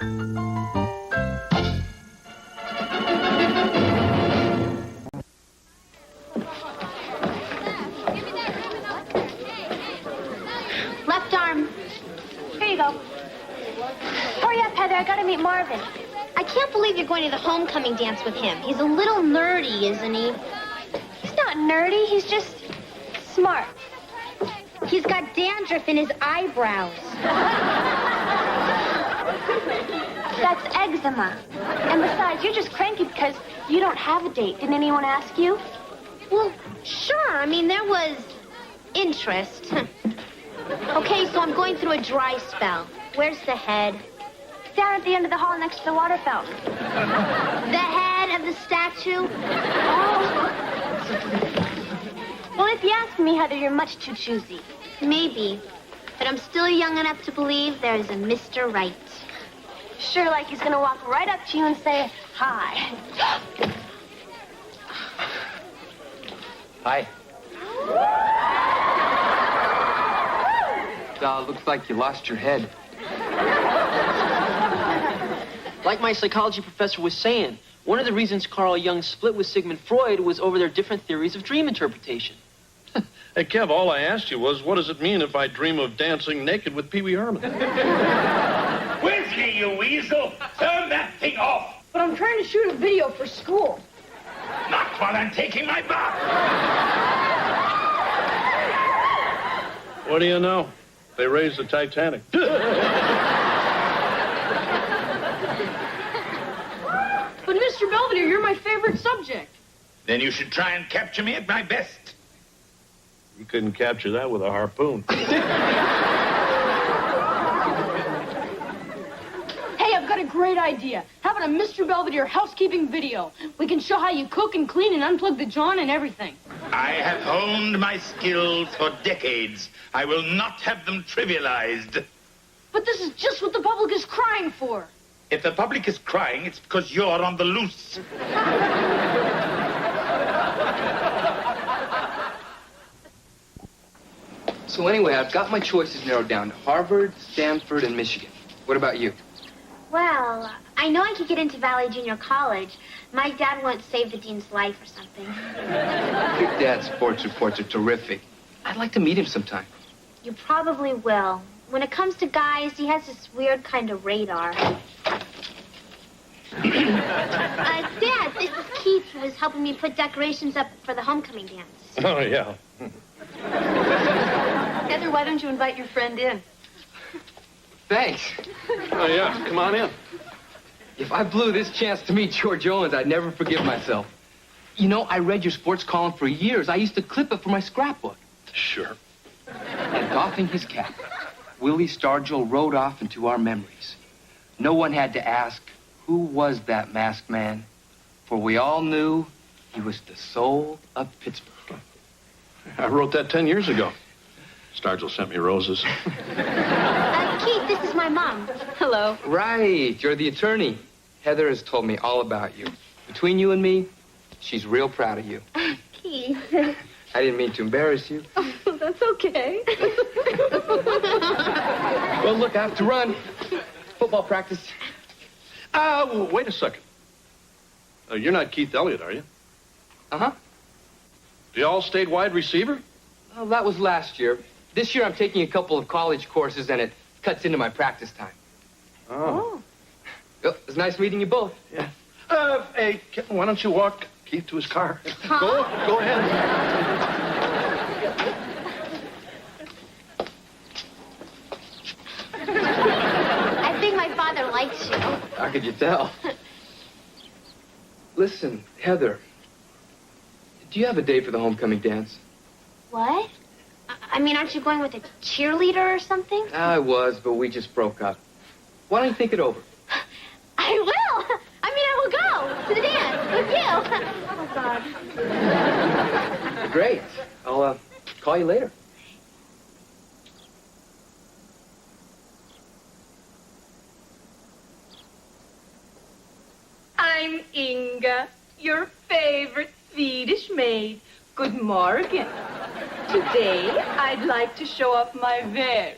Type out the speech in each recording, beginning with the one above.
Left arm. Here you go. Hurry up, Heather. I gotta meet Marvin. I can't believe you're going to the homecoming dance with him. He's a little nerdy, isn't he? He's not nerdy. He's just smart. He's got dandruff in his eyebrows. That's eczema. And besides, you're just cranky because you don't have a date. Didn't anyone ask you? Well, sure. I mean, there was interest. Okay, so I'm going through a dry spell. Where's the head? Down at the end of the hall next to the water fountain. The head of the statue? Oh. Well, if you ask me, Heather, you're much too choosy. Maybe. But I'm still young enough to believe there's a Mr. Right. Sure, like he's gonna walk right up to you and say, hi. Hi. Looks like you lost your head. Like my psychology professor was saying, one of the reasons Carl Jung split with Sigmund Freud was over their different theories of dream interpretation. Hey, Kev, all I asked you was, what does it mean if I dream of dancing naked with Pee Wee Herman? Wesley, you weasel! Turn that thing off! But I'm trying to shoot a video for school. Not while I'm taking my bath! What do you know? They raised the Titanic. But Mr. Belvedere, you're my favorite subject. Then you should try and capture me at my best. You couldn't capture that with a harpoon. Hey, I've got a great idea. How about a Mr. Belvedere housekeeping video? We can show how you cook and clean and unplug the John and everything. I have honed my skills for decades. I will not have them trivialized. But this is just what the public is crying for. If the public is crying, it's because you're on the loose. So anyway, I've got my choices narrowed down to Harvard, Stanford, and Michigan. What about you? Well, I know I could get into Valley Junior College. My dad won't save the dean's life or something. Your dad's sports reports are terrific. I'd like to meet him sometime. You probably will. When it comes to guys, he has this weird kind of radar. Dad, this is Keith, who was helping me put decorations up for the homecoming dance. Oh, yeah. Heather, why don't you invite your friend in? Thanks. Oh, yeah, come on in. If I blew this chance to meet George Owens, I'd never forgive myself. You know, I read your sports column for years. I used to clip it for my scrapbook. Sure. And doffing his cap, Willie Stargell rode off into our memories. No one had to ask, who was that masked man? For we all knew he was the soul of Pittsburgh. I wrote that 10 years ago. Stargell sent me roses. Keith, this is my mom. Hello. Right, you're the attorney. Heather has told me all about you. Between you and me, she's real proud of you. Keith. I didn't mean to embarrass you. Oh, that's okay. Well, look, I have to run. Football practice. Wait a second. You're not Keith Elliott, are you? Uh-huh. The all-state wide receiver? Well, that was last year. This year I'm taking a couple of college courses, and it cuts into my practice time. Oh. Well, it was nice meeting you both. Yeah. Hey, why don't you walk Keith to his car? Huh? Go ahead. I think my father likes you. How could you tell? Listen, Heather, do you have a date for the homecoming dance? What? I mean, aren't you going with a cheerleader or something? I was, but we just broke up. Why don't you think it over? I will. I mean, I will go to the dance with you. Oh, God. Great. I'll call you later. I'm Inga, your favorite Swedish maid. Good morning. Today, I'd like to show off my very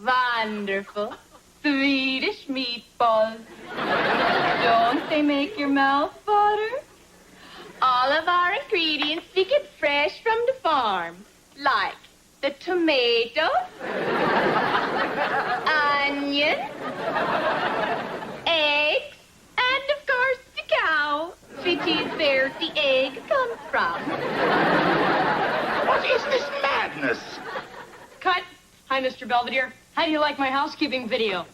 wonderful Swedish meatballs. Don't they make your mouth water? All of our ingredients we get fresh from the farm, like the tomato, onion, eggs, and of course the cow, which is where the egg comes from. What is this madness? Cut. Hi, Mr. Belvedere. How do you like my housekeeping video?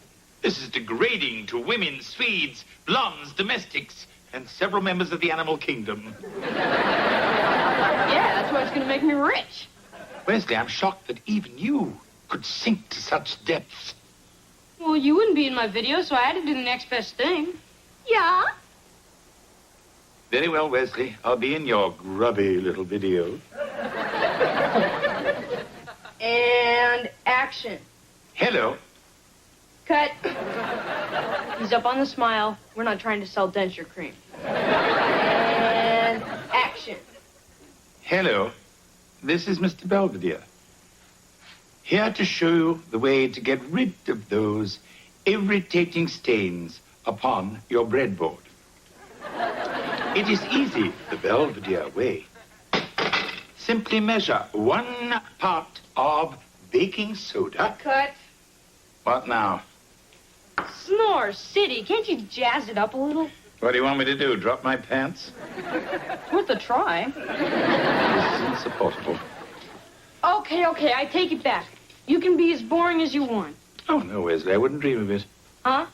This is degrading to women, Swedes, blondes, domestics, and several members of the animal kingdom. Yeah, that's why it's going to make me rich. Wesley, I'm shocked that even you could sink to such depths. Well, you wouldn't be in my video, so I had to do the next best thing. Yeah? Very well, Wesley. I'll be in your grubby little video. And action. Hello. Cut. He's up on the smile. We're not trying to sell denture cream. And action. Hello. This is Mr. Belvedere. Here to show you the way to get rid of those irritating stains upon your breadboard. It is easy, the Belvedere way. Simply measure 1 part of baking soda. Cut. What now? Snore City. Can't you jazz it up a little? What do you want me to do, drop my pants? Worth a try. This is insupportable. Okay, I take it back. You can be as boring as you want. Oh, no, Wesley, I wouldn't dream of it. Huh?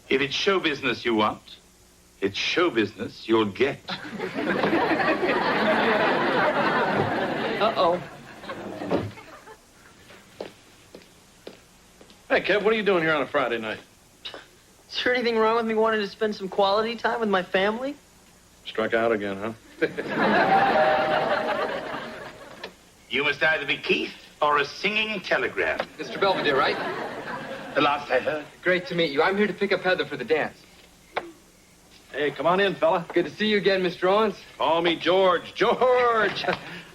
If it's show business you want, it's show business you'll get. Uh-oh. Hey, Kev, what are you doing here on a Friday night? Is there anything wrong with me wanting to spend some quality time with my family? Struck out again, huh? You must either be Keith or a singing telegram. Mr. Belvedere, right? The last I heard. Great to meet you. I'm here to pick up Heather for the dance. Hey, come on in, fella. Good to see you again, Mr. Owens. Call me George. George!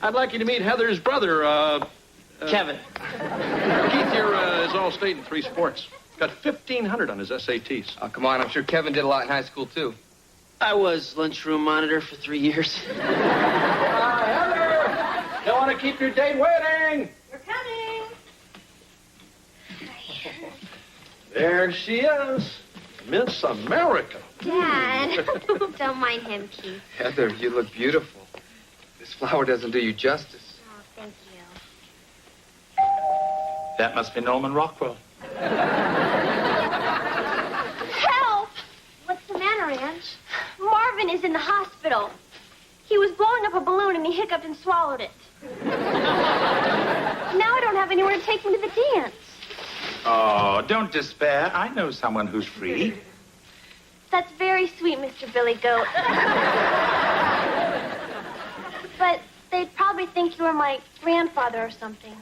I'd like you to meet Heather's brother, Kevin. Keith here is all-state in 3 sports. Got 1,500 on his SATs. Oh, come on. I'm sure Kevin did a lot in high school, too. I was lunchroom monitor for 3 years. Heather! Don't want to keep your date waiting! We're coming. There she is. Miss America. Dad. Don't mind him, Keith. Heather, you look beautiful. This flower doesn't do you justice. Oh, thank you. That must be Norman Rockwell. Help! What's the matter, Ange? Marvin is in the hospital. He was blowing up a balloon and he hiccuped and swallowed it. Now I don't have anywhere to take him to the dance. Oh, don't despair. I know someone who's free. That's very sweet, Mr. Billy Goat. But they'd probably think you were my grandfather or something.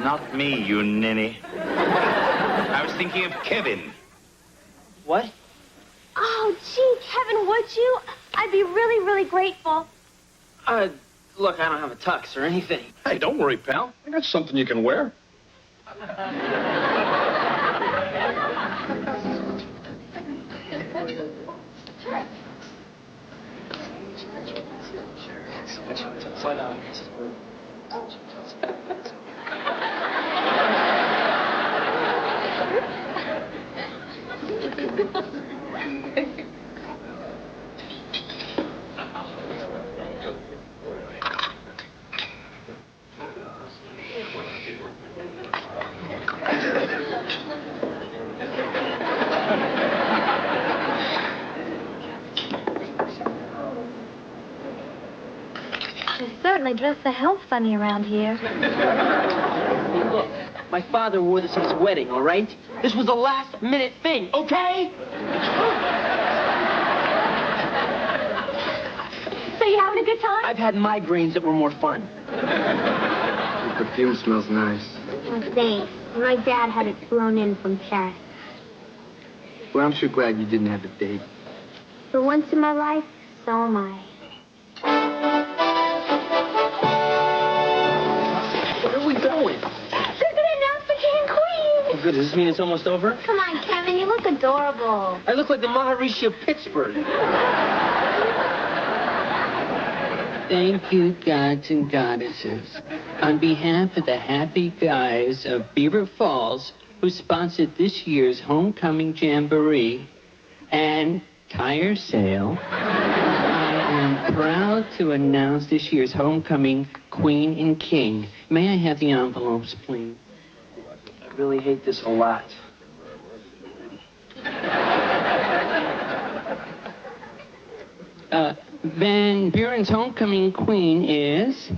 Not me, you ninny. I was thinking of Kevin. What? Oh, gee, Kevin, would you? I'd be really, really grateful. Look, I don't have a tux or anything. Hey, don't worry, pal. I got something you can wear. Slide down. You certainly dress the hell funny around here. Look, my father wore this at his wedding, all right? This was a last-minute thing, okay? So you having a good time? I've had migraines that were more fun. Your perfume smells nice. Oh, thanks. My dad had it flown in from Paris. Well, I'm sure glad you didn't have a date. For once in my life, so am I. Where are we going? They're gonna announce the king and queen! good. Does this mean it's almost over? Come on, Kevin, you look adorable. I look like the Maharishi of Pittsburgh. Thank you, gods and goddesses. On behalf of the happy guys of Beaver Falls, who sponsored this year's homecoming jamboree and tire sale, I am proud to announce this year's homecoming queen and king. May I have the envelopes, please? I really hate this a lot. Van Buren's homecoming queen is...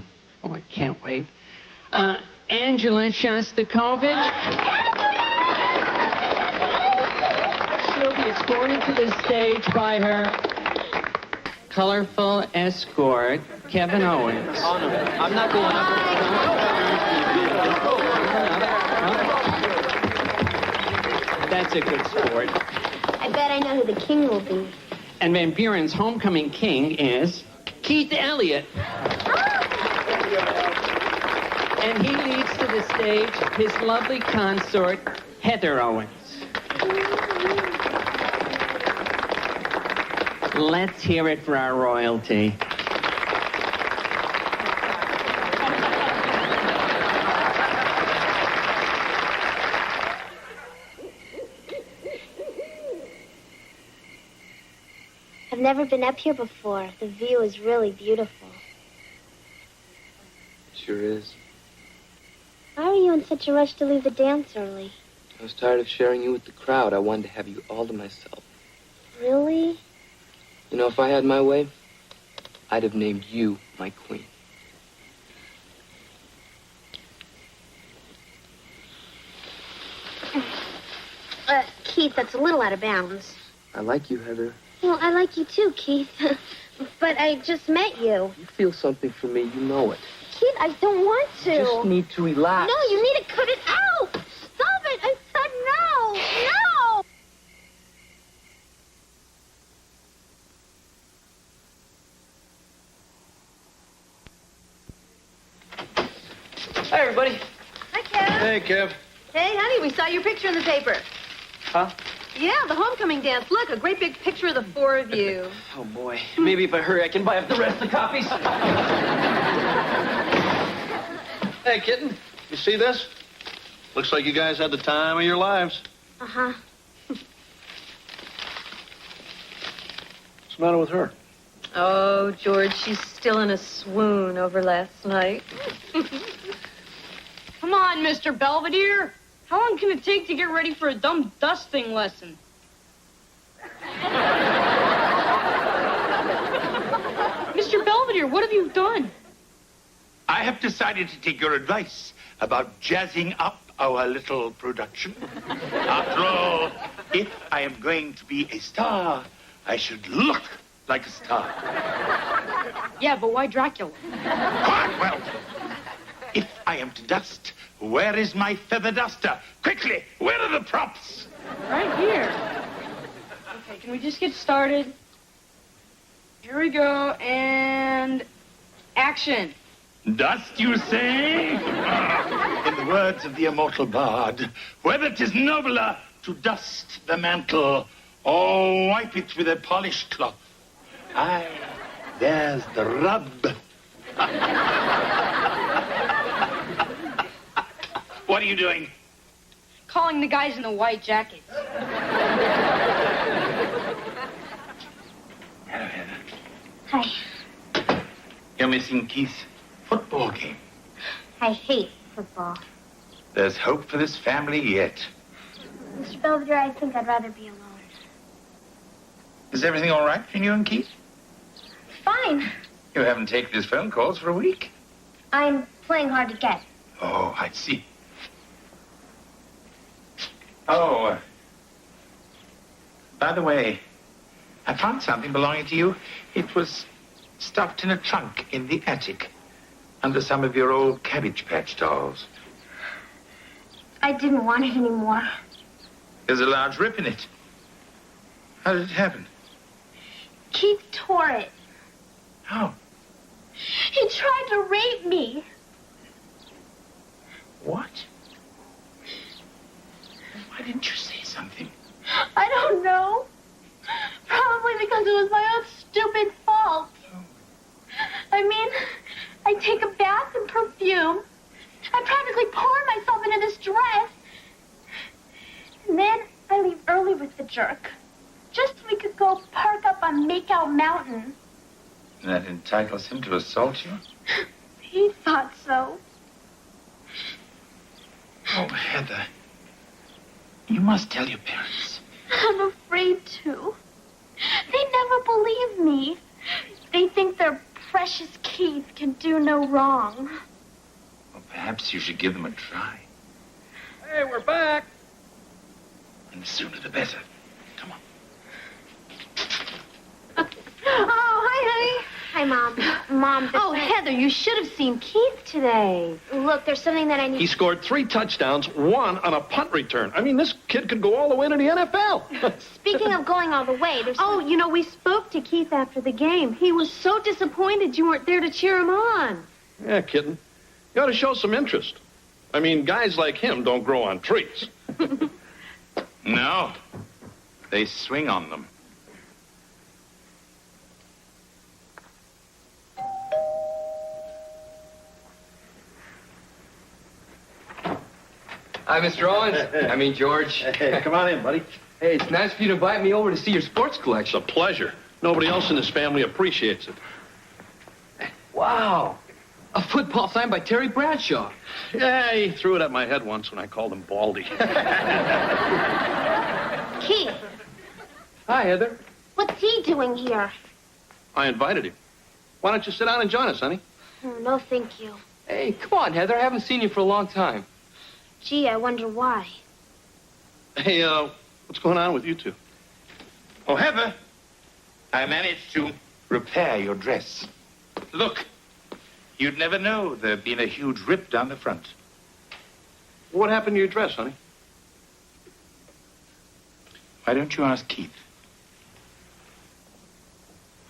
Oh, I can't wait. Angela Shostakovich. She'll be escorted to the stage by her colorful escort, Kevin Owens. Oh, no. I'm not going up. That's a good sport. I bet I know who the king will be. And Van Buren's homecoming king is Keith Elliott. And he leads to the stage his lovely consort, Heather Owens. Let's hear it for our royalty. I've never been up here before. The view is really beautiful. Sure is. Why are you in such a rush to leave the dance early? I was tired of sharing you with the crowd. I wanted to have you all to myself. Really? You know, if I had my way, I'd have named you my queen. Keith, that's a little out of bounds. I like you, Heather. Well, I like you too, Keith. But I just met you. You feel something for me, you know it. Keith, I don't want to. You just need to relax. No, you need to cut it out. Stop it. I said no. No. Hi, everybody. Hi, Kev. Hey, Kev. Hey, honey, we saw your picture in the paper. Huh? Yeah, the homecoming dance. Look, a great big picture of the four of you. Oh, boy. Maybe if I hurry, I can buy up the rest of the copies. Hey, kitten. You see this? Looks like you guys had the time of your lives. Uh-huh. What's the matter with her? Oh, George, she's still in a swoon over last night. Come on, Mr. Belvedere. How long can it take to get ready for a dumb dusting lesson? Mr. Belvedere, what have you done? I have decided to take your advice about jazzing up our little production. After all, if I am going to be a star, I should look like a star. Yeah, but why Dracula? Well, if I am to dust, where is my feather duster? Quickly, where are the props? Right here. Okay, can we just get started? Here we go, and action. Dust, you say? In the words of the immortal bard, whether 'tis nobler to dust the mantle or wipe it with a polished cloth. Aye, there's the rub. What are you doing? Calling the guys in the white jackets. Hello, Heather. Hi. You're missing Keith's football game. I hate football. There's hope for this family yet. Mr. Belvedere, I think I'd rather be alone. Is everything all right between you and Keith? Fine. You haven't taken his phone calls for a week. I'm playing hard to get. Oh, I see. Oh, by the way, I found something belonging to you. It was stuffed in a trunk in the attic under some of your old Cabbage Patch dolls. I didn't want it anymore. There's a large rip in it. How did it happen? Keith tore it. How? He tried to rape me. What? Why didn't you say something? I don't know. Probably because it was my own stupid fault. I mean, I take a bath in perfume. I practically pour myself into this dress. And then I leave early with the jerk. Just so we could go park up on Makeout Mountain. That entitles him to assault you? He thought so. Oh, Heather. You must tell your parents. I'm afraid to. They never believe me. They think their precious Keith can do no wrong. Well, perhaps you should give them a try. Hey, we're back. And the sooner the better. Come on. Oh, hi, honey. Hi, Mom. Mom, Oh, Heather, you should have seen Keith today. look, there's something that I need. He scored 3 touchdowns, 1 on a punt return. I mean, this kid could go all the way to the NFL. Speaking of going all the way, there's... Oh, you know, we spoke to Keith after the game. He was so disappointed you weren't there to cheer him on. Yeah, kitten. You ought to show some interest. I mean, guys like him don't grow on trees. No. They swing on them. Hi, Mr. Owens. I mean, George. Hey, come on in, buddy. Hey, it's nice of you to invite me over to see your sports It's collection. a pleasure. Nobody else in this family appreciates it. Wow. A football signed by Terry Bradshaw. Yeah, he threw it at my head once when I called him Baldy. Keith, Hi, Heather. what's he doing here? I invited him. Why don't you sit down and join us, honey? Oh, no, thank you. Hey, come on, Heather. I haven't seen you for a long time. Gee, I wonder why. Hey, what's going on with you two? Oh, Heather, I managed to repair your dress. Look, you'd never know there'd been a huge rip down the front. What happened to your dress, honey? Why don't you ask Keith?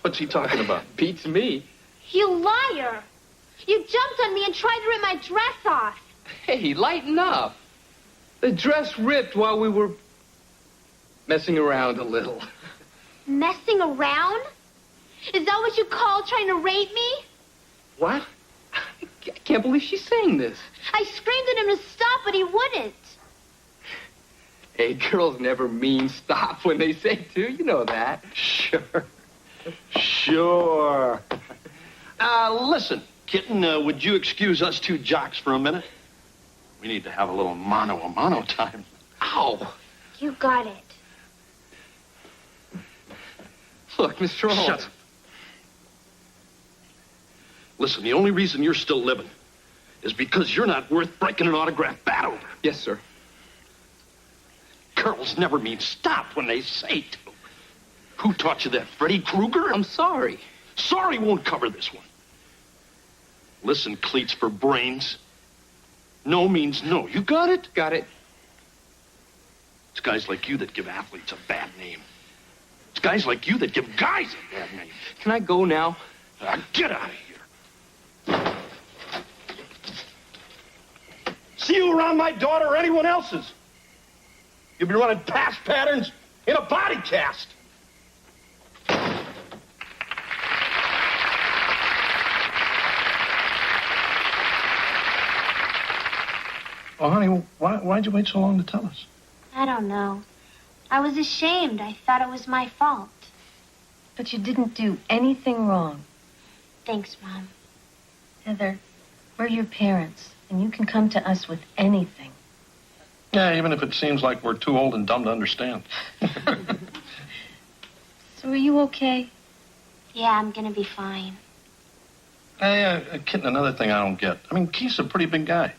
What's he talking about? Beats me. You liar! You jumped on me and tried to rip my dress off. Hey, lighten up. The dress ripped while we were messing around a little. Messing around? Is that what you call trying to rape me? What? I can't believe she's saying this. I screamed at him to stop, but he wouldn't. Hey, girls never mean stop when they say to. You know that. Sure. Sure. Listen, kitten, would you excuse us 2 jocks for a minute? We need to have a little mano-a-mano time. Ow. You got it. Look, Mr. Owens. Shut up. Listen, the only reason you're still living is because you're not worth breaking an autograph bat over. Yes, sir. Girls never mean stop when they say to. Who taught you that, Freddy Krueger? I'm sorry. Sorry won't cover this one. Listen, cleats for brains. No means no. You got it? Got it. It's guys like you that give athletes a bad name. It's guys like you that give guys a bad name. Can I go now? Get out of here. See you around my daughter or anyone else's. You'll be running pass patterns in a body cast. Oh, honey, why'd you wait so long to tell us? I don't know. I was ashamed. I thought it was my fault. But you didn't do anything wrong. Thanks, Mom. Heather, we're your parents, and you can come to us with anything. Yeah, even if it seems like we're too old and dumb to understand. So are you okay? Yeah, I'm gonna be fine. Hey, Kitten, another thing I don't get. I mean, Keith's a pretty big guy.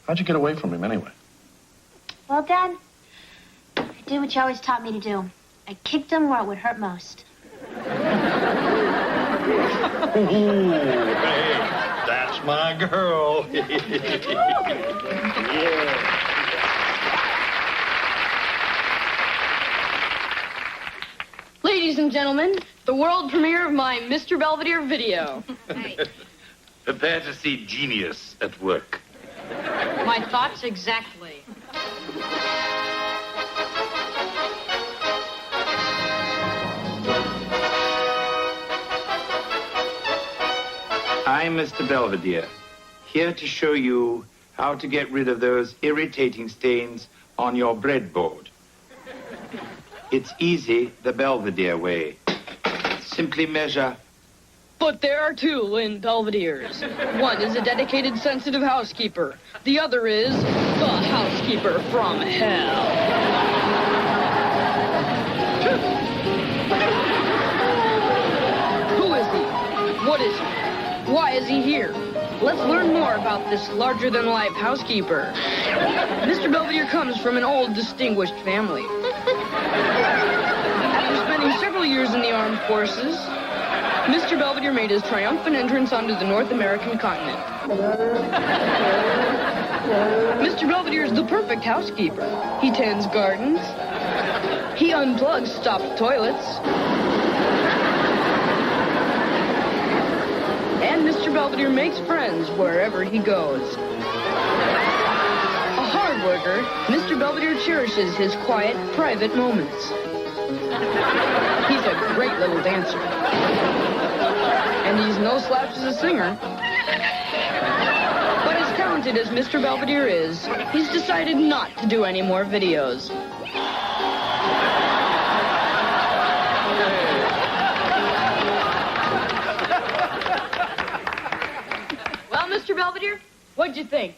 How'd you get away from him anyway? Well, Dad, I did what you always taught me to do. I kicked him where it would hurt most. Ooh, hey, that's my girl. Yeah. Ladies and gentlemen, the world premiere of my Mr. Belvedere video. Prepare to see genius at work. My thoughts exactly. I'm Mr. Belvedere, here to show you how to get rid of those irritating stains on your breadboard. It's easy the Belvedere way. Simply measure. But there are two in Belvedere's. One is a dedicated, sensitive housekeeper. The other is the housekeeper from hell. Who is he? What is he? Why is he here? Let's learn more about this larger-than-life housekeeper. Mr. Belvedere comes from an old, distinguished family. After spending several years in the armed forces, Mr. Belvedere made his triumphant entrance onto the North American continent. Mr. Belvedere is the perfect housekeeper. He tends gardens. He unplugs stopped toilets. And Mr. Belvedere makes friends wherever he goes. A hard worker, Mr. Belvedere cherishes his quiet, private moments. He's a great little dancer. And he's no slouch as a singer. But as talented as Mr. Belvedere is, he's decided not to do any more videos. Well, Mr. Belvedere, what'd you think?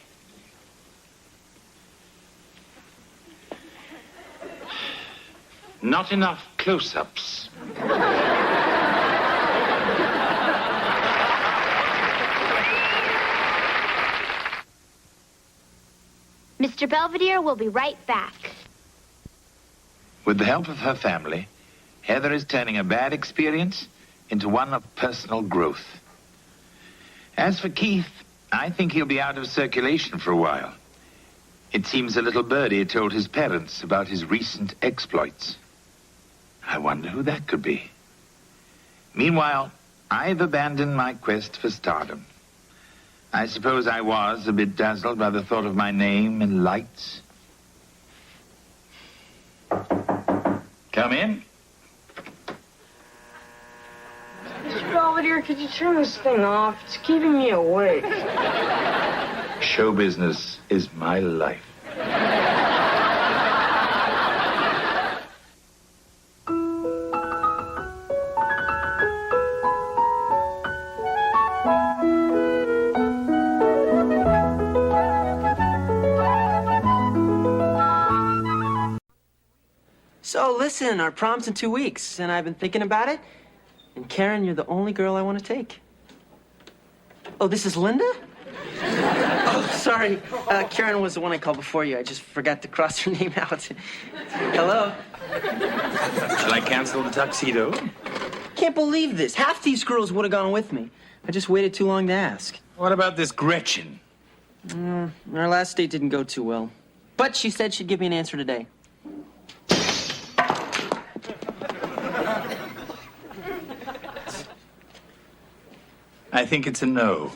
Not enough close-ups. Mr. Belvedere will be right back. With the help of her family, Heather is turning a bad experience into one of personal growth. As for Keith, I think he'll be out of circulation for a while. It seems a little birdie told his parents about his recent exploits. I wonder who that could be. Meanwhile, I've abandoned my quest for stardom. I suppose I was a bit dazzled by the thought of my name and lights. Come in. Mr. Belvedere, could you turn this thing off? It's keeping me awake. Show business is my life. So listen, our prom's in 2 weeks, and I've been thinking about it. And Karen, you're the only girl I want to take. Oh, this is Linda? Oh, sorry. Karen was the one I called before you. I just forgot to cross her name out. Hello? Shall I cancel the tuxedo? Can't believe this. Half these girls would have gone with me. I just waited too long to ask. What about this Gretchen? Our last date didn't go too well. But she said she'd give me an answer today. I think it's a no.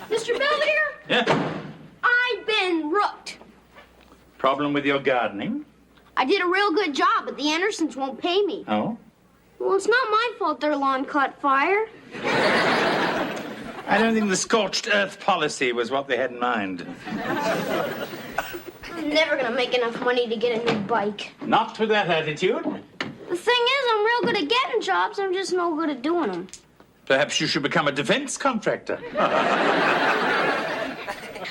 Mr. Belvedere, Yeah? I've been rooked. Problem with your gardening? I did a real good job, but the Andersons won't pay me. Oh? Well, it's not my fault their lawn caught fire. I don't think the scorched earth policy was what they had in mind. I'm never gonna make enough money to get a new bike. Not with that attitude. The thing is, I'm real good at getting jobs. I'm just no good at doing them. Perhaps you should become a defense contractor. Come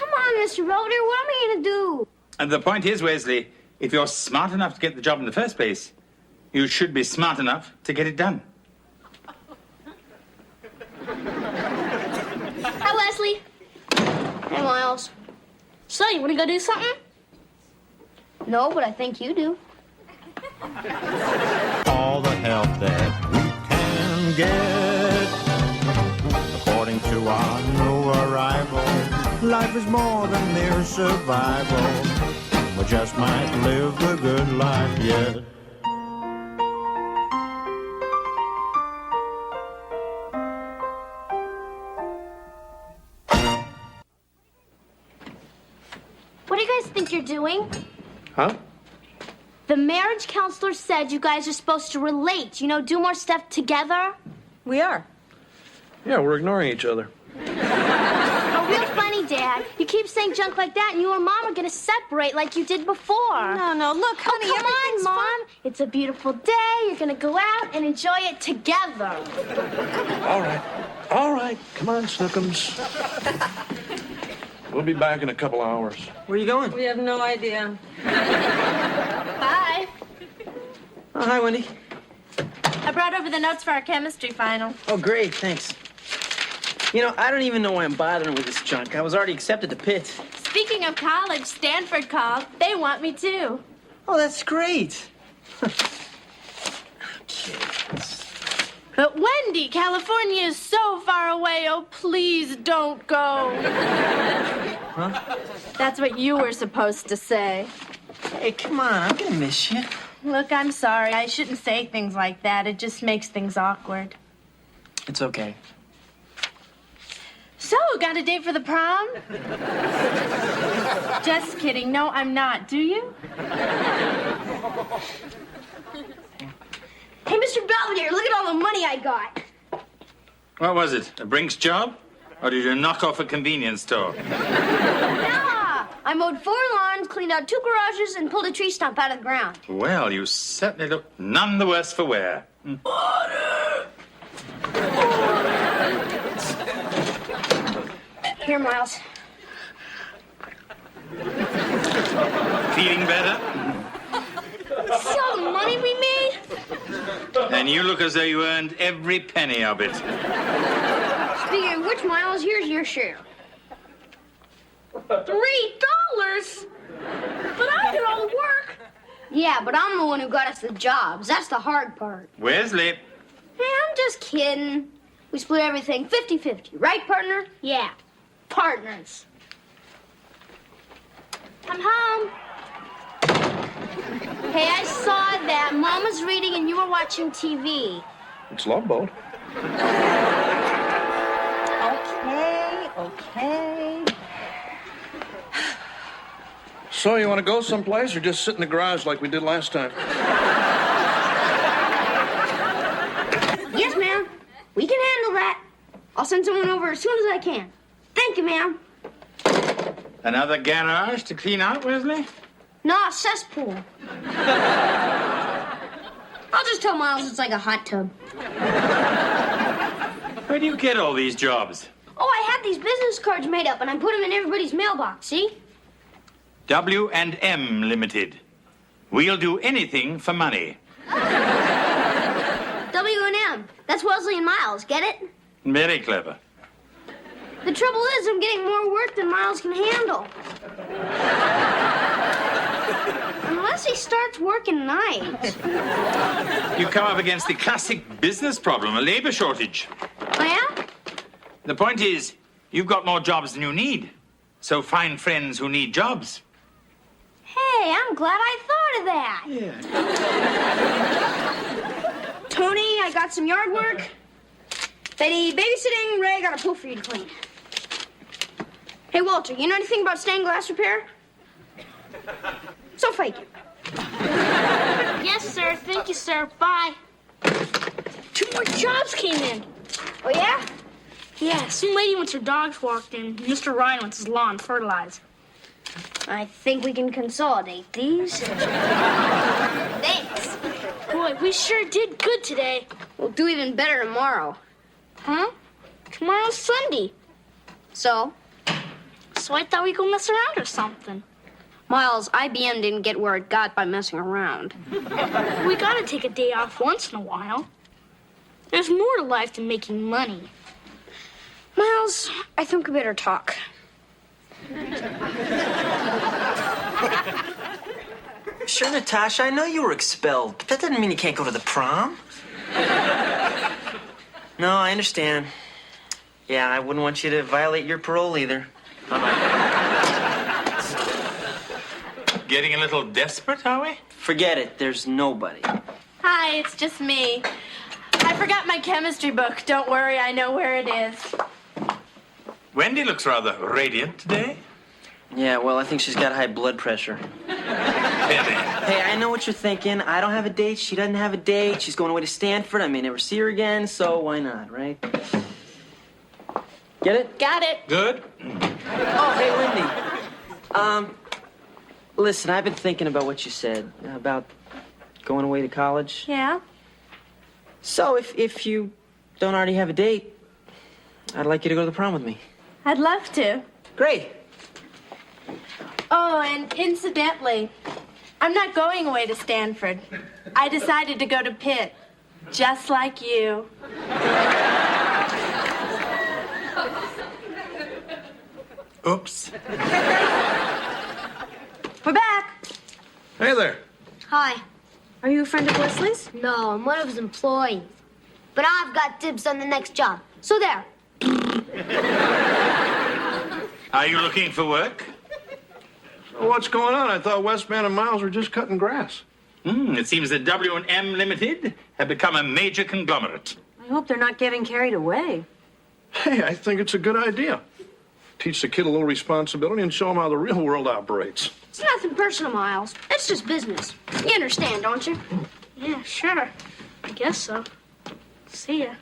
on, Mr. Belvedere, what am I gonna do? And the point is, Wesley, if you're smart enough to get the job in the first place, you should be smart enough to get it done. Hi, Wesley. Hey, Miles. So, you wanna go do something? No, but I think you do. All the help that we can get, according to our new arrival, life is more than mere survival. We just might live the good life yet. What do you guys think you're doing? Huh? The marriage counselor said you guys are supposed to relate, do more stuff together. We are. Yeah, we're ignoring each other. Oh, real funny, Dad. You keep saying junk like that, and you and Mom are gonna separate like you did before. No, look, honey, Come on, Mom. It's a beautiful day. You're gonna go out and enjoy it together. All right. Come on, Snookums. We'll be back in a couple hours. Where are you going? We have no idea. Bye. Oh, hi, Wendy. I brought over the notes for our chemistry final. Oh, great, thanks. You know, I don't even know why I'm bothering with this junk. I was already accepted to Pitt. Speaking of college, Stanford called. They want me too. Oh, that's great. But Wendy, California is so far away. Oh, please don't go. Huh? That's what you were supposed to say. Hey, come on, I'm gonna miss you. Look, I'm sorry. I shouldn't say things like that. It just makes things awkward. It's okay. So, got a date for the prom? Just kidding. No, I'm not. Do you? Hey, Mr. Belvedere, look at all the money I got. What was it? A Brinks job? Or did you knock off a convenience store? Nah, I mowed 4 lawns, cleaned out 2 garages, and pulled a tree stump out of the ground. Well, you certainly look none the worse for wear. Water! Here, Miles. Feeling better? See all the money we made? And you look as though you earned every penny of it. Speaking of which, Miles, here's your share. $3? But I did all the work. Yeah, but I'm the one who got us the jobs. That's the hard part. Wesley. Hey, I'm just kidding. We split everything 50-50. Right, partner? Yeah. Partners. I'm home. Hey, I saw that Mom was reading and you were watching TV. It's Love Boat. Okay. So, you want to go someplace or just sit in the garage like we did last time? Yes, ma'am. We can handle that. I'll send someone over as soon as I can. Thank you, ma'am. Another garage to clean out, Wesley? No, cesspool. I'll just tell Miles it's like a hot tub. Where do you get all these jobs? Oh, I had these business cards made up, and I put them in everybody's mailbox, see? W&M Limited. We'll do anything for money. W&M. That's Wesley and Miles, get it? Very clever. The trouble is, I'm getting more work than Miles can handle. Unless he starts working nights. You come up against the classic business problem, a labor shortage. Oh, yeah? The point is, you've got more jobs than you need. So find friends who need jobs. Hey, I'm glad I thought of that. Yeah. Tony, I got some yard work. Betty, babysitting. Ray, got a pool for you to clean. Hey, Walter, you know anything about stained glass repair? So fake it. Yes, sir. Thank you, sir. Bye. 2 more jobs came in. Oh, yeah? Yeah, some lady wants her dogs walked in. Mr. Ryan wants his lawn fertilized. I think we can consolidate these. Thanks. Boy, we sure did good today. We'll do even better tomorrow. Huh? Tomorrow's Sunday. So? So I thought we'd go mess around or something. Miles, IBM didn't get where it got by messing around. We gotta take a day off once in a while. There's more to life than making money. Miles, I think we better talk. Sure, Natasha, I know you were expelled, but that doesn't mean you can't go to the prom. No, I understand. Yeah, I wouldn't want you to violate your parole either. Getting a little desperate, are we? Forget it. There's nobody. Hi, it's just me. I forgot my chemistry book. Don't worry, I know where it is. Wendy looks rather radiant today. Yeah, well, I think she's got high blood pressure. Hey, I know what you're thinking. I don't have a date. She doesn't have a date. She's going away to Stanford. I may never see her again, so why not, right? Get it? Got it. Good. Oh, hey, Lindy. Listen, I've been thinking about what you said about going away to college. Yeah? So if you don't already have a date, I'd like you to go to the prom with me. I'd love to. Great. Oh, and incidentally, I'm not going away to Stanford. I decided to go to Pitt, just like you. Oops. We're back. Hey there. Hi. Are you a friend of Wesley's? No, I'm one of his employees. But I've got dibs on the next job. So there. Are you looking for work? What's going on? I thought Westman and Miles were just cutting grass. It seems that W&M Limited have become a major conglomerate. I hope they're not getting carried away. Hey, I think it's a good idea. Teach the kid a little responsibility and show him how the real world operates. It's nothing personal, Miles. It's just business. You understand, don't you? Yeah, sure. I guess so. See ya.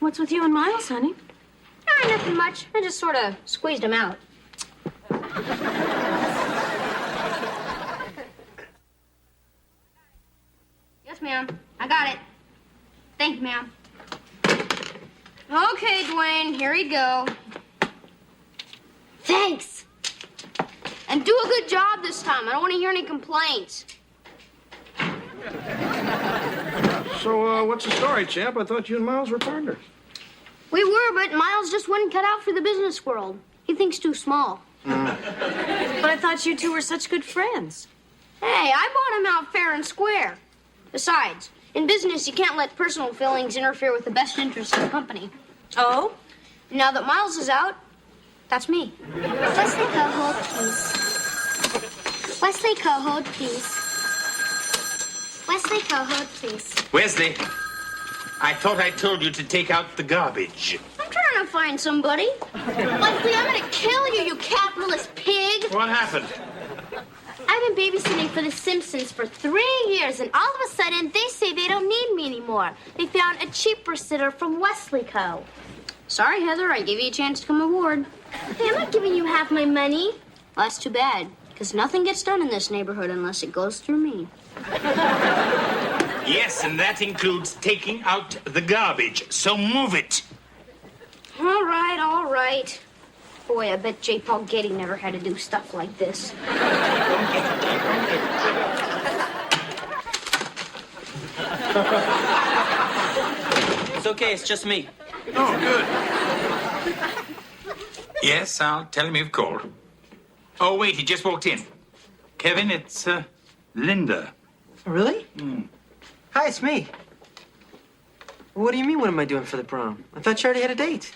What's with you and Miles, honey? Nothing much. I just sort of squeezed him out. Yes, ma'am. I got it. Thank you, ma'am. Okay, Dwayne, here you go. Thanks. And do a good job this time. I don't want to hear any complaints. So, what's the story, champ? I thought you and Miles were partners. We were, but Miles just wasn't cut out for the business world. He thinks too small. But I thought you two were such good friends. Hey, I bought him out fair and square. Besides, in business, you can't let personal feelings interfere with the best interests of the company. Oh? Now that Miles is out, that's me. Wesley, co-hold, please. Wesley, co-hold, please. Wesley, co-hold, please. Wesley, I thought I told you to take out the garbage. I'm trying to find somebody. Wesley, I'm gonna kill you, you capitalist pig. What happened? I've been babysitting for The Simpsons for 3 years, and all of a sudden, they say they don't need me anymore. They found a cheaper sitter from Wesley Co. Sorry, Heather, I gave you a chance to come aboard. Hey, I'm not giving you half my money. Well, that's too bad, because nothing gets done in this neighborhood unless it goes through me. Yes, and that includes taking out the garbage. So move it. All right, all right. Boy, I bet J. Paul Getty never had to do stuff like this. It's okay, it's just me. Oh, good. Yes, I'll tell him you've called. Oh, wait, he just walked in. Kevin, it's, Linda. Really? Hi, it's me. What do you mean, what am I doing for the prom? I thought you already had a date.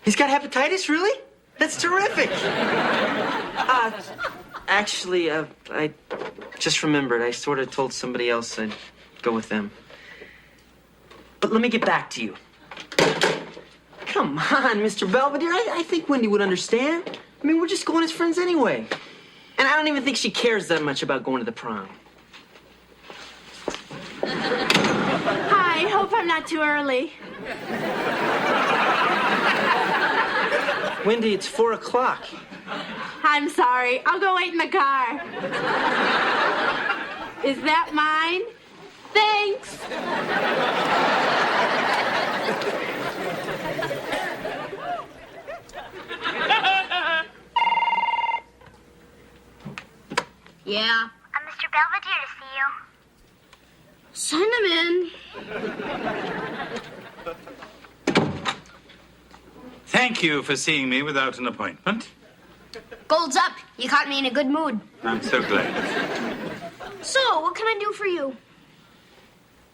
He's got hepatitis, really? That's terrific. Actually, I just remembered. I sort of told somebody else I'd go with them. But let me get back to you. Come on, Mr. Belvedere. I think Wendy would understand. I mean, we're just going as friends anyway. And I don't even think she cares that much about going to the prom. Hi, hope I'm not too early. Wendy, it's 4 o'clock. I'm sorry. I'll go wait in the car. Is that mine? Thanks. Yeah. Mr. Belvedere to see you. Send him in. Thank you for seeing me without an appointment. Gold's up. You caught me in a good mood. I'm so glad. So, what can I do for you?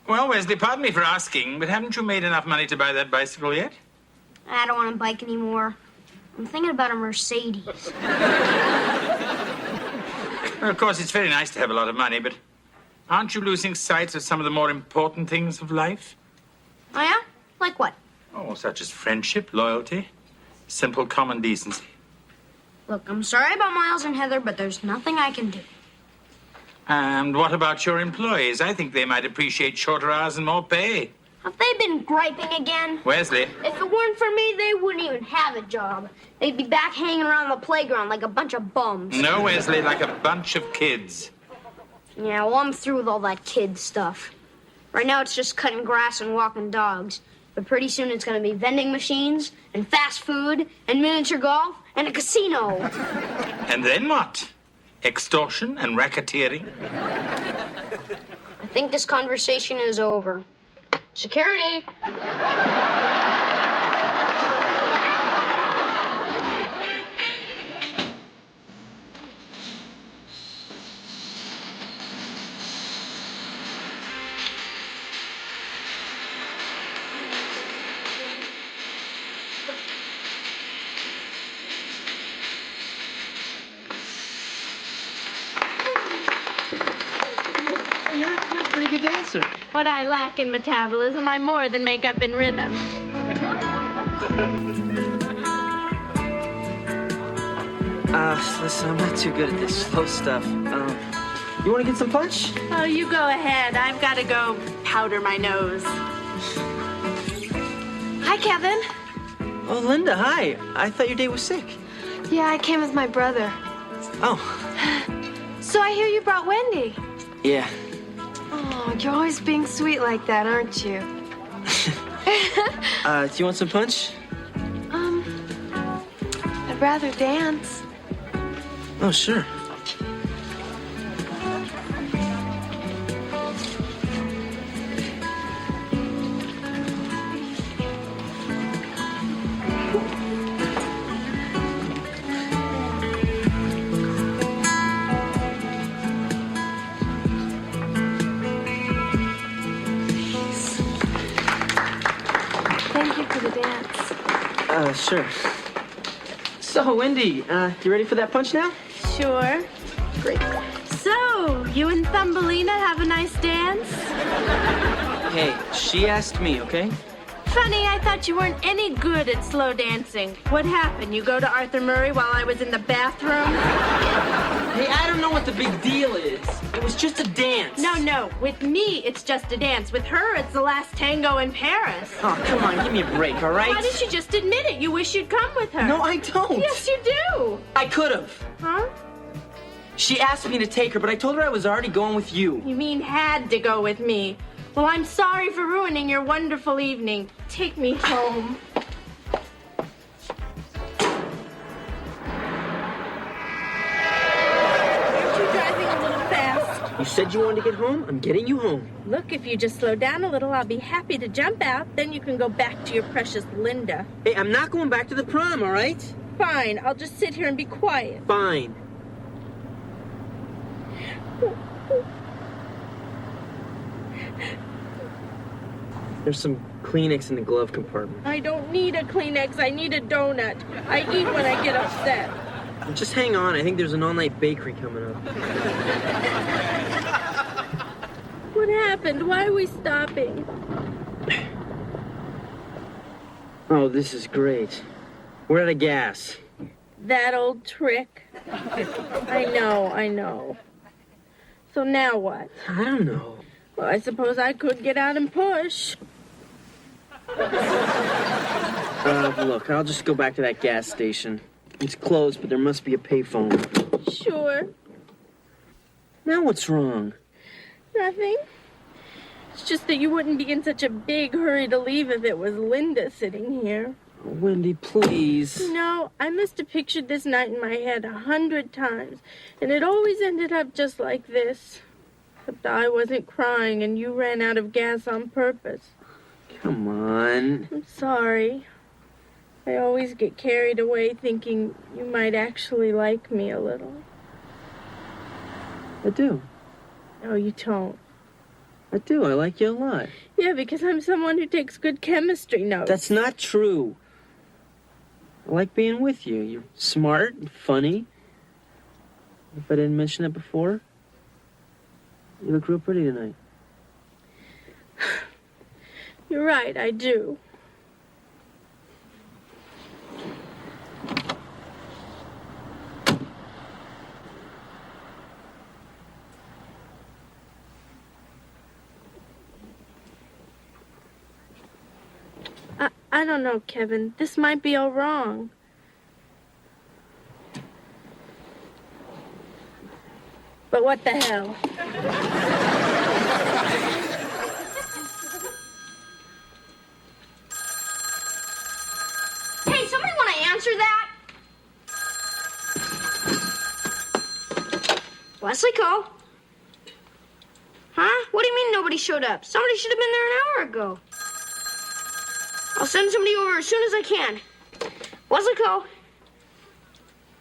Well, Wesley, pardon me for asking, but haven't you made enough money to buy that bicycle yet? I don't want a bike anymore. I'm thinking about a Mercedes. Well, of course, it's very nice to have a lot of money, but aren't you losing sight of some of the more important things of life? Oh, yeah? Like what? Oh, such as friendship, loyalty, simple common decency. Look, I'm sorry about Miles and Heather, but there's nothing I can do. And what about your employees? I think they might appreciate shorter hours and more pay. Have they been griping again? Wesley. If it weren't for me, they wouldn't even have a job. They'd be back hanging around the playground like a bunch of bums. No, Wesley, like a bunch of kids. Yeah, well, I'm through with all that kid stuff. Right now, it's just cutting grass and walking dogs. But pretty soon, it's going to be vending machines and fast food and miniature golf and a casino. And then what? Extortion and racketeering? I think this conversation is over. Security. You're a pretty good dancer. What I lack in metabolism, I more than make up in rhythm. Listen, I'm not too good at this slow stuff. You want to get some punch? Oh, you go ahead. I've got to go powder my nose. Hi, Kevin. Oh, Linda, hi. I thought your date was sick. Yeah, I came with my brother. Oh. So I hear you brought Wendy. Yeah. Oh, you're always being sweet like that, aren't you? Do you want some punch? I'd rather dance. Oh, sure. Thank you for the dance. Sure. So, Wendy, you ready for that punch now? Sure. Great. So, you and Thumbelina have a nice dance? Hey, she asked me, okay? Funny, I thought you weren't any good at slow dancing. What happened? You go to Arthur Murray while I was in the bathroom? Hey, I don't know what the big deal is. It was just a dance. No. With me, it's just a dance. With her, it's the last tango in Paris. Oh, come on, give me a break, all right? Why didn't you just admit it? You wish you'd come with her. No, I don't. Yes, you do. I could have. Huh? She asked me to take her, but I told her I was already going with you. You mean had to go with me? Well, I'm sorry for ruining your wonderful evening. Take me home. Aren't you driving a little fast? You said you wanted to get home? I'm getting you home. Look, if you just slow down a little, I'll be happy to jump out. Then you can go back to your precious Linda. Hey, I'm not going back to the prom, all right? Fine, I'll just sit here and be quiet. Fine. There's some Kleenex in the glove compartment. I don't need a Kleenex. I need a donut. I eat when I get upset. Just hang on. I think there's an all-night bakery coming up. What happened? Why are we stopping? Oh, this is great. We're out of gas. That old trick. I know. So now what? I don't know. Well, I suppose I could get out and push. Look, I'll just go back to that gas station. It's closed, but there must be a payphone. Sure. Now what's wrong? Nothing. It's just that you wouldn't be in such a big hurry to leave if it was Linda sitting here. Oh, Wendy, please. No, I must have pictured this night in my head 100 times, and it always ended up just like this. Except I wasn't crying and you ran out of gas on purpose. Come on. I'm sorry. I always get carried away thinking you might actually like me a little. I do. No, you don't. I do. I like you a lot. Yeah, because I'm someone who takes good chemistry notes. That's not true. I like being with you. You're smart and funny. If I didn't mention that before, you look real pretty tonight. You're right, I do. I don't know, Kevin. This might be all wrong. But what the hell? Hey, somebody want to answer that? Wesley Cole? Huh? What do you mean nobody showed up? Somebody should have been there an hour ago. I'll send somebody over as soon as I can. Wesley Cole?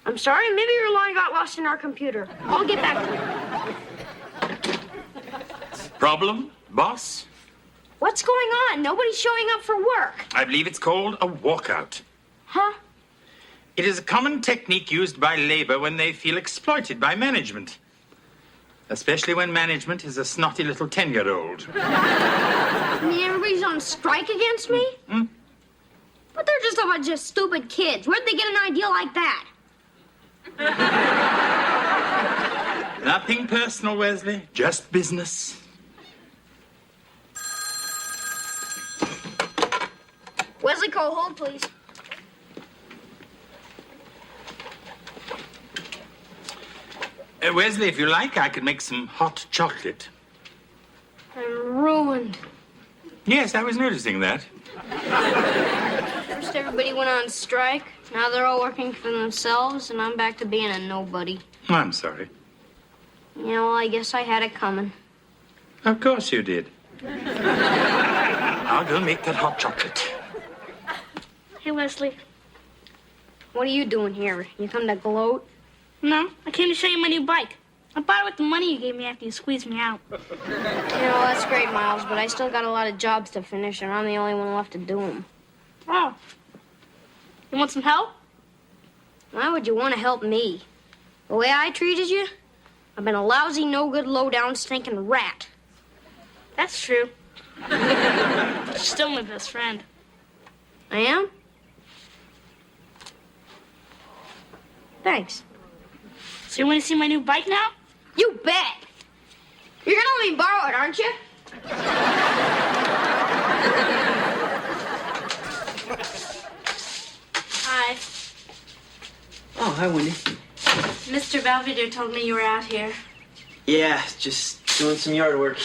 I'm sorry, maybe your line got lost in our computer. I'll get back to you. Problem, boss? What's going on? Nobody's showing up for work. I believe it's called a walkout. Huh? It is a common technique used by labor when they feel exploited by management. Especially when management is a snotty little 10-year-old. You mean everybody's on strike against me? Hmm? But they're just a bunch of stupid kids. Where'd they get an idea like that? Nothing personal, Wesley. Just business. Wesley Cole, hold, please. Wesley, if you like, I could make some hot chocolate. I'm ruined. Yes, I was noticing that. First everybody went on strike. Now they're all working for themselves, and I'm back to being a nobody. I'm sorry. Yeah, well, I guess I had it coming. Of course you did. I'll go make that hot chocolate. Hey, Wesley. What are you doing here? You come to gloat? No, I came to show you my new bike. I bought it with the money you gave me after you squeezed me out. You know, that's great, Miles, but I still got a lot of jobs to finish, and I'm the only one left to do them. Oh. You want some help? Why would you want to help me? The way I treated you? I've been a lousy, no-good, low-down, stinking rat. That's true. But you're still my best friend. I am? Thanks. So you want to see my new bike now? You bet. You're gonna let me borrow it, aren't you? Hi. Oh, hi, Wendy. Mr. Belvedere told me you were out here. Yeah, just doing some yard work.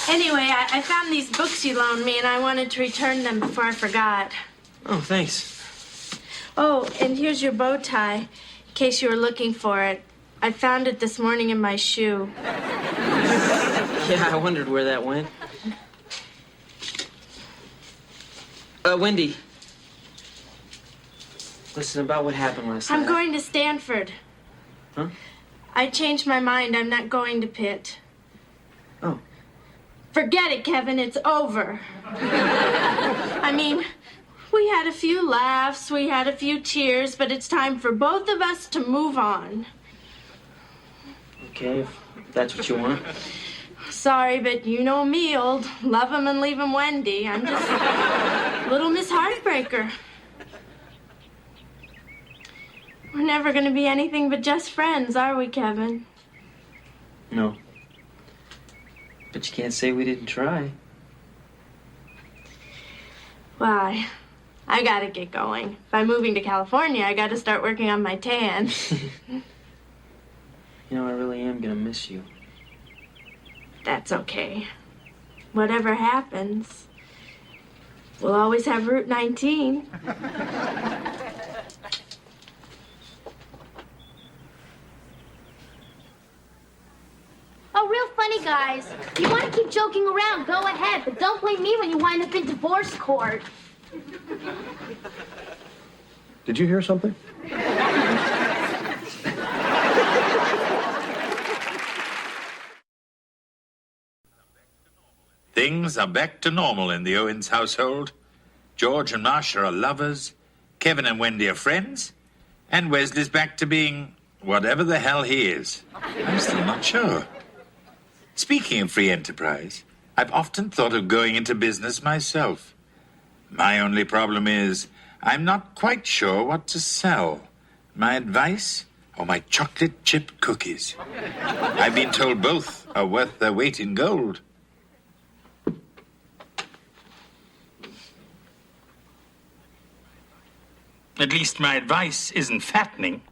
Anyway, I found these books you loaned me, and I wanted to return them before I forgot. Oh, thanks. Oh, and here's your bow tie, in case you were looking for it. I found it this morning in my shoe. Yeah, I wondered where that went. Wendy. Listen, about what happened last night. I'm going to Stanford. Huh? I changed my mind. I'm not going to Pitt. Oh. Forget it, Kevin. It's over. I mean, we had a few laughs, we had a few tears, but it's time for both of us to move on. Okay, if that's what you want. Sorry, but you know me, old love 'em and leave 'em Wendy. I'm just little Miss Heartbreaker. We're never going to be anything but just friends, are we, Kevin? No. But you can't say we didn't try. Why? I gotta get going. If I'm moving to California, I gotta start working on my tan. You know, I really am gonna miss you. That's okay. Whatever happens, we'll always have Route 19. Oh, real funny, guys. You want to keep joking around, go ahead, but don't blame me when you wind up in divorce court. Did you hear something? Things are back to normal in the Owens household. George and Marcia are lovers, Kevin and Wendy are friends, and Wesley's back to being whatever the hell he is. I'm still not sure. Speaking of free enterprise, I've often thought of going into business myself. My only problem is I'm not quite sure what to sell. My advice or my chocolate chip cookies. I've been told both are worth their weight in gold. At least my advice isn't fattening.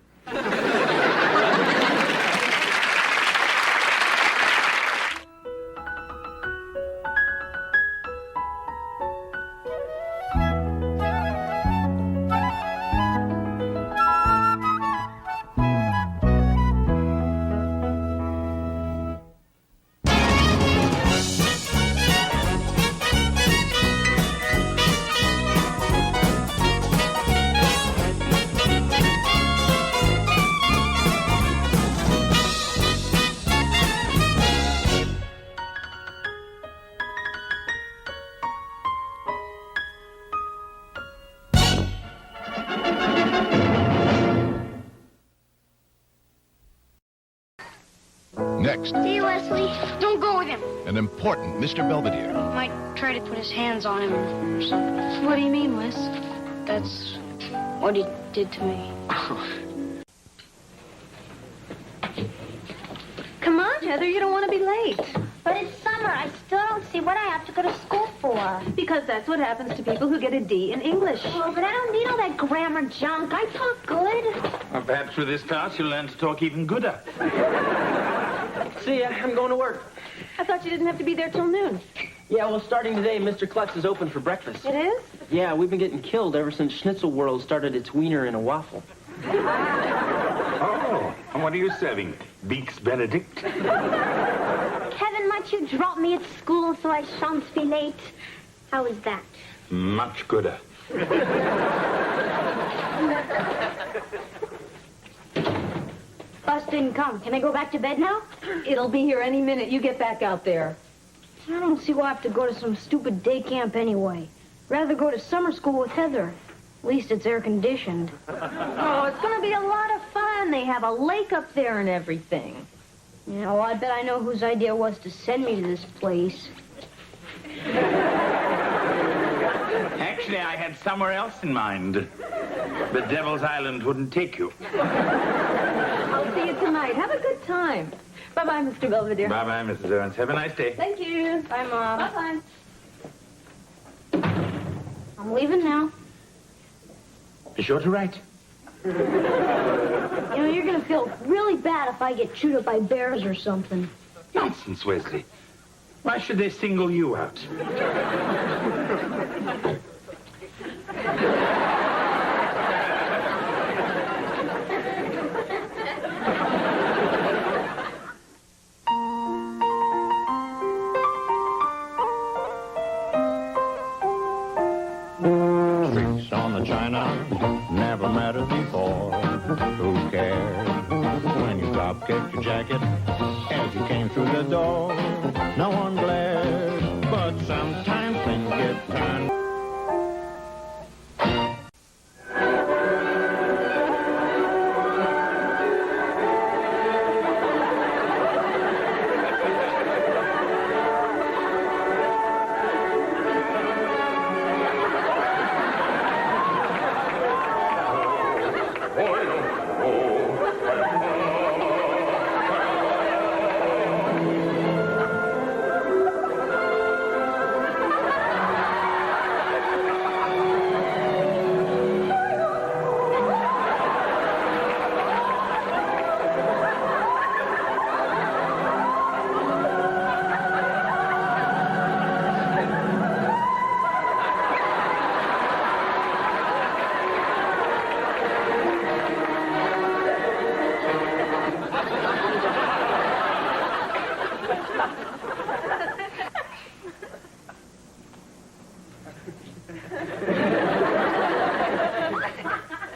Next, See, Leslie, don't go with him. an important Mr. Belvedere. Might try to put his hands on him or something. What do you mean, Wes? That's what he did to me. Come on, Heather, you don't want to be late. But it's summer. I still don't see what I have to go to school for. Because that's what happens to people who get a D in English. Oh, but I don't need all that grammar junk. I talk good. Well, perhaps with this class you'll learn to talk even gooder. See ya. I'm going to work. I thought you didn't have to be there till noon. Yeah, well, starting today, Mr. Klutz is open for breakfast. It is? Yeah, we've been getting killed ever since Schnitzel World started its wiener in a waffle. Oh, and what are you serving? Beaks Benedict? Kevin, might you drop me at school so I shan't be late? How is that? Much gooder. Bus didn't come. Can I go back to bed now? It'll be here any minute. You get back out there. I don't see why I have to go to some stupid day camp anyway. Rather go to summer school with Heather. At least it's air conditioned. Oh, it's going to be a lot of fun. They have a lake up there and everything. You know, I bet I know whose idea it was to send me to this place. Actually, I had somewhere else in mind. But Devil's Island wouldn't take you. I'll see you tonight. Have a good time. Bye-bye, Mr. Belvedere. Bye-bye, Mrs. Owens. Have a nice day. Thank you. Bye, Mom. Bye-bye. I'm leaving now. Be sure to write. You know, you're gonna feel really bad if I get chewed up by bears or something. Nonsense, Wesley. Why should they single you out? Streaks on the china, never met her before. Who cared when you drop kicked your jacket as you came through the door? No one glared, but sometimes things get turned.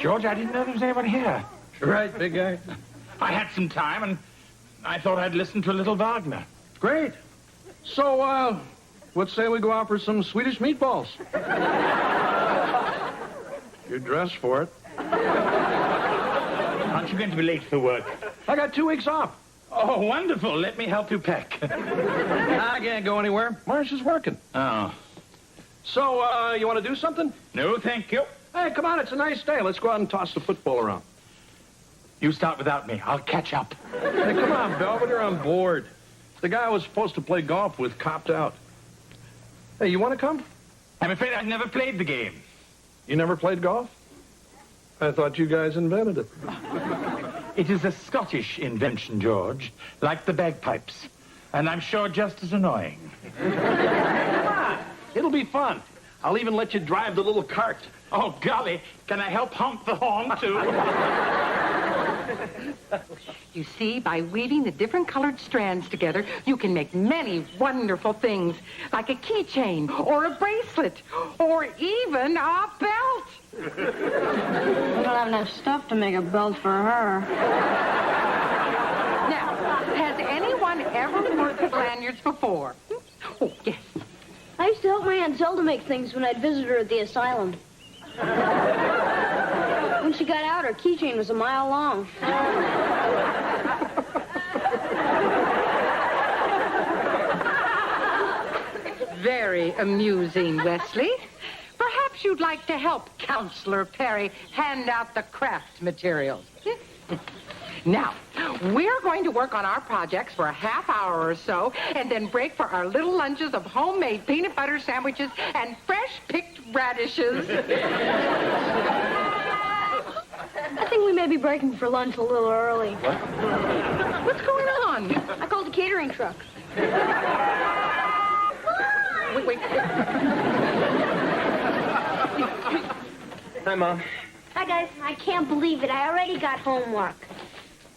George, I didn't know there was anyone here. Right, big guy. I had some time, and I thought I'd listen to a little Wagner. Great. So, let's say we go out for some Swedish meatballs. You're dressed for it. Aren't you going to be late for work? I got 2 weeks off. Oh, wonderful. Let me help you pack. I can't go anywhere. Marcia's working. Oh. So, you want to do something? No, thank you. Hey, come on, it's a nice day. Let's go out and toss the football around. You start without me. I'll catch up. Hey, come on, Belvedere, I'm bored. The guy I was supposed to play golf with copped out. Hey, you want to come? I'm afraid I've never played the game. You never played golf? I thought you guys invented it. It is a Scottish invention, George, like the bagpipes. And I'm sure just as annoying. Come on. It'll be fun. I'll even let you drive the little cart. Oh, golly, can I help honk the horn, too? You see, by weaving the different colored strands together, you can make many wonderful things, like a keychain, or a bracelet, or even a belt. We don't have enough stuff to make a belt for her. Now, has anyone ever worked with lanyards before? Oh, yes. I used to help my Aunt Zelda make things when I'd visit her at the asylum. When she got out, her keychain was a mile long. Very amusing, Wesley. Perhaps you'd like to help Counselor Perry hand out the craft materials. Now, we're going to work on our projects for a half hour or so, and then break for our little lunches of homemade peanut butter sandwiches and fresh-picked radishes. I think we may be breaking for lunch a little early. What? What's going on? I called the catering truck. Wait. Hi, Mom. Hi, guys. I can't believe it. I already got homework.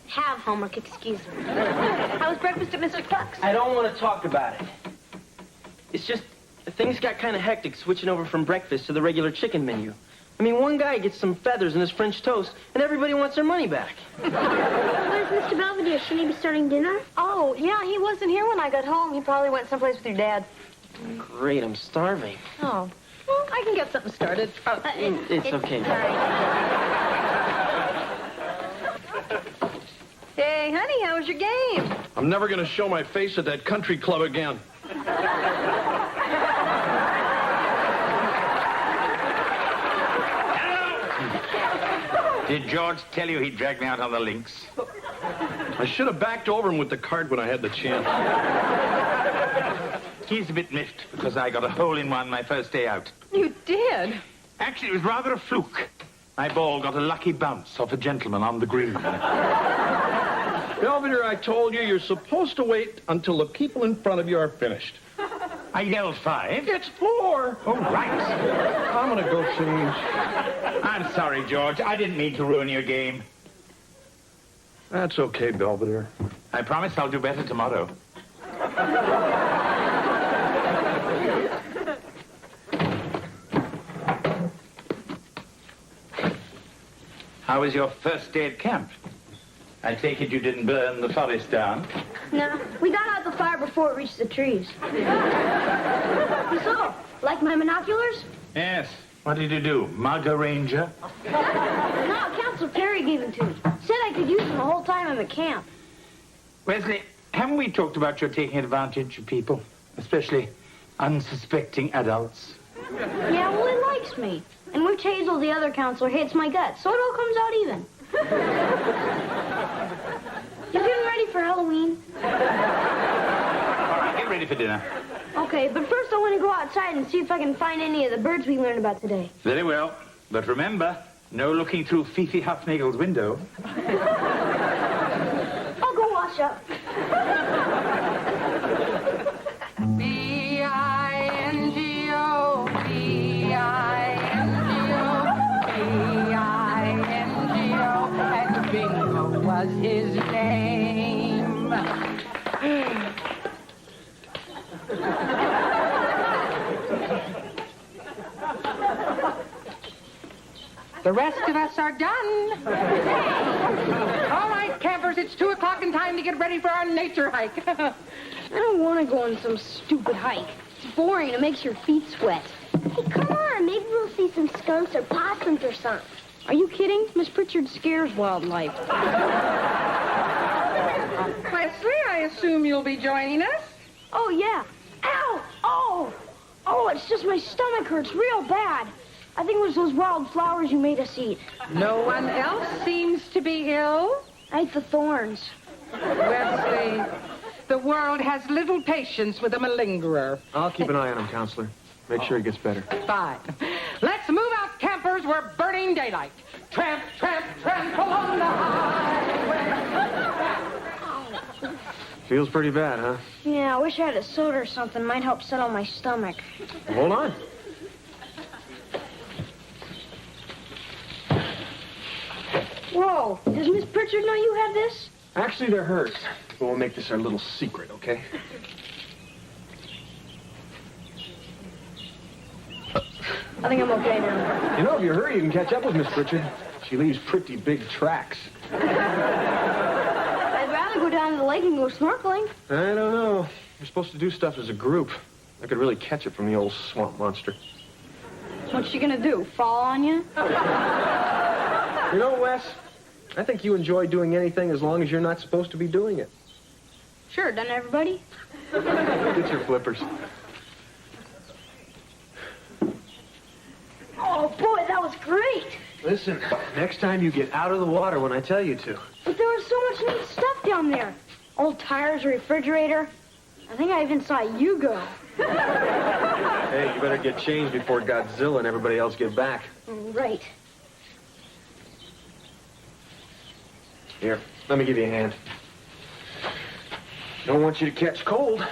Have homework, excuse me. How was breakfast at Mr. Cluck's? I don't want to talk about it. It's just, things got kind of hectic switching over from breakfast to the regular chicken menu. I mean, one guy gets some feathers in his French toast, and everybody wants their money back. Where's Mr. Belvedere? Shouldn't he be starting dinner? Oh, yeah, he wasn't here when I got home. He probably went someplace with your dad. Great, I'm starving. Oh. Well, I can get something started. It's okay. Hey, honey, how was your game? I'm never going to show my face at that country club again. Did George tell you he'd drag me out on the links? I should have backed over him with the cart when I had the chance. He's a bit miffed because I got a hole-in-one my first day out. You did? Actually, it was rather a fluke. My ball got a lucky bounce off a gentleman on the green. Belvedere, I told you, you're supposed to wait until the people in front of you are finished. I yelled 5. It's 4. Oh, right. I'm going to go change. I'm sorry, George. I didn't mean to ruin your game. That's okay, Belvedere. I promise I'll do better tomorrow. How was your first day at camp? I take it you didn't burn the forest down? No, we got out the fire before it reached the trees. So, like my binoculars? Yes. What did you do? Mug a ranger? No, Counselor Perry gave them to me. Said I could use them the whole time I'm at camp. Wesley, haven't we talked about your taking advantage of people? Especially unsuspecting adults? Yeah, well, it likes me. And Witch Hazel, the other counselor, hates my guts, so it all comes out even. You getting ready for Halloween? All right, get ready for dinner. Okay, but first I want to go outside and see if I can find any of the birds we learned about today. Very well. But remember, no looking through Fifi Huffnagel's window. I'll go wash up. B-I-N-G-O, B-I-N-G-O, B-I-N-G-O, and Bingo was his name. The rest of us are done. All right, campers, it's 2 o'clock and time to get ready for our nature hike. I don't want to go on some stupid hike. It's boring. It makes your feet sweat. Hey, come on. Maybe we'll see some skunks or possums or something. Are you kidding? Miss Pritchard scares wildlife. Wesley, I assume you'll be joining us? Oh, yeah. Ow! Oh! Oh, it's just my stomach hurts real bad. I think it was those wild flowers you made us eat. No one else seems to be ill? I ate the thorns. Wesley, the world has little patience with a malingerer. I'll keep an eye on him, Counselor. Make sure he gets better. Fine. Let's move out, campers. tires were burning daylight. Tramp, tramp, tramp along the highway. Feels pretty bad, huh? Yeah, I wish I had a soda or something. Might help settle my stomach. Hold on. Whoa, does Miss Pritchard know you have this? Actually, they're hers. But we'll make this our little secret, okay? I think I'm okay now. You know, if you hurry, you can catch up with Miss Pritchard. She leaves pretty big tracks. I'd rather go down to the lake and go snorkeling. I don't know. You're supposed to do stuff as a group. I could really catch it from the old swamp monster. What's she gonna do, fall on you? You know, Wes, I think you enjoy doing anything as long as you're not supposed to be doing it. Sure, doesn't everybody? Get your flippers. Oh, boy, that was great. Listen, next time you get out of the water when I tell you to. But there was so much neat stuff down there. Old tires, a refrigerator. I think I even saw you go. Hey, you better get changed before Godzilla and everybody else get back. Right. Here, let me give you a hand. Don't want you to catch cold.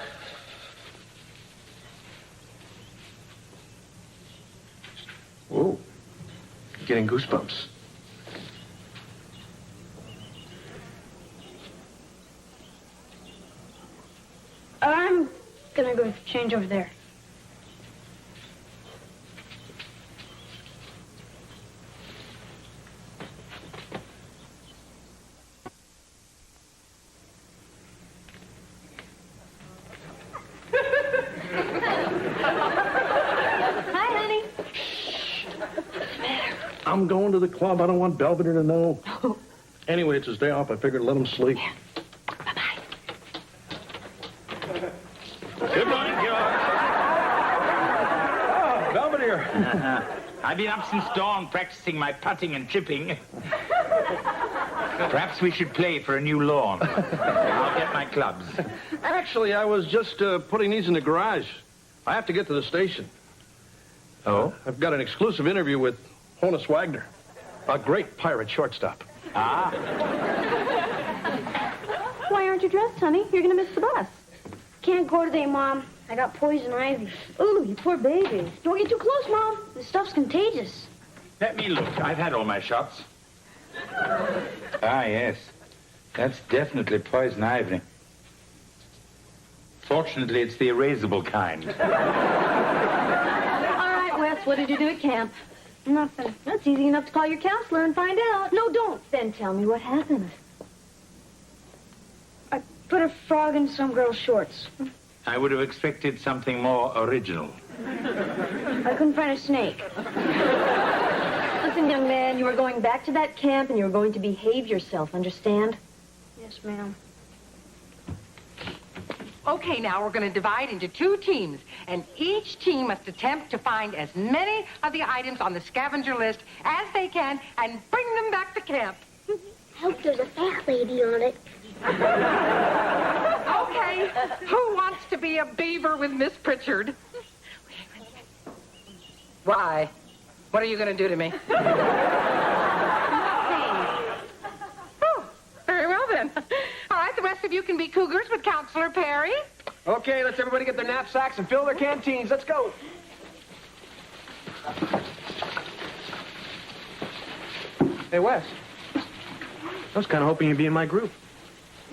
Whoa, getting goosebumps. I'm gonna go change over there. I'm going to the club. I don't want Belvedere to know. Anyway, it's his day off. I figured let him sleep. Good morning, George. Oh, Belvedere. I've been up since dawn practicing my putting and chipping. Perhaps we should play for a new lawn. I'll get my clubs. Actually, I was just putting these in the garage. I have to get to the station. Oh? I've got an exclusive interview with Honus Wagner, a great pirate shortstop. Ah. Why aren't you dressed, honey? You're gonna miss the bus. Can't go today, Mom. I got poison ivy. Ooh, you poor baby. Don't get too close, Mom. This stuff's contagious. Let me look. I've had all my shots. Ah, yes. That's definitely poison ivy. Fortunately, it's the erasable kind. All right, Wes, what did you do at camp? Nothing. That's easy enough to call your counselor and find out. No, don't. Then tell me what happened. I put a frog in some girl's shorts. I would have expected something more original. I couldn't find a snake. Listen, young man, you are going back to that camp and you're going to behave yourself, understand? Yes, ma'am. Okay, now we're going to divide into 2 teams, and each team must attempt to find as many of the items on the scavenger list as they can and bring them back to camp. I hope there's a fat lady on it. Okay, who wants to be a beaver with Miss Pritchard? Why? What are you going to do to me? Oh, very well then. All right, the rest of you can be cougars with Counselor Perry. Okay, let's everybody get their knapsacks and fill their canteens. Let's go. Hey, Wes. I was kind of hoping you'd be in my group.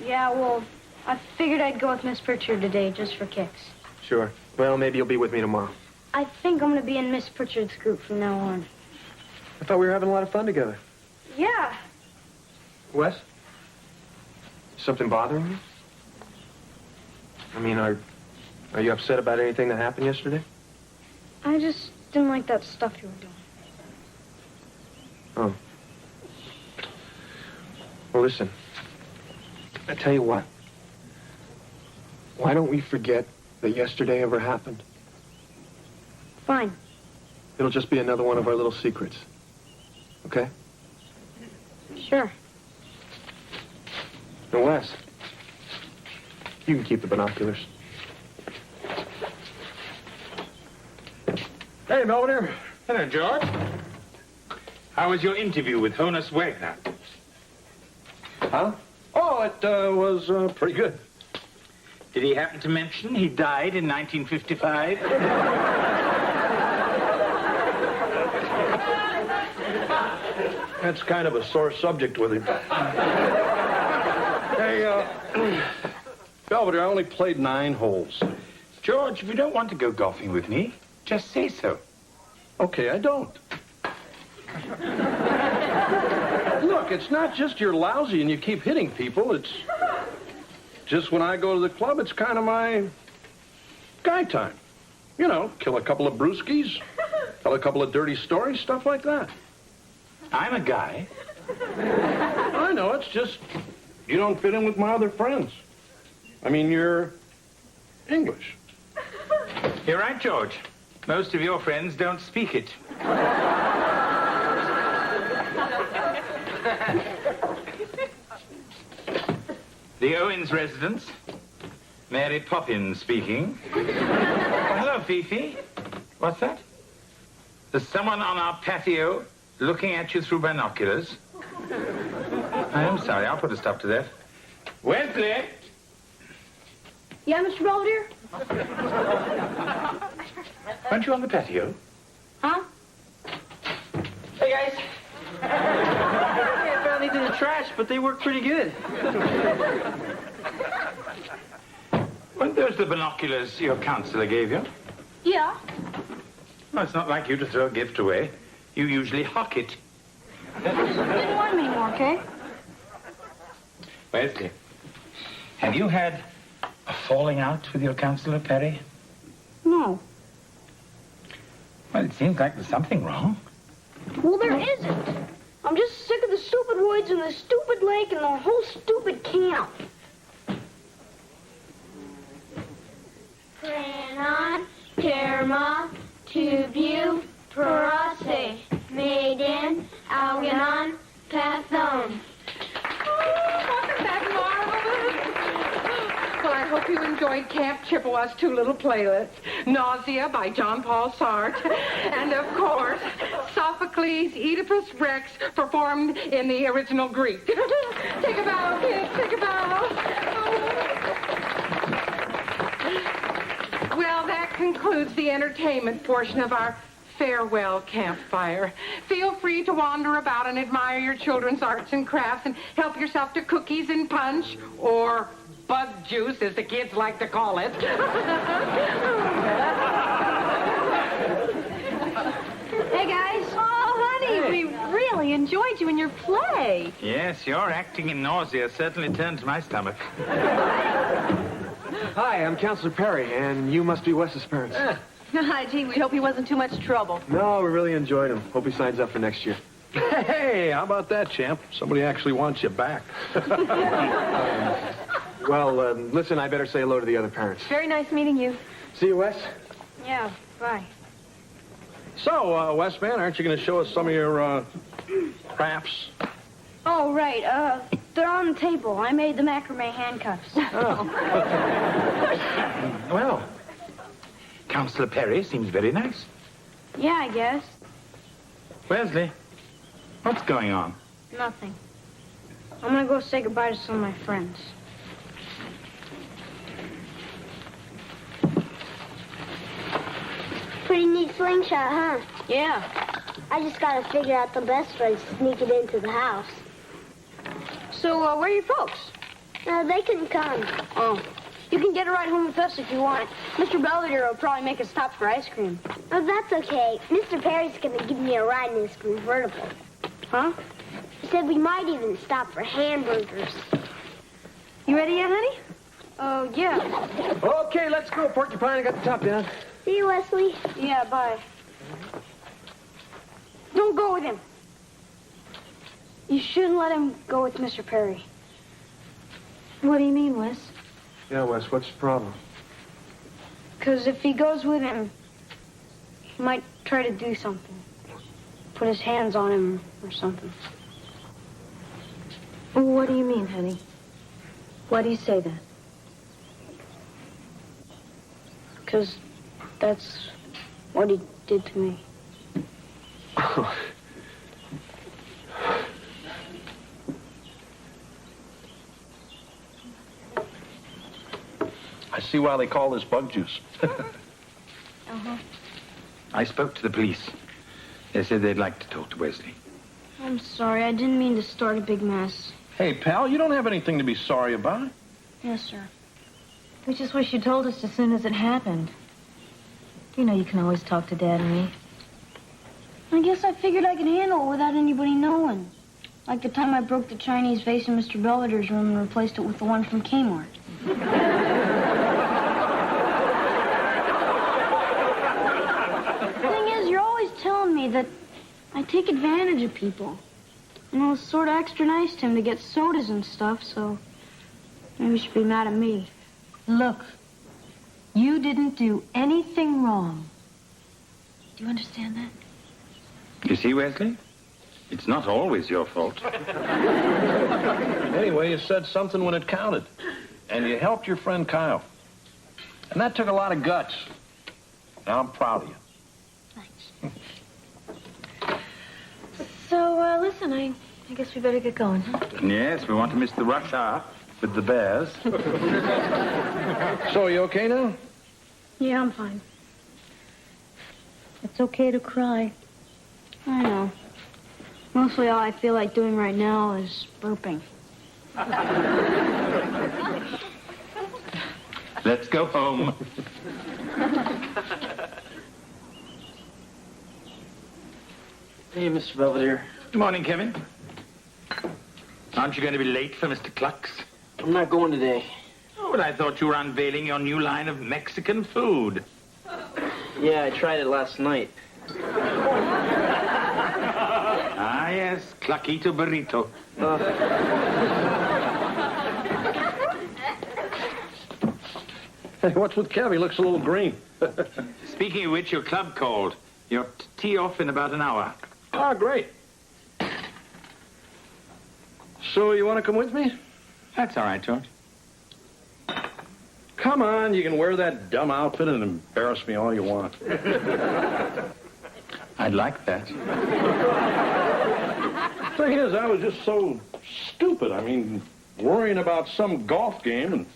Yeah, well, I figured I'd go with Miss Pritchard today just for kicks. Sure. Well, maybe you'll be with me tomorrow. I think I'm going to be in Miss Pritchard's group from now on. I thought we were having a lot of fun together. Yeah. Wes? Something bothering you? I mean, are you upset about anything that happened yesterday? I just didn't like that stuff you were doing. Oh. Well, listen. I tell you what. Why don't we forget that yesterday ever happened? Fine. It'll just be another one of our little secrets. Okay? Sure. Now, Wes, you can keep the binoculars. Hey, Belvedere. Hello, George. How was your interview with Honus Wagner? Huh? Oh, it was pretty good. Did he happen to mention he died in 1955? That's kind of a sore subject with him. Hey, Belvedere, I only played 9 holes. George, if you don't want to go golfing with me, just say so. Okay, I don't. Look, it's not just you're lousy and you keep hitting people. It's just when I go to the club, it's kind of my guy time. You know, kill a couple of brewskis, tell a couple of dirty stories, stuff like that. I'm a guy. I know, it's just you don't fit in with my other friends. I mean, you're English. You're right, George. Most of your friends don't speak it. The Owens residence. Mary Poppins speaking. Oh, hello, Fifi. What's that? There's someone on our patio looking at you through binoculars. I am sorry. I'll put a stop to that. Wesley! Yeah, Mr. Belvedere? Weren't you on the patio? Huh? Hey, guys. I found these in the trash, but they work pretty good. Weren't those the binoculars your counselor gave you? Yeah. Well, it's not like you to throw a gift away. You usually hock it. Didn't want me anymore, okay? Wesley, have you had a falling out with your counselor, Perry? No. Well, it seems like there's something wrong. Well, there isn't. I'm just sick of the stupid woods and the stupid lake and the whole stupid camp. Pranon, Terma, Tubu, Parase, Maiden, Alganon, Pathon. Wasn't that marvelous? Well, I hope you enjoyed Camp Chippewa's 2 little playlists. Nausea by John Paul Sartre. And, of course, Sophocles' Oedipus Rex performed in the original Greek. Take a bow, kids. Take a bow. Well, that concludes the entertainment portion of our farewell campfire. Feel free to wander about and admire your children's arts and crafts and help yourself to cookies and punch, or bug juice, as the kids like to call it. Hey, guys. Oh, honey, we really enjoyed you in your play. Yes, your acting in Nausea certainly turns my stomach. Hi, I'm Counselor Perry, and you must be Wes's parents. Hi, gee, we hope he wasn't too much trouble. No, we really enjoyed him. Hope he signs up for next year. Hey, how about that, champ? Somebody actually wants you back. Well, listen, I better say hello to the other parents. Very nice meeting you. See you, Wes. Yeah, bye. So, Wes, man, aren't you going to show us some of your crafts? Oh, right. They're on the table. I made the macrame handcuffs. Well, Counselor Perry seems very nice. Yeah, I guess. Wesley, what's going on? Nothing. I'm gonna go say goodbye to some of my friends. Pretty neat slingshot, huh? Yeah. I just gotta figure out the best way to sneak it into the house. So, where are your folks? They couldn't come. Oh. You can get a ride home with us if you want. Mr. Belvedere will probably make a stop for ice cream. Oh, that's okay. Mr. Perry's gonna give me a ride in his convertible. Huh? He said we might even stop for hamburgers. You ready yet, honey? Oh, yeah. Okay, let's go, Porcupine. I got the top down. See you, Wesley. Yeah, bye. Don't go with him. You shouldn't let him go with Mr. Perry. What do you mean, Wes? Yeah, Wes, what's the problem? Because if he goes with him, he might try to do something. Put his hands on him or something. What do you mean, honey? Why do you say that? Because that's what he did to me. I see why they call this bug juice. Uh-huh. I spoke to the police. They said they'd like to talk to Wesley. I'm sorry. I didn't mean to start a big mess. Hey, pal, you don't have anything to be sorry about. Yes, sir. We just wish you told us as soon as it happened. You know you can always talk to Dad and me. I guess I figured I could handle it without anybody knowing. Like the time I broke the Chinese vase in Mr. Belvedere's room and replaced it with the one from Kmart. The thing is, you're always telling me that I take advantage of people. And I was sort of extra nice to him to get sodas and stuff, so maybe you should be mad at me. Look, you didn't do anything wrong. Do you understand that? You see, Wesley? It's not always your fault. Anyway, you said something when it counted. And you helped your friend Kyle. And that took a lot of guts. Now I'm proud of you. So, listen, I guess we better get going, huh? Yes, we want to miss the rush hour with the bears. So, you okay now? Yeah, I'm fine. It's okay to cry. I know. Mostly all I feel like doing right now is burping. Let's go home. Hey, Mr. Belvedere. Good morning, Kevin. Aren't you going to be late for Mr. Clucks? I'm not going today. Oh, but I thought you were unveiling your new line of Mexican food. Yeah, I tried it last night. Ah, yes, Cluckito Burrito. Hey, what's with Kev? He looks a little green. Speaking of which, your club called. You're tee off in about an hour. Ah, great. So, you want to come with me? That's all right, George. Come on, you can wear that dumb outfit and embarrass me all you want. I'd like that. Thing is, I was just so stupid. I mean, worrying about some golf game, and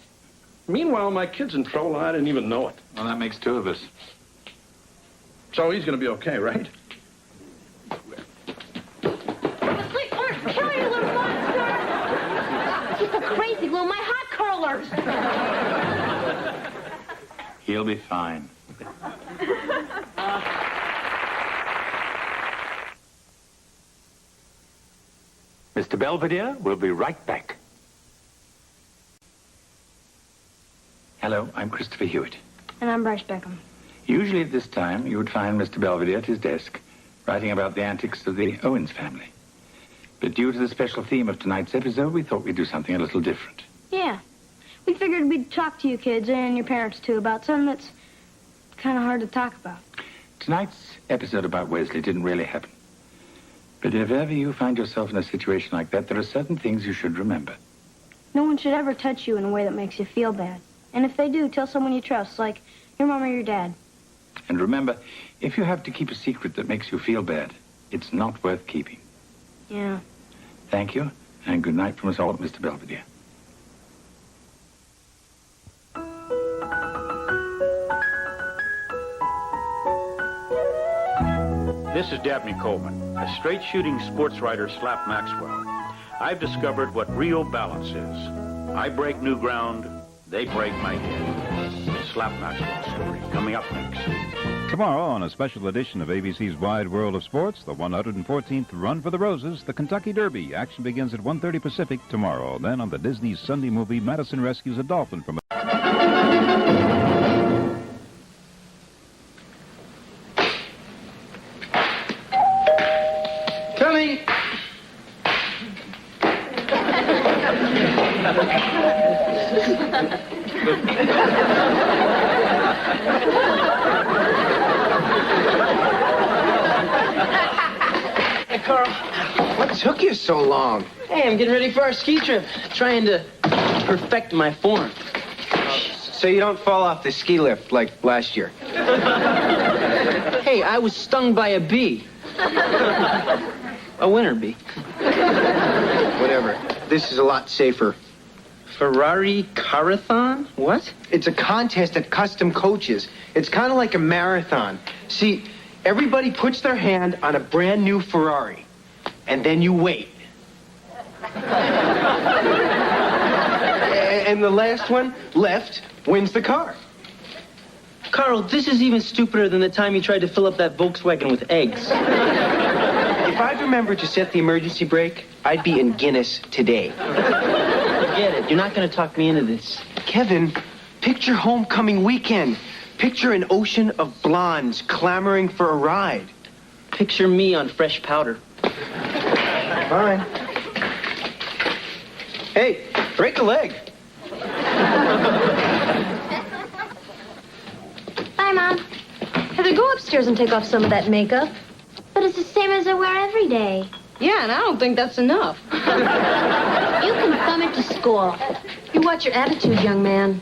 meanwhile, my kid's in trouble, and I didn't even know it. Well, that makes two of us. So he's going to be okay, right? Kill you, little monster! You go crazy, Lou. My hot curlers. He'll be fine. Mr. Belvedere, we'll be right back. Hello, I'm Christopher Hewitt. And I'm Bryce Beckham. Usually at this time, you would find Mr. Belvedere at his desk, writing about the antics of the Owens family. But due to the special theme of tonight's episode, we thought we'd do something a little different. Yeah. We figured we'd talk to you kids and your parents, too, about something that's kind of hard to talk about. Tonight's episode about Wesley didn't really happen. But if ever you find yourself in a situation like that, there are certain things you should remember. No one should ever touch you in a way that makes you feel bad. And if they do, tell someone you trust, like your mom or your dad. And remember, if you have to keep a secret that makes you feel bad, it's not worth keeping. Yeah. Thank you, and good night from us all at Mr. Belvedere. This is Dabney Coleman, a straight-shooting sports writer slap Maxwell. I've discovered what real balance is. I break new ground, they break my head. Slap Maxwell story, coming up next. Tomorrow, on a special edition of ABC's Wide World of Sports, the 114th Run for the Roses, the Kentucky Derby. Action begins at 1:30 Pacific tomorrow. Then on the Disney Sunday movie, Madison rescues a dolphin from a... Coming! Hey, Carl. What took you so long? Hey, I'm getting ready for our ski trip. Trying to perfect my form. So you don't fall off the ski lift like last year. Hey, I was stung by a bee. A winter bee. Whatever. This is a lot safer Ferrari Carathon? What? It's a contest at Custom Coaches. It's kind of like a marathon. See, everybody puts their hand on a brand new Ferrari, and then you wait. And the last one left wins the car. Carl, this is even stupider than the time you tried to fill up that Volkswagen with eggs. If I'd remembered to set the emergency brake, I'd be in Guinness today. Forget it. You're not going to talk me into this. Kevin, picture homecoming weekend. Picture an ocean of blondes clamoring for a ride. Picture me on fresh powder. Fine. Hey, break a leg. Bye, Mom. Heather, go upstairs and take off some of that makeup. But it's the same as I wear every day. Yeah, and I don't think that's enough. You can come into school. You watch your attitude, young man.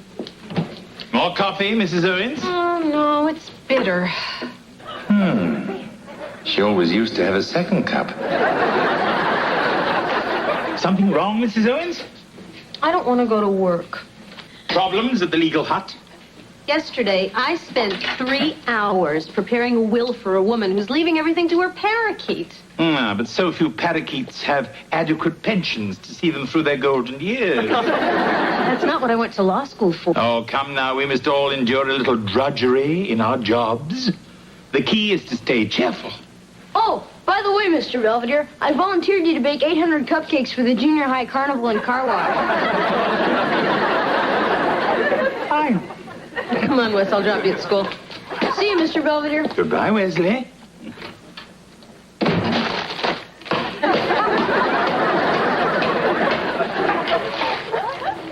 More coffee, Mrs. Owens? Oh, no, it's bitter. She always used to have a second cup. Something wrong, Mrs. Owens? I don't want to go to work. Problems at the legal hut? Yesterday, I spent 3 hours preparing a will for a woman who's leaving everything to her parakeet. But so few parakeets have adequate pensions to see them through their golden years. That's not what I went to law school for. Oh, come now. We must all endure a little drudgery in our jobs. The key is to stay cheerful. Oh, by the way, Mr. Belvedere, I volunteered you to bake 800 cupcakes for the junior high carnival in car wash. Fine. Come on, Wes, I'll drop you at school. See you, Mr. Belvedere. Goodbye, Wesley.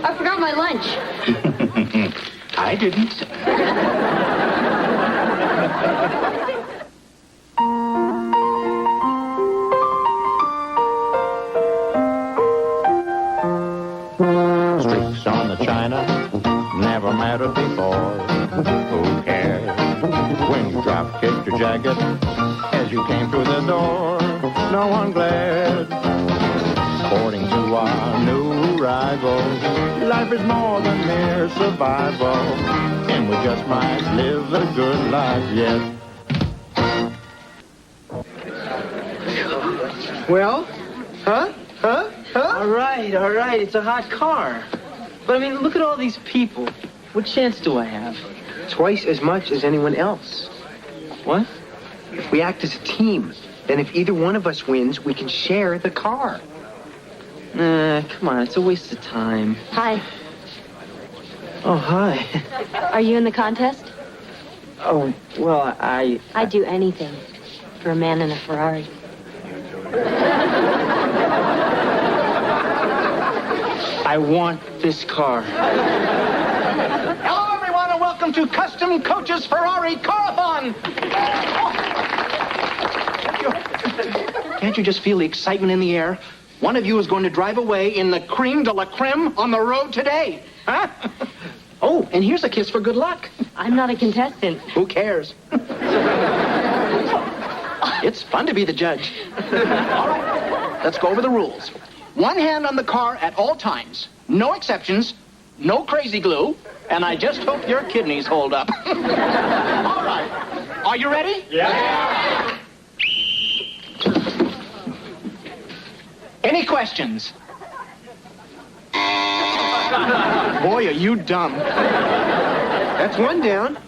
I forgot my lunch. I didn't. Streaks on the china never mattered before. Who cares when you drop kicked your jacket as you came through the door? No one glared. According to our new rival, life is more than mere survival, and we just might live a good life yet. Well? Huh? All right. It's a hot car. But, I mean, look at all these people. What chance do I have? Twice as much as anyone else. What? If we act as a team, then if either one of us wins, we can share the car. Come on. It's a waste of time. Hi. Oh, hi. Are you in the contest? Oh, well, I'd do anything for a man in a Ferrari. I want this car. Hello, everyone, and welcome to Custom Coaches Ferrari Carathon. Can't you just feel the excitement in the air? One of you is going to drive away in the creme de la creme on the road today. Huh? Oh, and here's a kiss for good luck. I'm not a contestant. Who cares? It's fun to be the judge. All right, let's go over the rules. One hand on the car at all times. No exceptions. No crazy glue. And I just hope your kidneys hold up. All right. Are you ready? Yeah. Any questions? Boy, are you dumb. That's one down.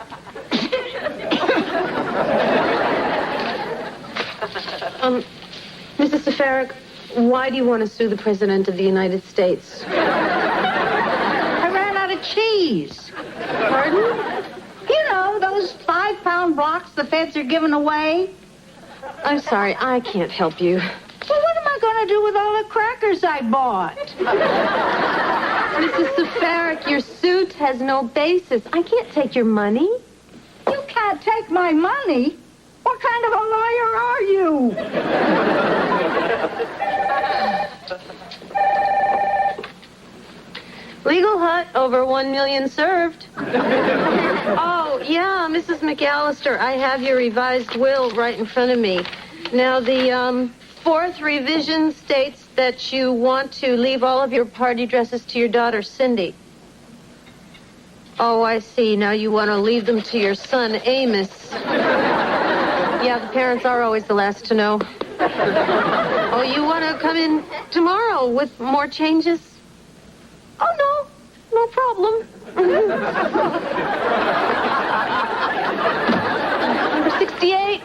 Mrs. Safarik, why do you want to sue the President of the United States? I ran out of cheese. Pardon? You know, those 5-pound blocks the feds are giving away. I'm sorry, I can't help you. Well, what am I going to do with all the crackers I bought? Mrs. Safarik, your suit has no basis. I can't take your money. You can't take my money? What kind of a lawyer are you? Legal hut, over 1 million served. Oh, yeah, Mrs. McAllister, I have your revised will right in front of me. Now, the fourth revision states that you want to leave all of your party dresses to your daughter, Cindy. Oh, I see. Now you want to leave them to your son, Amos. Yeah, the parents are always the last to know. Oh, you want to come in tomorrow with more changes? Oh, no. No problem. Number 68.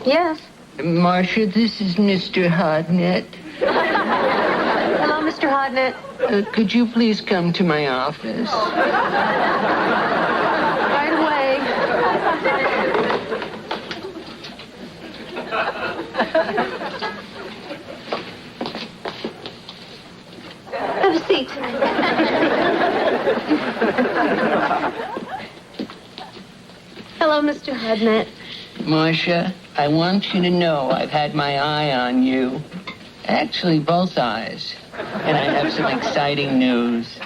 Yes. Marcia, this is Mr. Hodnett. Hello, Mr. Hodnett. Could you please come to my office? Right away. Have a seat. Hello, Mr. Hodnett. Marcia, I want you to know I've had my eye on you. Actually, both eyes. And I have some exciting news.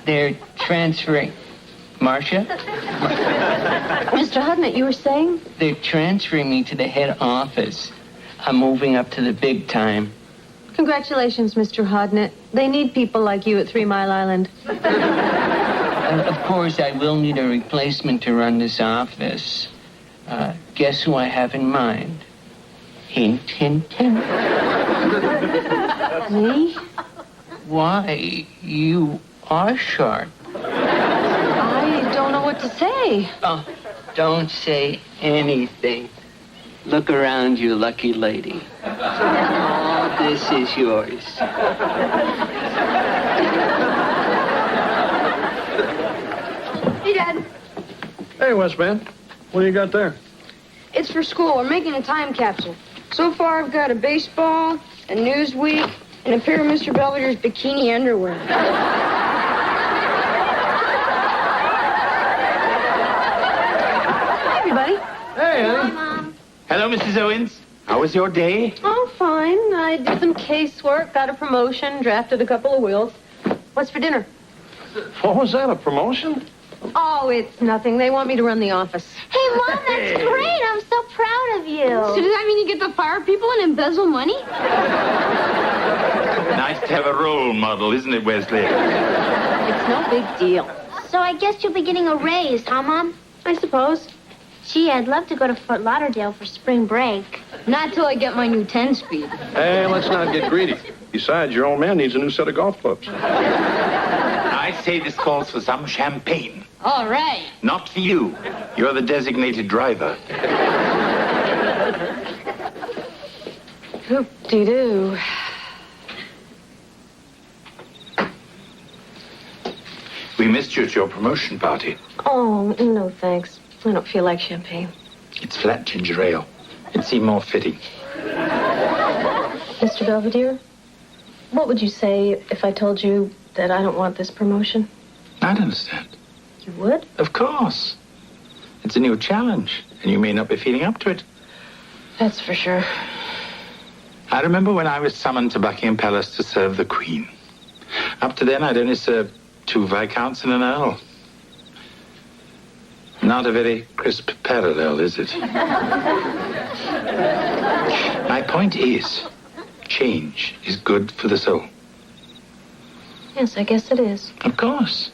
They're transferring... Marcia? Mr. Hodnett, you were saying? They're transferring me to the head office. I'm moving up to the big time. Congratulations, Mr. Hodnett. They need people like you at 3 Mile Island. Of course, I will need a replacement to run this office. Guess who I have in mind? Hint, hint, hint. Me? Why, you are sharp. I don't know what to say. Oh, don't say anything. Look around you, lucky lady. All this is yours. Hey, Dad. Hey, Wes, man. What do you got there? It's for school. We're making a time capsule. So far, I've got a baseball, a Newsweek, and a pair of Mr. Belvedere's bikini underwear. Hi, everybody. Hey, honey. Mom. Hello, Mrs. Owens. How was your day? Oh, fine. I did some casework, got a promotion, drafted a couple of wills. What's for dinner? What was that, a promotion? Oh, it's nothing. They want me to run the office. Hey, Mom, that's great. I'm so proud of you. So does that mean you get to fire people and embezzle money? Nice to have a role model, isn't it, Wesley? It's no big deal. So I guess you'll be getting a raise, huh, Mom? I suppose. Gee, I'd love to go to Fort Lauderdale for spring break. Not till I get my new 10-speed. Hey, let's not get greedy. Besides, your old man needs a new set of golf clubs. I say this calls for some champagne. All right. Not for you. You're the designated driver. Hoop-dee-doo. We missed you at your promotion party. Oh, no thanks. I don't feel like champagne. It's flat ginger ale. It seemed more fitting. Mr. Belvedere, what would you say if I told you that I don't want this promotion? I'd understand. You would? Of course. It's a new challenge, and you may not be feeling up to it. That's for sure. I remember when I was summoned to Buckingham Palace to serve the Queen. Up to then, I'd only served 2 Viscounts and an Earl. Not a very crisp parallel, is it? My point is, change is good for the soul. Yes, I guess it is. Of course.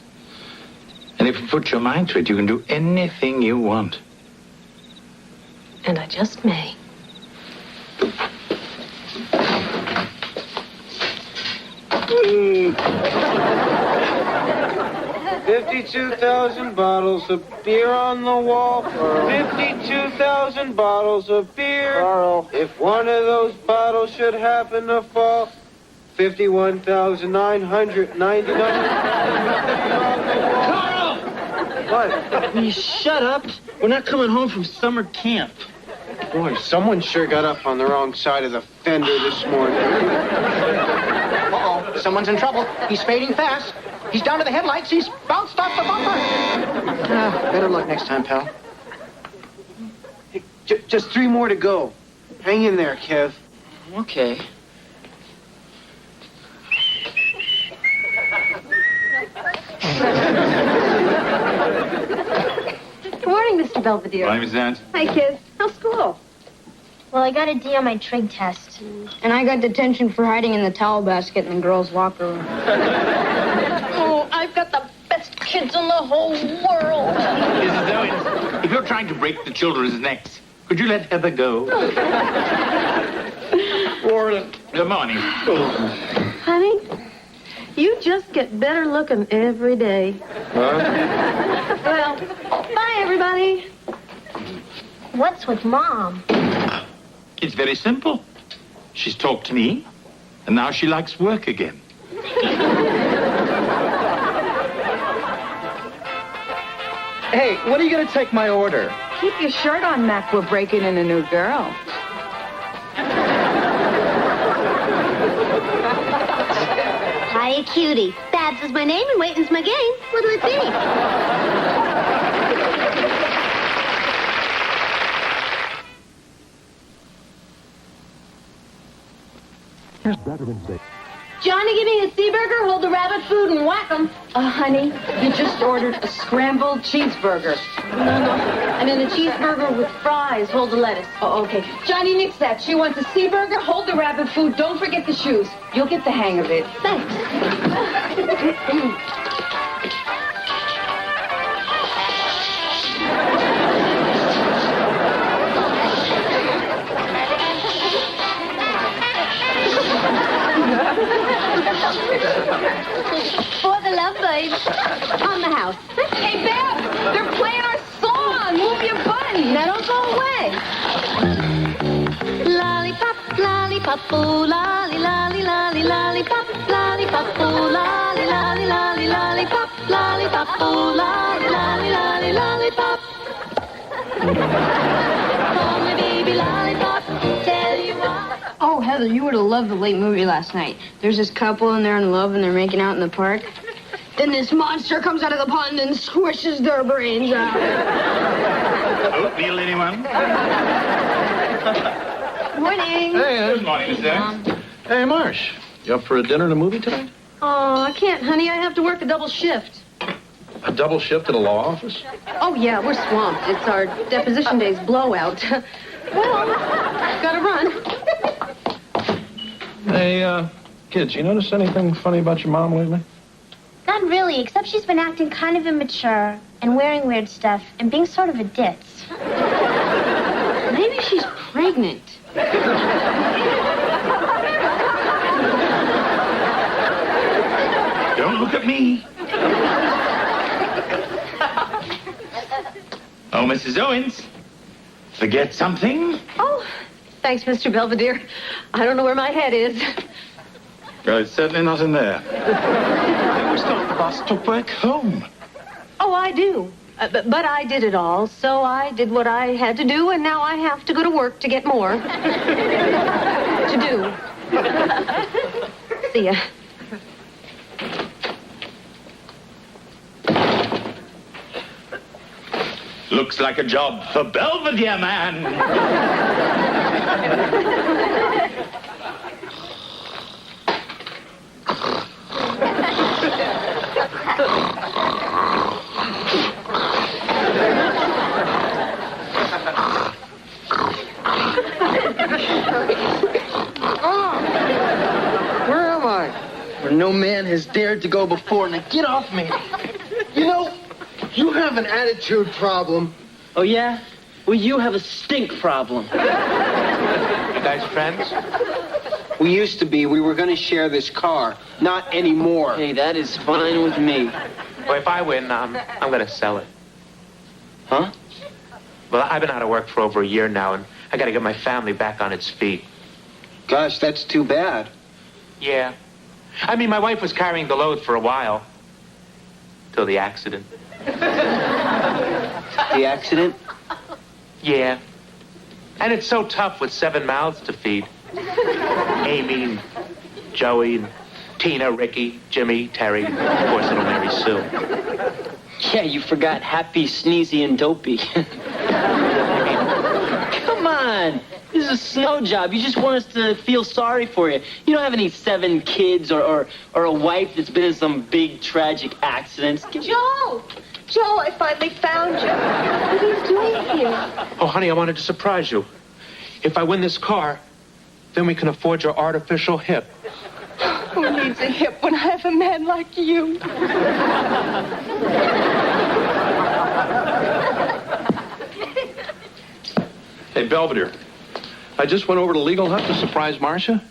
And if you put your mind to it, you can do anything you want. And I just may. 52,000 bottles of beer on the wall. 52,000 bottles of beer. Carl. If one of those bottles should happen to fall, 51,999. Carl! What? Will you shut up? We're not coming home from summer camp. Boy, someone sure got up on the wrong side of the fender this morning. Uh-oh, someone's in trouble. He's fading fast. He's down to the headlights. He's bounced off the bumper. Better luck next time, pal. Hey, just 3 more to go. Hang in there, Kev. Okay. Good morning, Mr. Belvedere. Why was that? Hi, kids. school? Well, I got a D on my trig test. And I got detention for hiding in the towel basket in the girls' locker room. Oh, I've got the best kids in the whole world. Mrs. Owens, if you're trying to break the children's necks, could you let Heather go? Good morning. Honey, you just get better looking every day. Well, bye, everybody. What's with Mom? It's very simple. She's talked to me, and now she likes work again. Hey, when are you going to take my order? Keep your shirt on, Mac. We're breaking in a new girl. Hiya, cutie. Babs is my name and waiting's my game. What'll it be? Veterans Day. Johnny, give me a sea burger, hold the rabbit food, and whack 'em. Honey, you just ordered a scrambled cheeseburger. No. I mean a cheeseburger with fries, hold the lettuce. Oh, okay. Johnny, nix that. She wants a sea burger, hold the rabbit food, don't forget the shoes. You'll get the hang of it. Thanks. For the lovebirds on the house. Hey, Bab, they're playing our song. Move your button. Now don't go away. Lollipop, lollipop, ooh, lolly, lolly, lolly, lollipop, lollipop, ooh, lolly, lolly, lolly, lollipop, lollipop, ooh, lolly, lolly, lolly, lollipop. Call me baby lollipop, tell you why. Oh, Heather, you would have loved the late movie last night. There's this couple and they're in love and they're making out in the park. Then this monster comes out of the pond and squishes their brains out. Oatmeal, anyone? Morning. Hey, Good morning, Mr. Owens. Hey, Marsh. You up for a dinner and a movie tonight? Oh, I can't, honey. I have to work a double shift. A double shift at a law office? Oh, yeah, we're swamped. It's our deposition day's blowout. Well, gotta run. Hey, kids, you notice anything funny about your mom lately? Not really, except she's been acting kind of immature and wearing weird stuff and being sort of a ditz. Maybe she's pregnant. Don't look at me. Oh, Mrs. Owens. Forget something? Oh, thanks, Mr. Belvedere. I don't know where my head is. Well, it's certainly not in there. I always thought the boss took work home. Oh, I do. But I did it all, so I did what I had to do, and now I have to go to work to get more to do. See ya. Looks like a job for Belvedere, man. Where am I? Where no man has dared to go before. Now get off me. You know, you have an attitude problem. Oh, yeah? Well, you have a stink problem. You guys friends? We used to be. We were going to share this car. Not anymore. Hey, that is fine with me. Well, if I win, I'm going to sell it. Huh? Well, I've been out of work for over a year now, and I got to get my family back on its feet. Gosh, that's too bad. Yeah. I mean, my wife was carrying the load for a while. Till the accident. The accident? Yeah. And it's so tough with 7 mouths to feed. Amy, and Joey, and Tina, Ricky, Jimmy, Terry, and of course, little Mary Sue. Yeah, you forgot Happy, Sneezy, and Dopey. Come on. This is a snow job. You just want us to feel sorry for you. You don't have any 7 kids or a wife that's been in some big, tragic accidents. Joe! Joe, I finally found you. What are you doing here? Oh, honey, I wanted to surprise you. If I win this car, then we can afford your artificial hip. Who needs a hip when I have a man like you? Hey, Belvedere, I just went over to Legal Hut to surprise Marcia.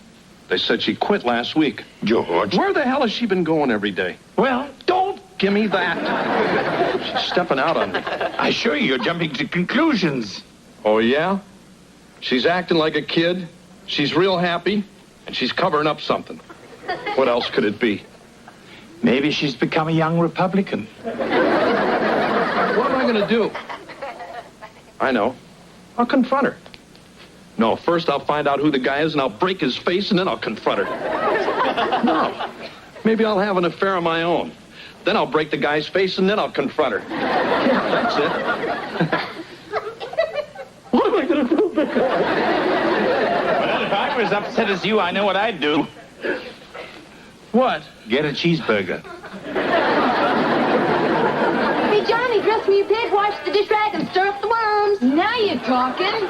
They said she quit last week. George. Where the hell has she been going every day? Well, Don't give me that. She's stepping out on me. I assure you, you're jumping to conclusions. Oh, yeah? She's acting like a kid. She's real happy. And she's covering up something. What else could it be? Maybe she's become a young Republican. What am I going to do? I know. I'll confront her. No, first I'll find out who the guy is and I'll break his face and then I'll confront her. No. Maybe I'll have an affair of my own. Then I'll break the guy's face and then I'll confront her. Yeah, that's it. What am I going to do? Well, if I was upset as you, I know what I'd do. What? Get a cheeseburger. Hey, Johnny, dress me a pig, wash the dish rag, and stir up the worms. Now you're talking.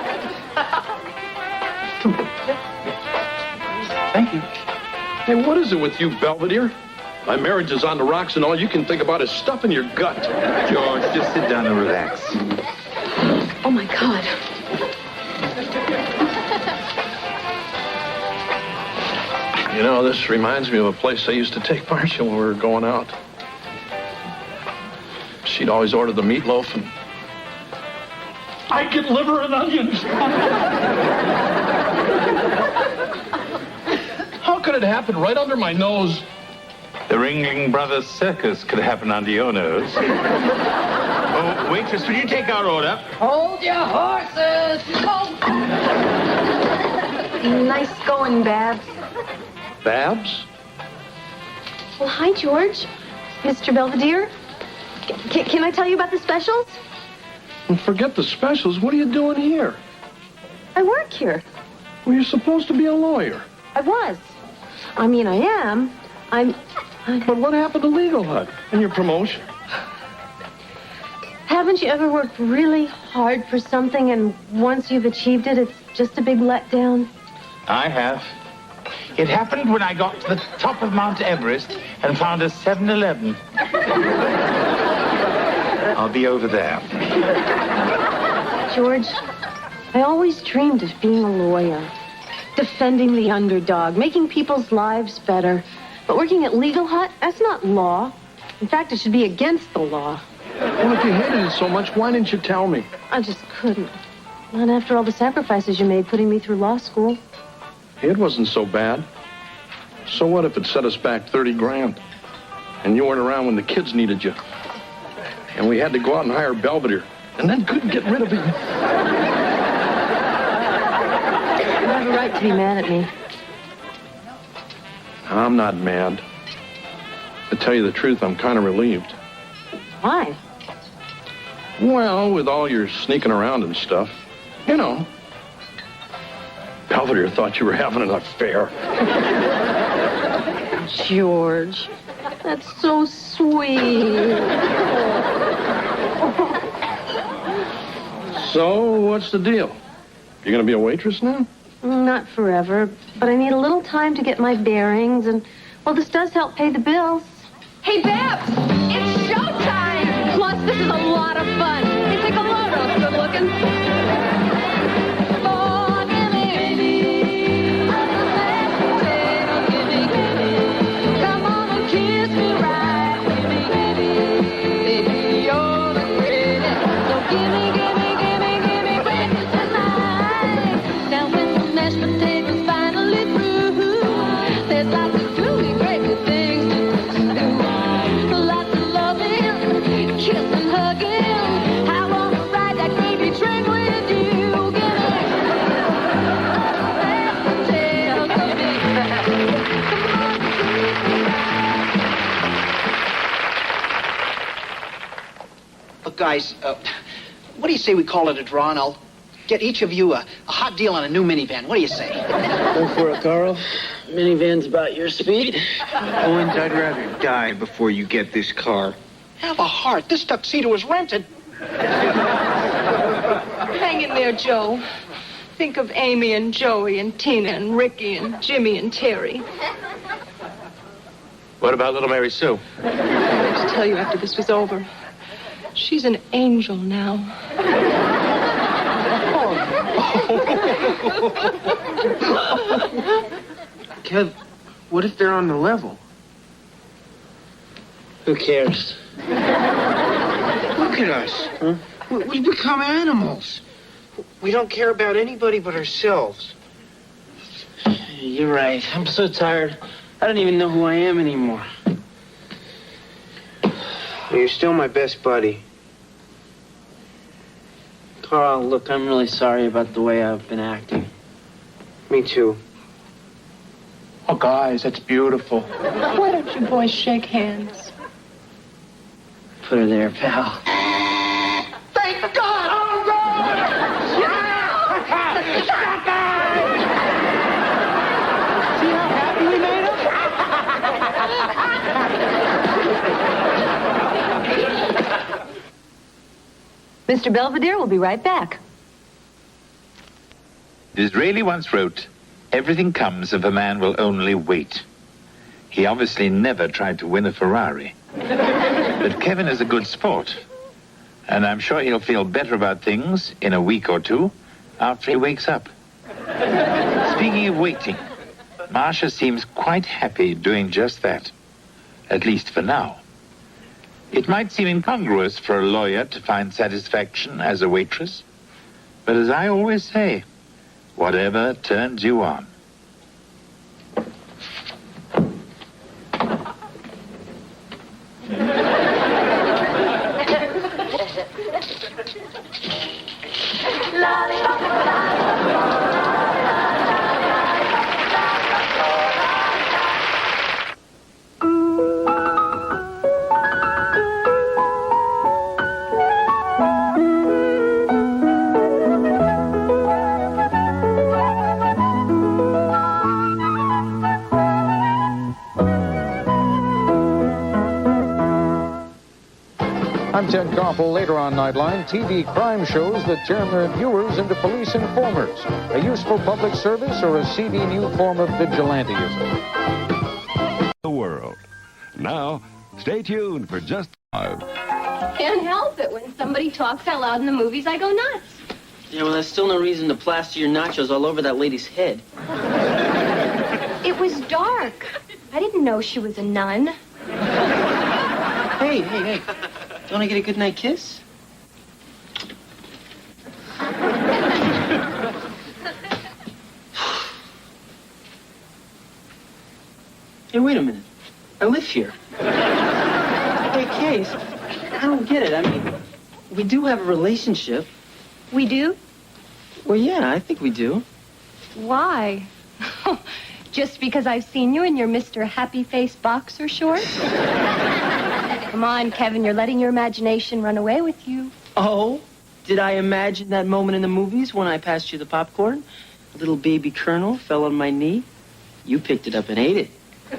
Thank you. Hey, what is it with you, Belvedere? My marriage is on the rocks and all you can think about is stuffing your gut. George, just sit down and relax. Oh, my God. You know, this reminds me of a place I used to take Marcia when we were going out. She'd always order the meatloaf and I'd get liver and onions. How could it happen right under my nose? The Ringling Brothers Circus could happen under your nose. Oh, waitress, will you take our order? Hold your horses. Nice going, Babs. Babs? Well, hi, George. Mr. Belvedere. Can I tell you about the specials? Well, forget the specials. What are you doing here? I work here. Well, you're supposed to be a lawyer. I was. I mean, I am. But what happened to Legal Hut and your promotion? Haven't you ever worked really hard for something and once you've achieved it, it's just a big letdown? I have. It happened when I got to the top of Mount Everest and found a 7-Eleven. I'll be over there. George, I always dreamed of being a lawyer, defending the underdog, making people's lives better. But working at Legal Hut, that's not law. In fact, it should be against the law. Well, if you hated it so much, why didn't you tell me? I just couldn't. Not after all the sacrifices you made putting me through law school. It wasn't so bad. So what if it set us back 30 grand? And you weren't around when the kids needed you. And we had to go out and hire Belvedere. And then couldn't get rid of him. You have a right to be mad at me. I'm not mad. To tell you the truth, I'm kind of relieved. Why? Well, with all your sneaking around and stuff, you know. Belvedere thought you were having an affair. George, that's so sweet. So, what's the deal? You gonna be a waitress now? Not forever, but I need a little time to get my bearings, and, well, this does help pay the bills. Hey, Babs, it's showtime. Plus, this is a lot of fun. Hey, take a photo. Good looking. Come on and kiss me right. Baby, you're the greatest. So give me breakfast tonight. Now when the mashed potatoes finally through, there's lots of truly great things to do. Lots of loving, kissing, hugging. I wanna ride that gravy train with you. Give me mashed potatoes. Look, guys, what do you say we call it a draw, and I'll get each of you a hot deal on a new minivan. What do you say? Go for it, Carl. Minivan's about your speed. Owens, I'd rather die before you get this car. Have a heart. This tuxedo is rented. Hang in there, Joe. Think of Amy and Joey and Tina and Ricky and Jimmy and Terry. What about little Mary Sue? I had to tell you after this was over. She's an angel now. Kev, what if they're on the level? Who cares? Look at us. Huh? We've become animals. We don't care about anybody but ourselves. You're right. I'm so tired. I don't even know who I am anymore. You're still my best buddy. Carl, look, I'm really sorry about the way I've been acting. Me too. Oh, guys, that's beautiful. Why don't you boys shake hands? Put her there, pal. Thank God! Oh, God! See how happy we made him? Mr. Belvedere will be right back. Disraeli once wrote, "Everything comes if a man will only wait." He obviously never tried to win a Ferrari. But Kevin is a good sport. And I'm sure he'll feel better about things in a week or two after he wakes up. Speaking of waiting, Marcia seems quite happy doing just that. At least for now. It might seem incongruous for a lawyer to find satisfaction as a waitress. But as I always say, whatever turns you on. I'm Ted Koppel. Later on Nightline, TV crime shows that turn their viewers into police informers. A useful public service or a seedy new form of vigilantism. The world. Now, stay tuned for just 5. Can't help it. When somebody talks out loud in the movies, I go nuts. Yeah, well, that's still no reason to plaster your nachos all over that lady's head. It was dark. I didn't know she was a nun. Hey. Don't I get a goodnight kiss? Hey, wait a minute. I live here. Hey, Case, I don't get it. I mean, we do have a relationship. We do? Well, yeah, I think we do. Why? Just because I've seen you in your Mr. Happy Face boxer shorts? Come on, Kevin, you're letting your imagination run away with you. Oh, did I imagine that moment in the movies when I passed you the popcorn? A little baby Colonel fell on my knee. You picked it up and ate it.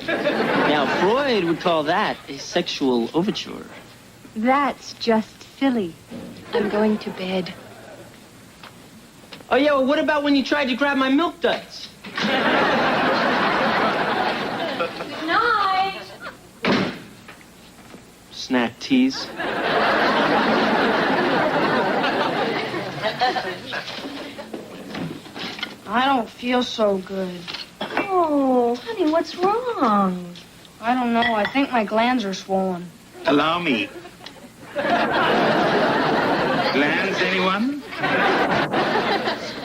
Now, Freud would call that a sexual overture. That's just silly. I'm going to bed. Oh, yeah, well, what about when you tried to grab my milk duds? Good night. Snack tease. I don't feel so good. Oh, honey, what's wrong? I don't know. I think my glands are swollen. Allow me. Glands, anyone?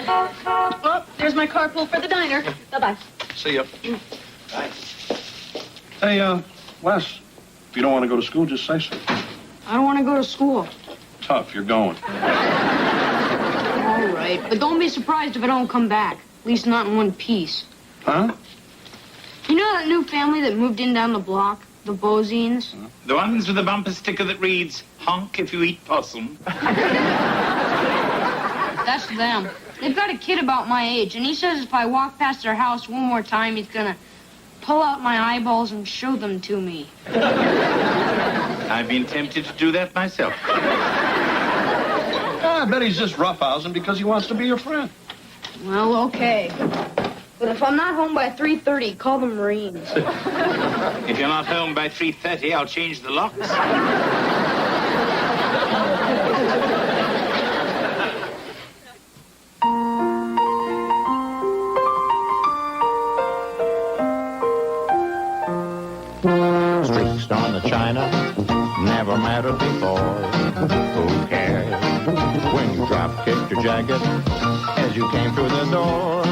Oh, there's my carpool for the diner. Bye-bye. See ya. Bye. Hey, Les, if you don't want to go to school, just say so. I don't want to go to school. Tough, you're going. All right, but don't be surprised if I don't come back. At least not in one piece. Huh? You know that new family that moved in down the block? The Bozines? The ones with the bumper sticker that reads, "Honk if you eat possum." That's them. They've got a kid about my age, and he says if I walk past their house one more time, he's gonna pull out my eyeballs and show them to me. I've been tempted to do that myself. I bet he's just roughhousing because he wants to be your friend. Well, okay. But if I'm not home by 3:30, call the Marines. If you're not home by 3:30, I'll change the locks. Streaks on the china never mattered before. Who cares when you drop kicked your jacket as you came through the door?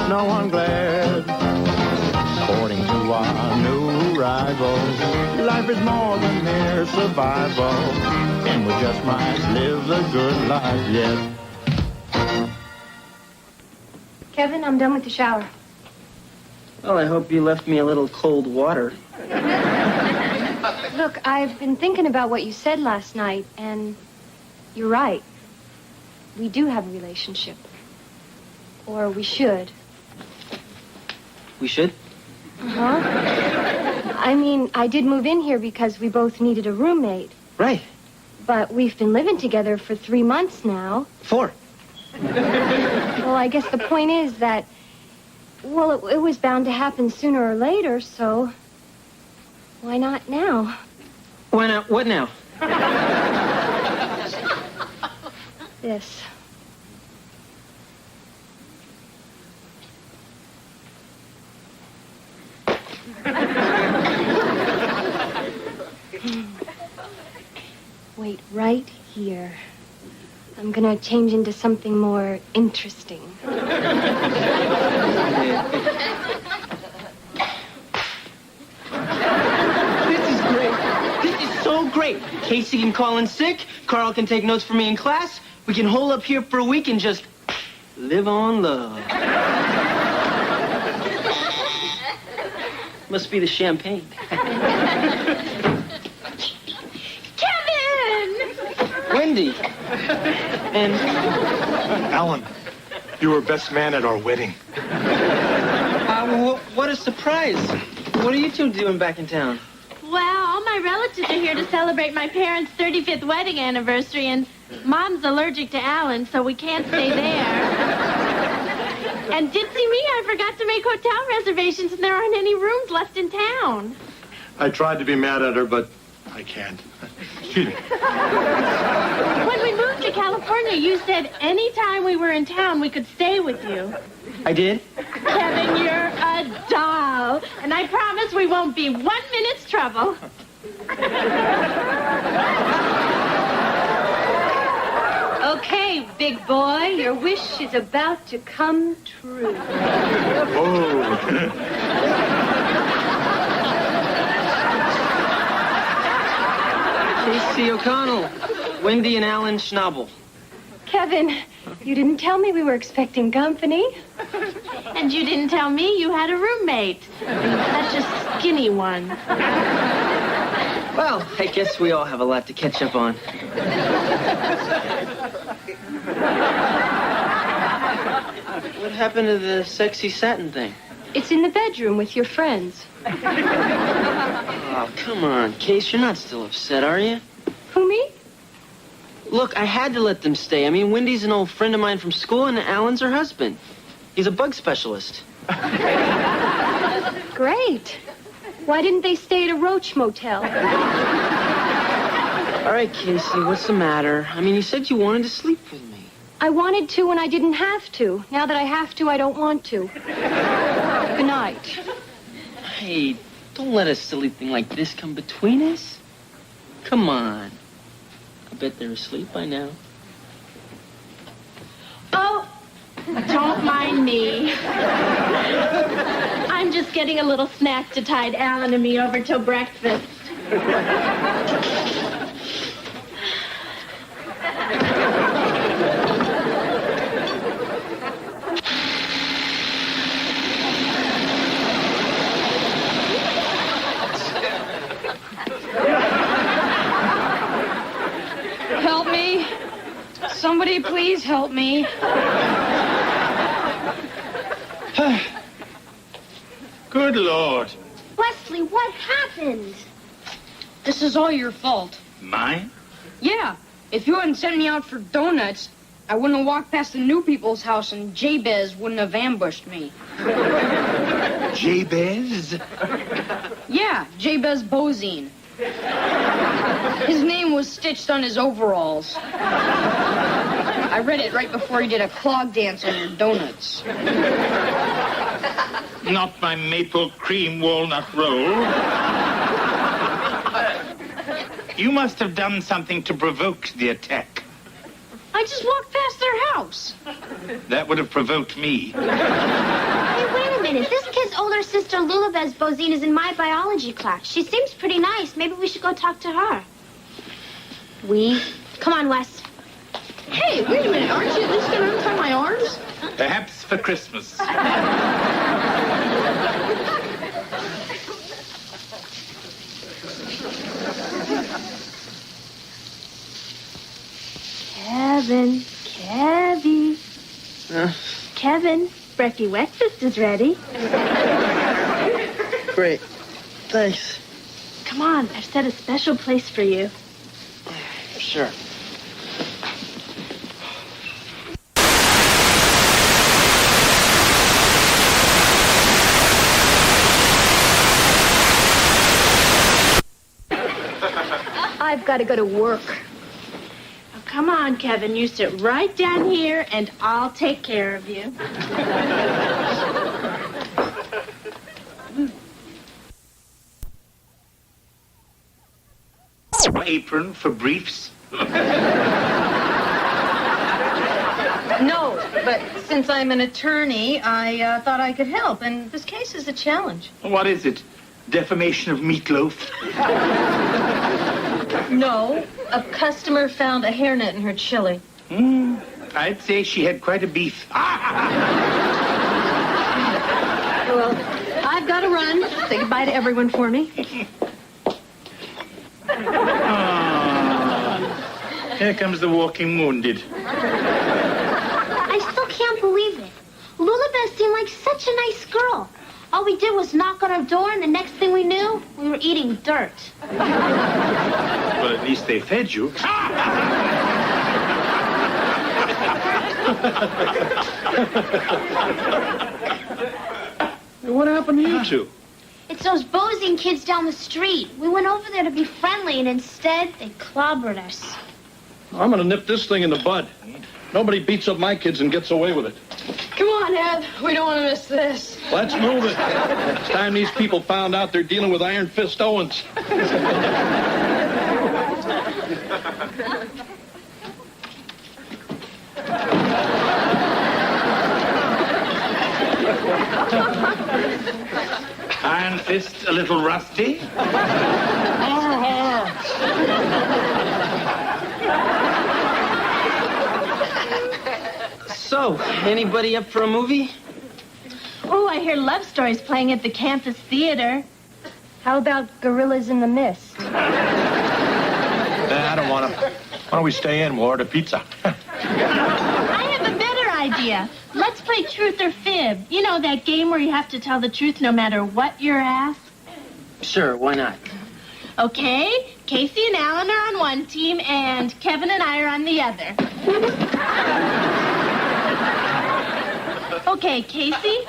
No one glared. According to our new rivals, life is more than mere survival, and we just might live the good life yet. Kevin, I'm done with the shower. Well, I hope you left me a little cold water. Look, I've been thinking about what you said last night, and you're right. We do have a relationship. Or we should. We should? Uh-huh. I mean, I did move in here because we both needed a roommate. Right. But we've been living together for 3 months now. 4. Well, I guess the point is that, well, it was bound to happen sooner or later, so why not now? Why not? What now? This. Wait, right here. I'm gonna change into something more interesting. So great. Casey can call in sick. Carl can take notes for me in class. We can hole up here for a week and just live on love. Must be the champagne. Kevin! Wendy. And Alan, you were best man at our wedding. What a surprise. What are you two doing back in town? Well, all my relatives are here to celebrate my parents' 35th wedding anniversary, and Mom's allergic to Alan, so we can't stay there. And ditsy me, I forgot to make hotel reservations, and there aren't any rooms left in town. I tried to be mad at her, but I can't. When we moved to California, you said anytime we were in town, we could stay with you. I did? Kevin, you're a doll. And I promise we won't be 1 minute's trouble. Okay, big boy, your wish is about to come true. Casey O'Connell, Wendy and Alan Schnabel. Kevin, you didn't tell me we were expecting company. And you didn't tell me you had a roommate. Such a skinny one. Well, I guess we all have a lot to catch up on. What happened to the sexy satin thing? It's in the bedroom with your friends. Oh, come on, Case. You're not still upset, are you? Who, me? Look, I had to let them stay. I mean, Wendy's an old friend of mine from school, and Alan's her husband. He's a bug specialist. Great. Why didn't they stay at a roach motel? All right, Casey, what's the matter? I mean, you said you wanted to sleep with me. I wanted to when I didn't have to. Now that I have to, I don't want to. Good night. Hey, don't let a silly thing like this come between us. Come on. I bet they're asleep by now. Oh, don't mind me. I'm just getting a little snack to tide Alan and me over till breakfast. Help me. Somebody please help me. Good Lord. Wesley, what happened? This is all your fault. Mine? Yeah. If you hadn't sent me out for donuts, I wouldn't have walked past the new people's house and Jabez wouldn't have ambushed me. Jabez? Yeah, Jabez Bozine. His name was stitched on his overalls. I read it right before he did a clog dance on your donuts. Not my maple cream walnut roll. You must have done something to provoke the attack. I just walked past their house. That would have provoked me. Hey, wait a minute. This kid's older sister, Lulabez Bozine, is in my biology class. She seems pretty nice. Maybe we should go talk to her. Come on, Wes. Hey, wait a minute. Aren't you at least going to untie my arms? Perhaps for Christmas. Kevin, Brecky breakfast is ready. Great. Thanks. Come on, I've set a special place for you. Sure. I've got to go to work. Oh, come on, Kevin. You sit right down here, and I'll take care of you. Apron for briefs? No, but since I'm an attorney, I thought I could help, and this case is a challenge. What is it? Defamation of meatloaf? No, a customer found a hairnet in her chili. I'd say she had quite a beef. Well, I've got to run. Say goodbye to everyone for me. Here comes the walking wounded. I still can't believe it. Lulabeth seemed like such a nice girl. All we did was knock on her door, and the next thing we knew, we were eating dirt. Well, at least they fed you. What happened to you two? It's those Bozine kids down the street. We went over there to be friendly, and instead, they clobbered us. I'm gonna nip this thing in the bud. Nobody beats up my kids and gets away with it. Come on, Ed. We don't want to miss this. Let's move it. It's time these people found out they're dealing with Iron Fist Owens. Iron Fist a little rusty? So, anybody up for a movie? Oh, I hear Love Story's playing at the campus theater. How about Gorillas in the Mist? I don't want to. Why don't we stay in? We'll order pizza. I have a better idea. Let's play Truth or Fib. You know, that game where you have to tell the truth no matter what you're asked? Sure, why not? Okay, Casey and Alan are on one team, and Kevin and I are on the other. Okay, Casey,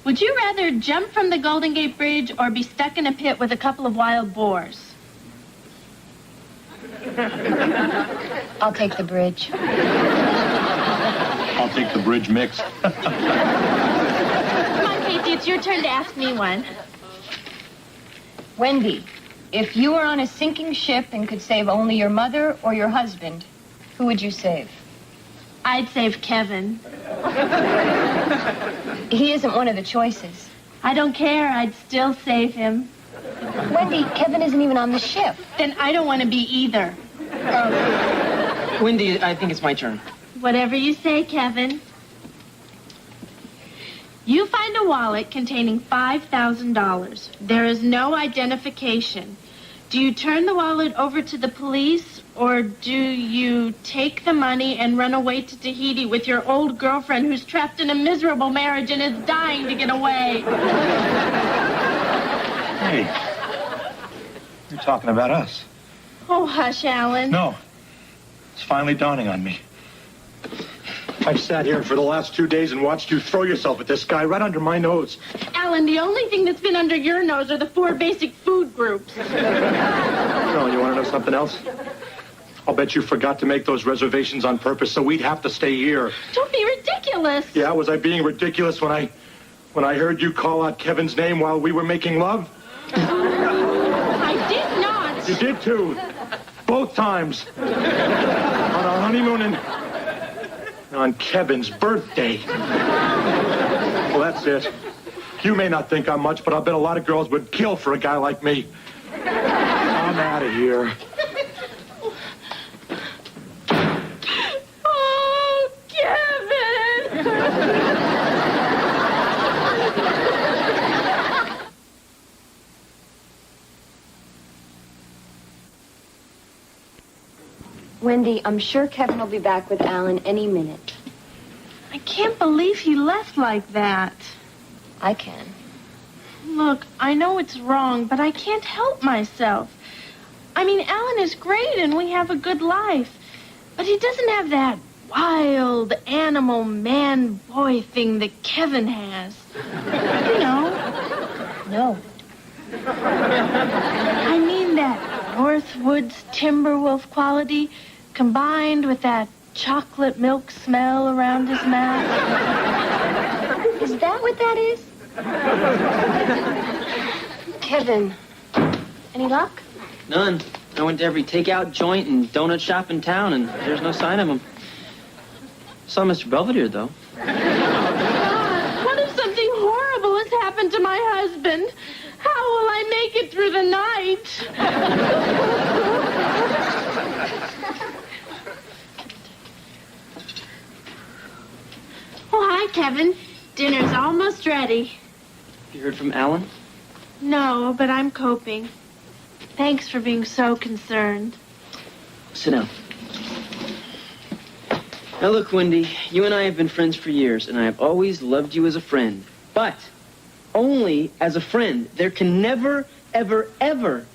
would you rather jump from the Golden Gate Bridge or be stuck in a pit with a couple of wild boars? I'll take the bridge. I'll take the bridge mix. Come on, Casey, it's your turn to ask me one. Wendy, if you were on a sinking ship and could save only your mother or your husband, who would you save? I'd save Kevin. He isn't one of the choices. I don't care. I'd still save him. Wendy, Kevin isn't even on the ship. Then I don't want to be either. Wendy, I think it's my turn. Whatever you say, Kevin. You find a wallet containing $5,000. There is no identification. Do you turn the wallet over to the police, or do you take the money and run away to Tahiti with your old girlfriend who's trapped in a miserable marriage and is dying to get away? Hey, you're talking about us. Oh, hush, Alan. No. It's finally dawning on me. I've sat here for the last 2 days and watched you throw yourself at this guy right under my nose. Alan, the only thing that's been under your nose are the 4 basic food groups. No, you want to know something else? I'll bet you forgot to make those reservations on purpose, so we'd have to stay here. Don't be ridiculous. Yeah, was I being ridiculous when I heard you call out Kevin's name while we were making love? I did not. You did too. Both times. On our honeymoon and on Kevin's birthday. Well, that's it. You may not think I'm much, but I'll bet a lot of girls would kill for a guy like me. I'm out of here. Oh, Kevin! Wendy, I'm sure Kevin will be back with Alan any minute. I can't believe he left like that. I can. Look, I know it's wrong, but I can't help myself. I mean, Alan is great and we have a good life, but he doesn't have that wild animal man-boy thing that Kevin has. You know? No. I mean that Northwoods Timberwolf quality combined with that chocolate milk smell around his mouth. Is that what that is? Kevin, any luck? None. I went to every takeout joint and donut shop in town, and there's no sign of him. Saw Mr. Belvedere, though. God, what if something horrible has happened to my husband? How will I make it through the night? Oh, hi, Kevin. Dinner's almost ready. You heard from Alan? No, but I'm coping. Thanks for being so concerned. Sit down. Now, look, Wendy, you and I have been friends for years, and I have always loved you as a friend. But only as a friend. There can never, ever, ever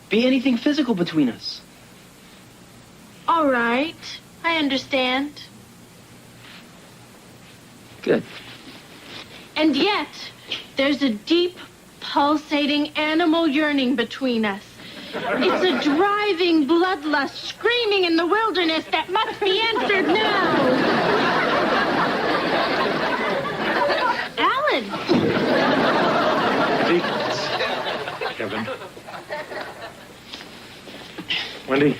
be anything physical between us. All right. I understand. Good. And yet, there's a deep, pulsating animal yearning between us. It's a driving bloodlust screaming in the wilderness that must be answered now. Alan! Kevin. Wendy.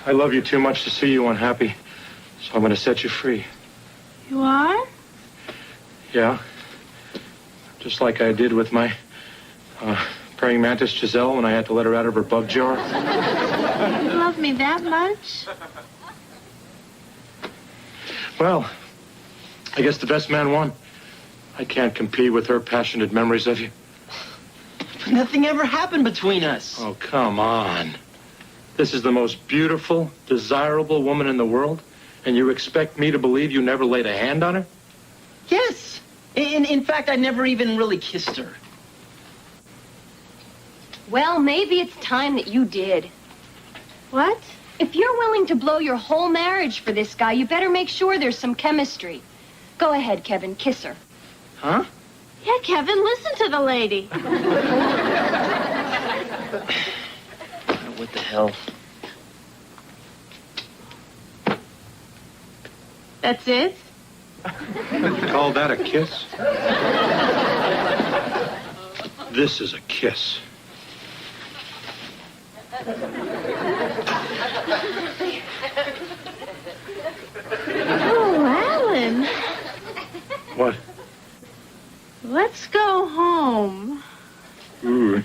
I love you too much to see you unhappy, so I'm going to set you free. You are? Yeah. Just like I did with my praying mantis Giselle when I had to let her out of her bug jar. You love me that much? Well, I guess the best man won. I can't compete with her passionate memories of you. Nothing ever happened between us. Oh, come on. This is the most beautiful, desirable woman in the world, and you expect me to believe you never laid a hand on her? Yes. In fact, I never even really kissed her. Well, maybe it's time that you did. What? If you're willing to blow your whole marriage for this guy, you better make sure there's some chemistry. Go ahead, Kevin, kiss her. Huh? Yeah, Kevin, listen to the lady. What the hell? That's it? You call that a kiss? This is a kiss. Oh, Alan. What? Let's go home. Ooh.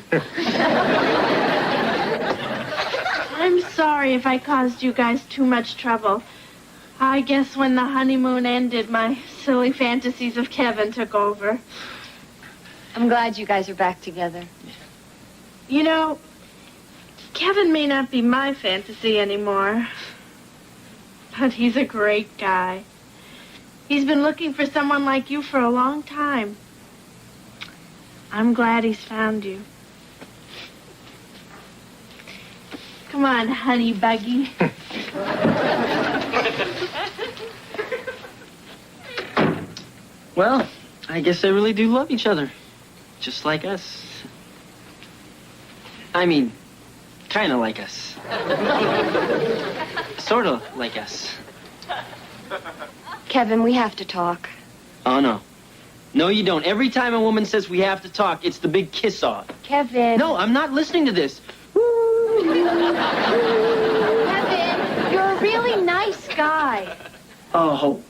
I'm sorry if I caused you guys too much trouble. I guess when the honeymoon ended, my silly fantasies of Kevin took over. I'm glad you guys are back together. You know, Kevin may not be my fantasy anymore, but he's a great guy. He's been looking for someone like you for a long time. I'm glad he's found you. Come on, honey buggy. Well, I guess they really do love each other. Just like us. I mean, kind of like us. Sort of like us. Kevin, we have to talk. Oh, no. No, you don't. Every time a woman says we have to talk, it's the big kiss-off. Kevin. No, I'm not listening to this. Kevin, you're a really nice guy. Oh,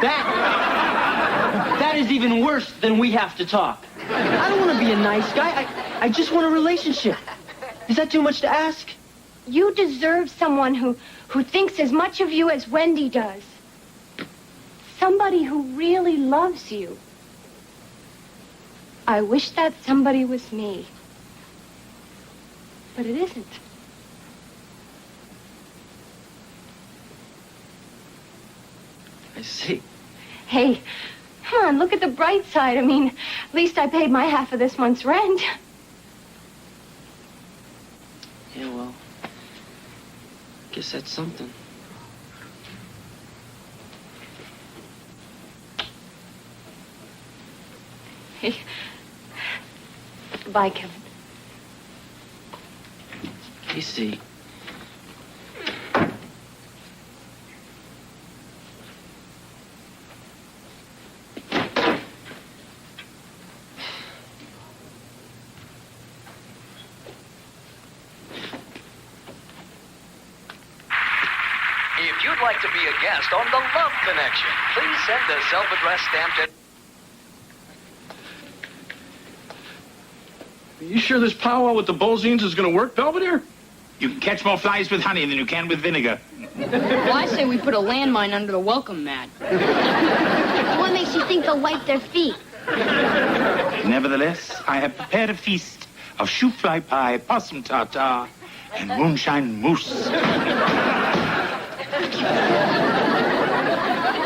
that is even worse than we have to talk. I don't want to be a nice guy. I just want a relationship. Is that too much to ask? You deserve someone who thinks as much of you as Wendy does. Somebody who really loves you. I wish that somebody was me. But it isn't. I see. Hey, come on, look at the bright side. I mean, at least I paid my half of this month's rent. Yeah, well, guess that's something. Hey, goodbye, Kevin. You see. If you'd like to be a guest on The Love Connection, please send a self-addressed stamped... Are you sure this powwow with the Bolzines is going to work, Belvedere? You can catch more flies with honey than you can with vinegar. Well, I say we put a landmine under the welcome mat. What makes you think they'll wipe their feet? Nevertheless, I have prepared a feast of shoot fly pie, possum tartare, and moonshine mousse.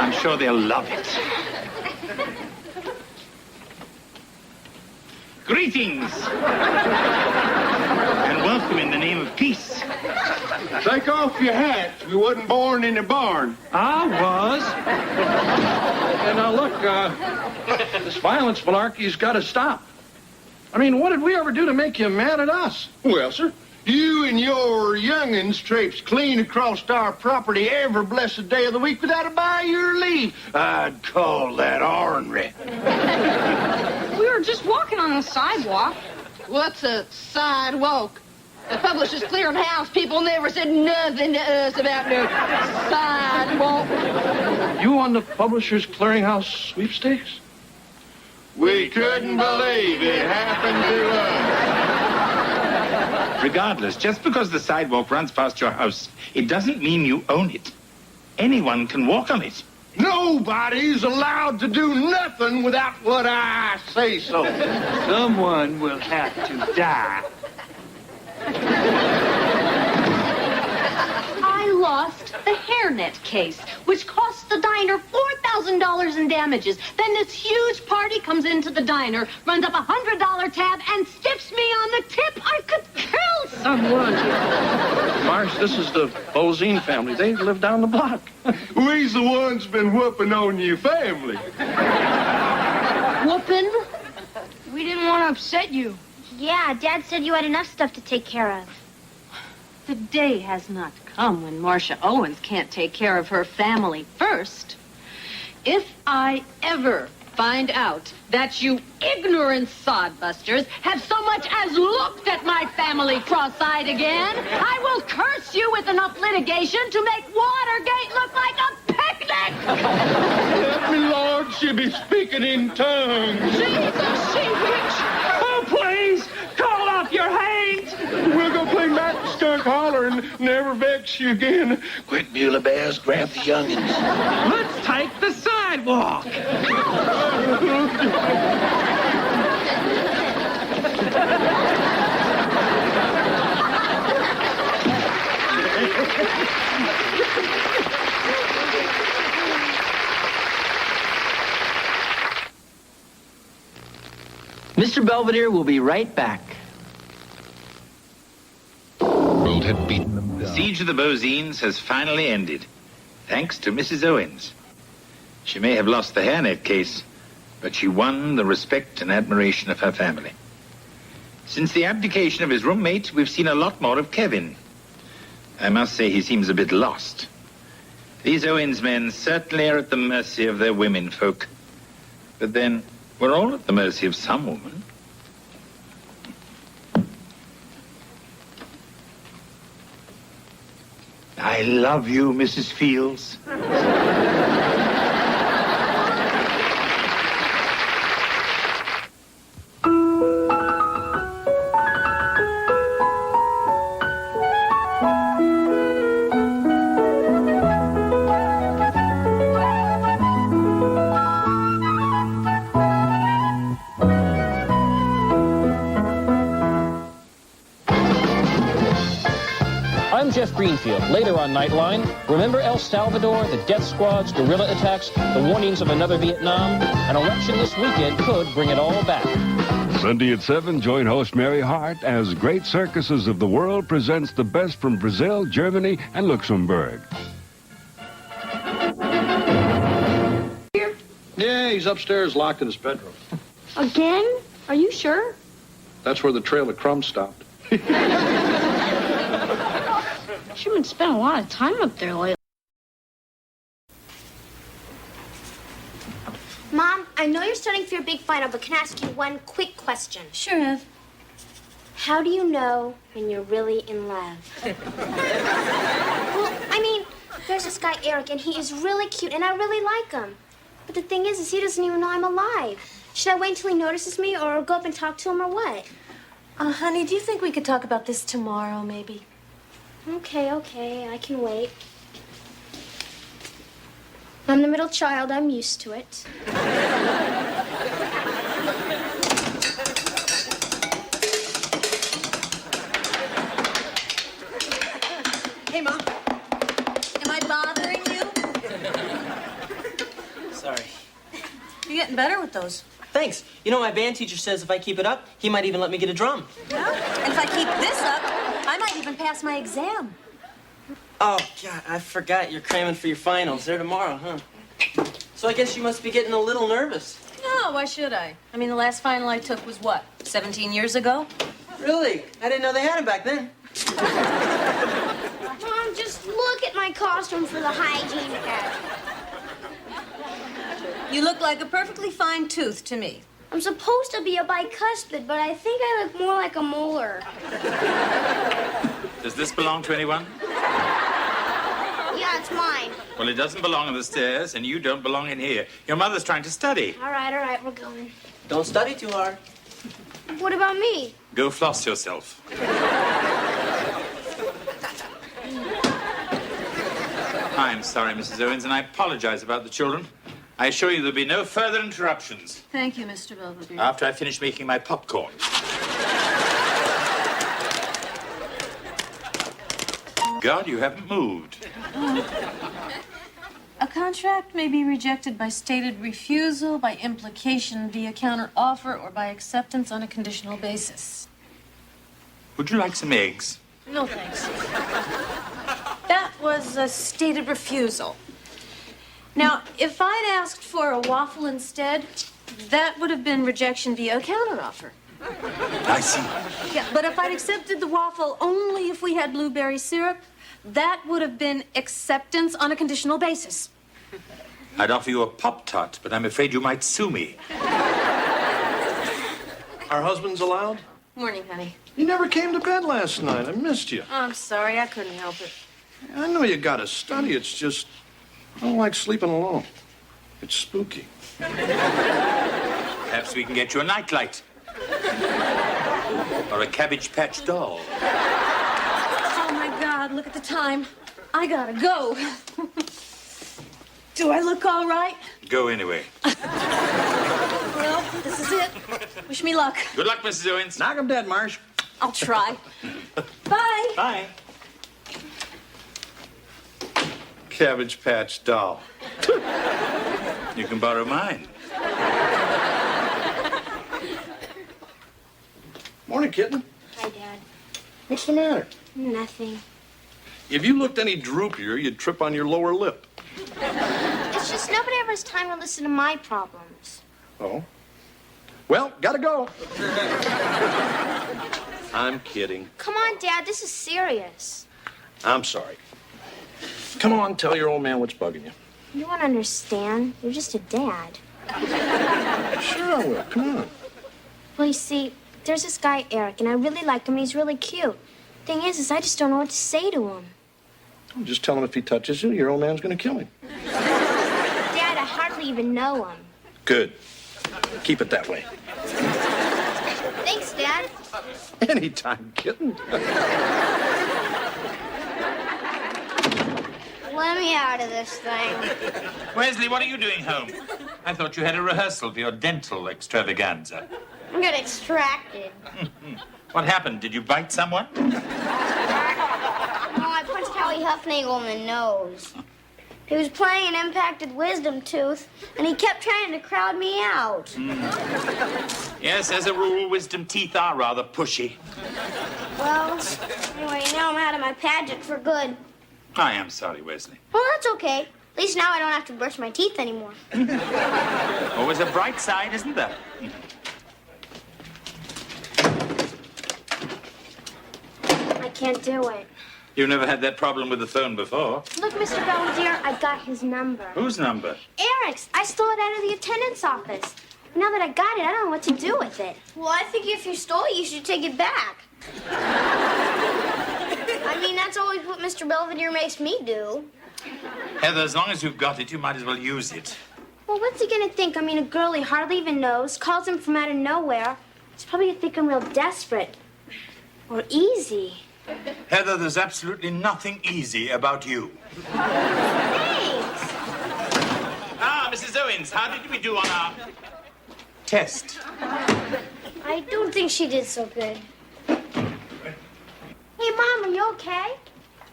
I'm sure they'll love it. Greetings! And welcome in the name of peace. Take off your hats. We wasn't born in a barn. I was. And now look, this violence malarkey's got to stop. I mean, what did we ever do to make you mad at us? Well, sir, you and your young'uns traipse clean across our property every blessed day of the week without a by your leave. I'd call that ornery. We were just walking on the sidewalk. What's a sidewalk? The publisher's clearing house. People never said nothing to us about no sidewalk. You on the Publishers Clearinghouse sweepstakes? We couldn't believe it happened to us. Regardless, just because the sidewalk runs past your house, it doesn't mean you own it. Anyone can walk on it. Nobody's allowed to do nothing without what I say so. Someone will have to die. I lost the hairnet case, which cost the diner $4,000 in damages. Then this huge party comes into the diner, runs up a $100 tab, and stiffs me on the tip. I could kill someone. Marsh, this is the Bolzine family. They live down the block. We's the ones been whooping on your family. Whooping? We didn't want to upset you. Yeah, Dad said you had enough stuff to take care of. The day has not come when Marcia Owens can't take care of her family first. If I ever find out that you ignorant sodbusters have so much as looked at my family cross-eyed again, I will curse you with enough litigation to make Watergate look like a picnic! Help me, Lord, she be speaking in tongues. Jesus, she witch! Oh, please, call off your hate! We'll go play Matt Skunk Holler and never vex you again. Quit, Beulah Bears, grab the youngins. Let's take the sidewalk. Mr. Belvedere will be right back. Had beaten them down. The siege of the Bozines has finally ended, thanks to Mrs. Owens. She may have lost the hairnet case, but she won the respect and admiration of her family. Since the abdication of his roommate, we've seen a lot more of Kevin. I must say he seems a bit lost. These Owens men certainly are at the mercy of their women folk. But then, we're all at the mercy of some woman. I love you, Mrs. Fields. I'm Jeff Greenfield. Later on Nightline, remember El Salvador, the death squads, guerrilla attacks, the warnings of another Vietnam? An election this weekend could bring it all back. Sunday at 7, join host Mary Hart as Great Circuses of the World presents the best from Brazil, Germany, and Luxembourg. Yeah, he's upstairs locked in his bedroom. Again? Are you sure? That's where the trail of crumbs stopped. You've been spending a lot of time up there lately. Mom, I know you're studying for your big final, but can I ask you one quick question? Sure, Ev. How do you know when you're really in love? Well, I mean, there's this guy, Eric, and he is really cute, and I really like him. But the thing is he doesn't even know I'm alive. Should I wait until he notices me, or go up and talk to him, or what? Honey, do you think we could talk about this tomorrow, maybe? Okay, I can wait. I'm the middle child. I'm used to it. Hey, Mom. Am I bothering you? Sorry. You're getting better with those. Thanks. You know, my band teacher says if I keep it up, he might even let me get a drum. Yeah? And if I keep this up, I might even pass my exam. Oh, God, I forgot you're cramming for your finals. They're tomorrow, huh? So I guess you must be getting a little nervous. No, why should I? I mean, the last final I took was what, 17 years ago? Really? I didn't know they had it back then. Mom, just look at my costume for the hygiene pageant. You look like a perfectly fine tooth to me. I'm supposed to be a bicuspid, but I think I look more like a molar. Does this belong to anyone? Yeah, it's mine. Well, it doesn't belong on the stairs, and you don't belong in here. Your mother's trying to study. All right, we're going. Don't study too hard. What about me? Go floss yourself. I'm sorry, Mrs. Owens, and I apologize about the children. I assure you there'll be no further interruptions. Thank you, Mr. Belvedere. After I finish making my popcorn. God, you haven't moved. A contract may be rejected by stated refusal, by implication via counter-offer, or by acceptance on a conditional basis. Would you like some eggs? No, thanks. That was a stated refusal. Now, if I'd asked for a waffle instead, that would have been rejection via a counteroffer. I see. Yeah, but if I'd accepted the waffle only if we had blueberry syrup, that would have been acceptance on a conditional basis. I'd offer you a Pop-Tart, but I'm afraid you might sue me. Our husband's allowed? Morning, honey. You never came to bed last night. I missed you. Oh, I'm sorry. I couldn't help it. I know you gotta study. It's just, I don't like sleeping alone. It's spooky. Perhaps we can get you a nightlight. Or a Cabbage Patch doll. Oh, my God. Look at the time. I gotta go. Do I look all right? Go anyway. Well, this is it. Wish me luck. Good luck, Mrs. Owens. Knock 'em dead, Marsh. I'll try. Bye. Bye. Cabbage Patch doll. You can borrow mine. Morning, kitten. Hi, Dad. What's the matter? Nothing. If you looked any droopier, you'd trip on your lower lip. It's just nobody ever has time to listen to my problems. Oh? Well, gotta go. I'm kidding. Come on, Dad. This is serious. I'm sorry. Come on, tell your old man what's bugging you. You won't understand. You're just a dad. Sure I will. Come on. Well, you see, there's this guy, Eric, and I really like him, and he's really cute. Thing is I just don't know what to say to him. Just tell him if he touches you, your old man's gonna kill him. Dad, I hardly even know him. Good. Keep it that way. Thanks, Dad. Anytime, kitten. Let me out of this thing. Wesley, what are you doing home? I thought you had a rehearsal for your dental extravaganza. I got extracted. What happened? Did you bite someone? No, I punched Howie Huffnagel in the nose. He was playing an impacted wisdom tooth, and he kept trying to crowd me out. Yes, as a rule, wisdom teeth are rather pushy. Well, anyway, now I'm out of my pageant for good. I am sorry, Wesley. Well, that's okay. At least now I don't have to brush my teeth anymore. Always a bright side, isn't there? I can't do it. You've never had that problem with the phone before. Look, Mr. Belvedere, I got his number. Whose number? Eric's. I stole it out of the attendant's office. Now that I got it, I don't know what to do with it. Well, I think if you stole it, you should take it back. I mean, that's always what Mr. Belvedere makes me do. Heather, as long as you've got it, you might as well use it. Well, what's he gonna think? I mean, a girl he hardly even knows calls him from out of nowhere. He's probably gonna think I'm real desperate. Or easy. Heather, there's absolutely nothing easy about you. Thanks. Ah, Mrs. Owens, how did we do on our test? I don't think she did so good. Hey, Mom, are you okay?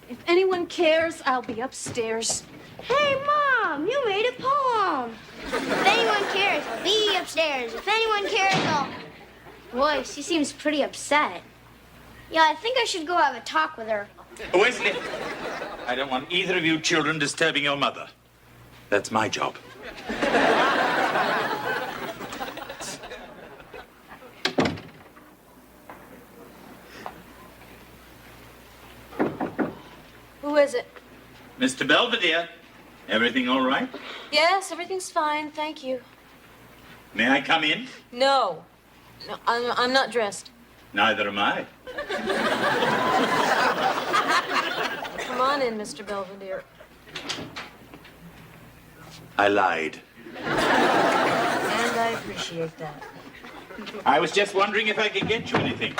If anyone cares, I'll be upstairs. Hey, Mom, you made a poem. If anyone cares, I'll be upstairs. If anyone cares, I'll... Boy, she seems pretty upset. Yeah, I think I should go have a talk with her. Wesley, I don't want either of you children disturbing your mother. That's my job. Who is it? Mr. Belvedere, everything all right? Yes, everything's fine, thank you. May I come in? No. No, I'm not dressed. Neither am I. Come on in, Mr. Belvedere. I lied. And I appreciate that. I was just wondering if I could get you anything.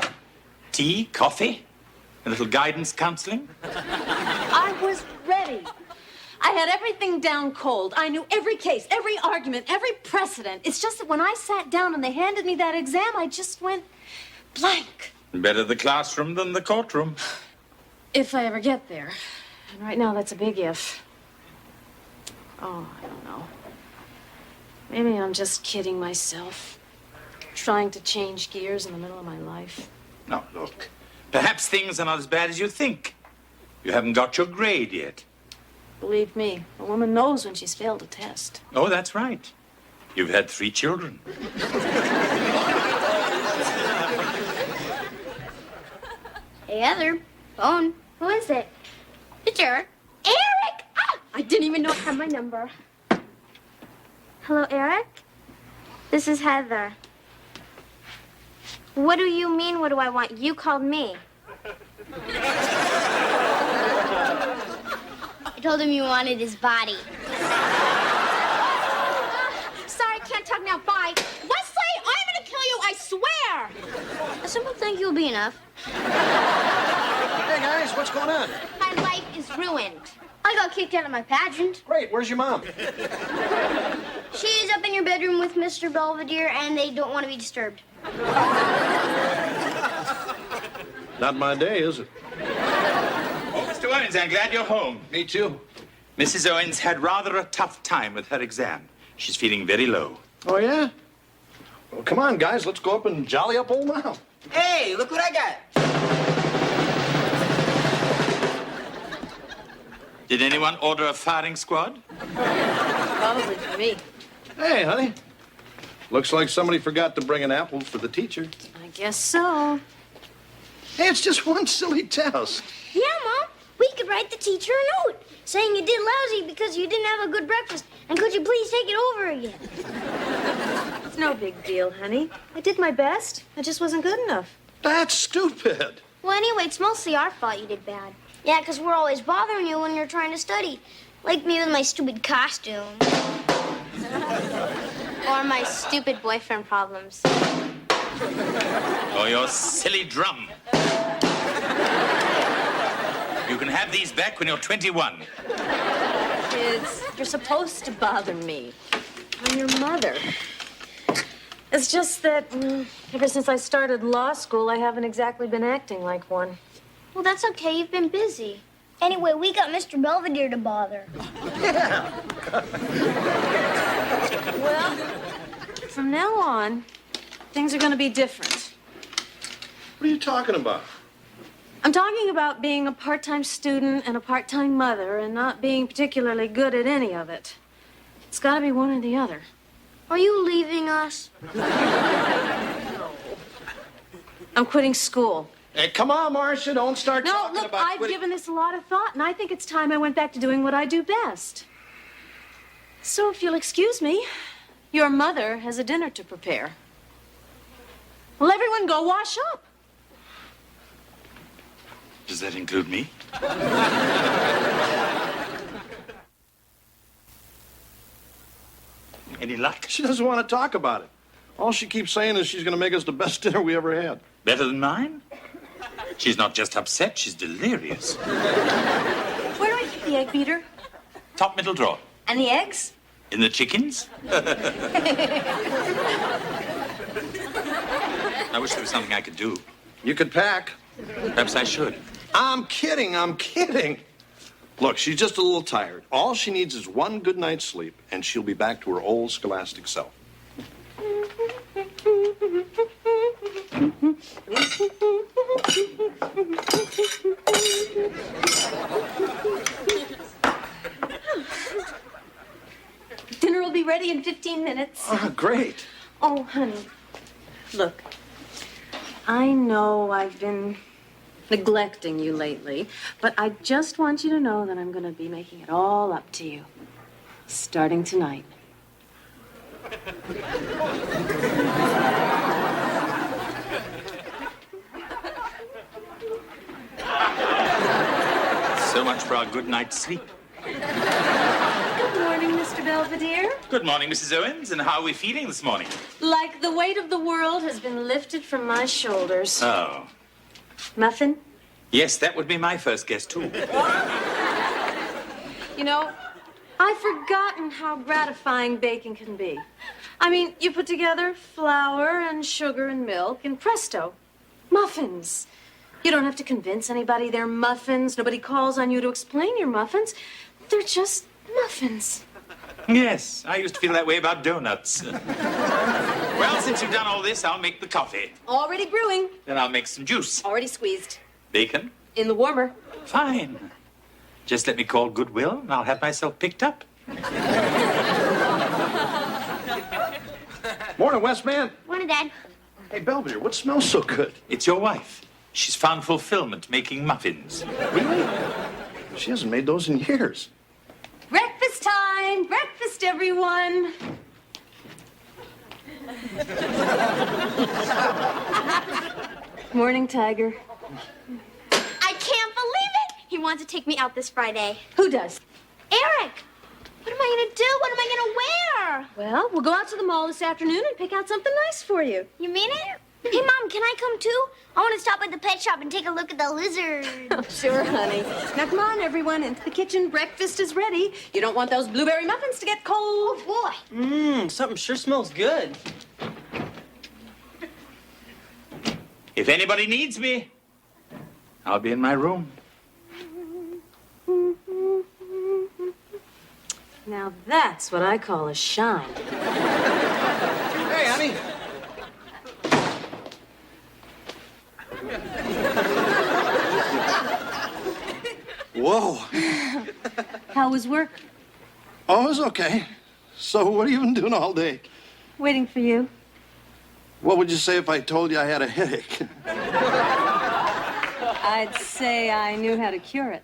Tea, coffee, a little guidance counseling? I was ready. I had everything down cold. I knew every case, every argument, every precedent. It's just that when I sat down and they handed me that exam, I just went blank. Better the classroom than the courtroom. If I ever get there. And right now, that's a big if. Oh, I don't know. Maybe I'm just kidding myself. Trying to change gears in the middle of my life. Now, look. Perhaps things are not as bad as you think. You haven't got your grade yet. Believe me, a woman knows when she's failed a test. Oh, that's right. You've had 3 children. Hey, Heather. Phone. Who is it? It's Eric. Eric! Ah! I didn't even know I had my number. Hello, Eric? This is Heather. What do you mean, what do I want? You called me. I told him you wanted his body. Sorry, can't talk now. Bye. Wesley, I'm gonna kill you, I swear! A simple thank you will be enough. Hey, guys, what's going on? My life is ruined. I got kicked out of my pageant. Great, where's your mom? She's up in your bedroom with Mr. Belvedere, and they don't want to be disturbed. Not my day, is it? Oh, Mr. Owens, I'm glad you're home. Me too. Mrs. Owens had rather a tough time with her exam. She's feeling very low. Oh, yeah? Well, come on, guys, let's go up and jolly up old Mal. Hey, look what I got. Did anyone order a firing squad? Probably for me. Hey, honey. Looks like somebody forgot to bring an apple for the teacher. I guess so. Hey, it's just one silly test. Yeah, Mom. We could write the teacher a note saying you did lousy because you didn't have a good breakfast. And could you please take it over again? It's no big deal, honey. I did my best. I just wasn't good enough. That's stupid. Well, anyway, it's mostly our fault you did bad. Yeah, because we're always bothering you when you're trying to study. Like me with my stupid costume. Or my stupid boyfriend problems. Or your silly drum. You can have these back when you're 21. Kids, you're supposed to bother me. I'm your mother. It's just that ever since I started law school, I haven't exactly been acting like one. Well, that's okay. You've been busy. Anyway, we got Mr. Belvedere to bother. Well, from now on, things are going to be different. What are you talking about? I'm talking about being a part-time student and a part-time mother and not being particularly good at any of it. It's got to be one or the other. Are you leaving us? I'm quitting school. Hey, come on, Marcia, don't start talking No, look, about I've given this a lot of thought, and I think it's time I went back to doing what I do best. So if you'll excuse me, your mother has a dinner to prepare. Well, everyone go wash up. Does that include me? Any luck? She doesn't want to talk about it. All she keeps saying is she's going to make us the best dinner we ever had. Better than mine? She's not just upset, she's delirious. Where do I keep the egg beater? Top middle drawer. And the eggs? In the chickens? I wish there was something I could do. You could pack. Perhaps I should. I'm kidding. Look, she's just a little tired. All she needs is one good night's sleep, and she'll be back to her old scholastic self. Dinner will be ready in 15 minutes. Oh, great. Oh, honey. Look, I know I've been neglecting you lately, but I just want you to know that I'm going to be making it all up to you, starting tonight. So much for our good night's sleep. Good morning, Mr. Belvedere. Good morning, Mrs. Owens, and how are we feeling this morning? Like the weight of the world has been lifted from my shoulders. Oh. Muffin? Yes, that would be my first guess, too. You know, I've forgotten how gratifying baking can be. I mean, you put together flour and sugar and milk, and presto, muffins. You don't have to convince anybody they're muffins. Nobody calls on you to explain your muffins. They're just muffins. Yes, I used to feel that way about donuts. Well, since you've done all this, I'll make the coffee. Already brewing. Then I'll make some juice. Already squeezed. Bacon? In the warmer. Fine. Just let me call Goodwill, and I'll have myself picked up. Morning, Westman. Morning, Dad. Hey, Belvedere, what smells so good? It's your wife. She's found fulfillment making muffins. Really? She hasn't made those in years. Breakfast time! Breakfast, everyone! Morning, Tiger. I can't believe it! He wants to take me out this Friday. Who does? Eric! What am I gonna do? What am I gonna wear? Well, we'll go out to the mall this afternoon and pick out something nice for you. You mean it? Hey, Mom, can I come too? I want to stop at the pet shop and take a look at the lizard. Oh, sure, honey. Now, come on, everyone, into the kitchen. Breakfast is ready. You don't want those blueberry muffins to get cold. Oh, boy. Something sure smells good. If anybody needs me, I'll be in my room. Now, that's what I call a shine. Hey, honey. Whoa. How was work? Oh, it was okay. So what have you been doing all day? Waiting for you. What would you say if I told you I had a headache? I'd say I knew how to cure it.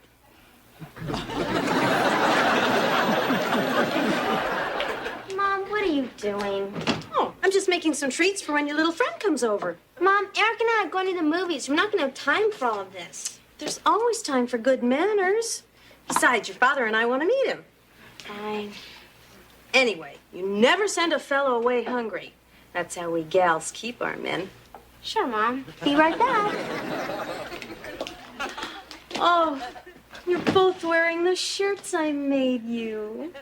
Mom, what are you doing? Oh, I'm just making some treats for when your little friend comes over. Mom, Eric and I are going to the movies. We're not going to have time for all of this. There's always time for good manners. Besides, your father and I want to meet him. Fine. Anyway, you never send a fellow away hungry. That's how we gals keep our men. Sure, Mom. Be right back. Oh, you're both wearing the shirts I made you.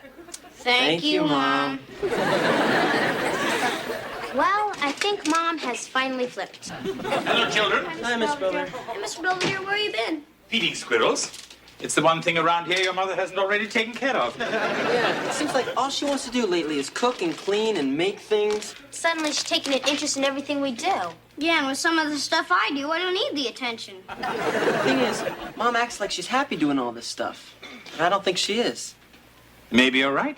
Thank you, Mom. Well, I think Mom has finally flipped. Hello, children. Hi, Miss Belvedere. Hey, Mr. Belvedere, where you been? Feeding squirrels. It's the one thing around here your mother hasn't already taken care of. Yeah, it seems like all she wants to do lately is cook and clean and make things. Suddenly she's taking an interest in everything we do. Yeah, and with some of the stuff I do, I don't need the attention. The thing is, Mom acts like she's happy doing all this stuff. But I don't think she is. Maybe you're right.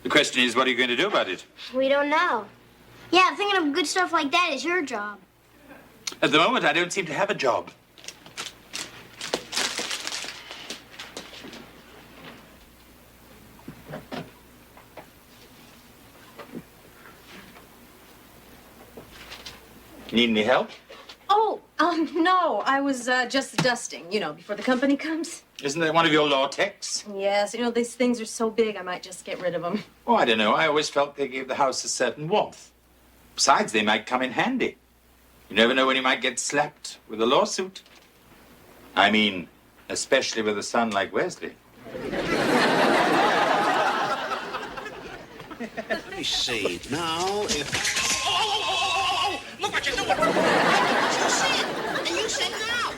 The question is, what are you going to do about it? We don't know. Yeah, thinking of good stuff like that is your job. At the moment, I don't seem to have a job. Need any help? Oh, no. I was just dusting, before the company comes. Isn't that one of your law texts? Yes, these things are so big, I might just get rid of them. Oh, I don't know. I always felt they gave the house a certain warmth. Besides, they might come in handy. You never know when you might get slapped with a lawsuit. I mean, especially with a son like Wesley. Let me see. Now, if... Look what you're doing! You said, and you said no!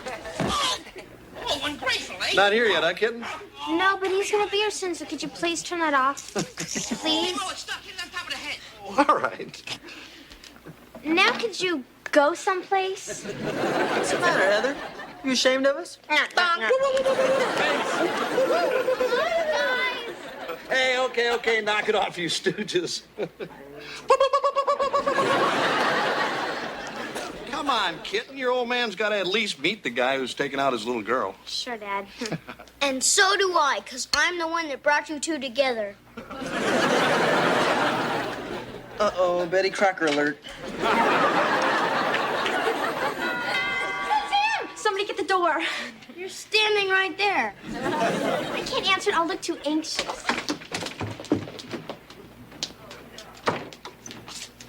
Oh, ungrateful, eh? Not here yet, huh, kitten? No, but he's gonna be here soon, so could you please turn that off? Please? Oh, it's stuck. Hit it on top of the head. All right. Now could you go someplace? What's the matter, Heather? You ashamed of us? Hey, okay, knock it off, you stooges. Come on, kitten. Your old man's got to at least meet the guy who's taking out his little girl. Sure, Dad. And so do I, because I'm the one that brought you two together. Uh-oh, Betty Crocker alert. That's him! Somebody get the door. You're standing right there. I can't answer it. I'll look too anxious.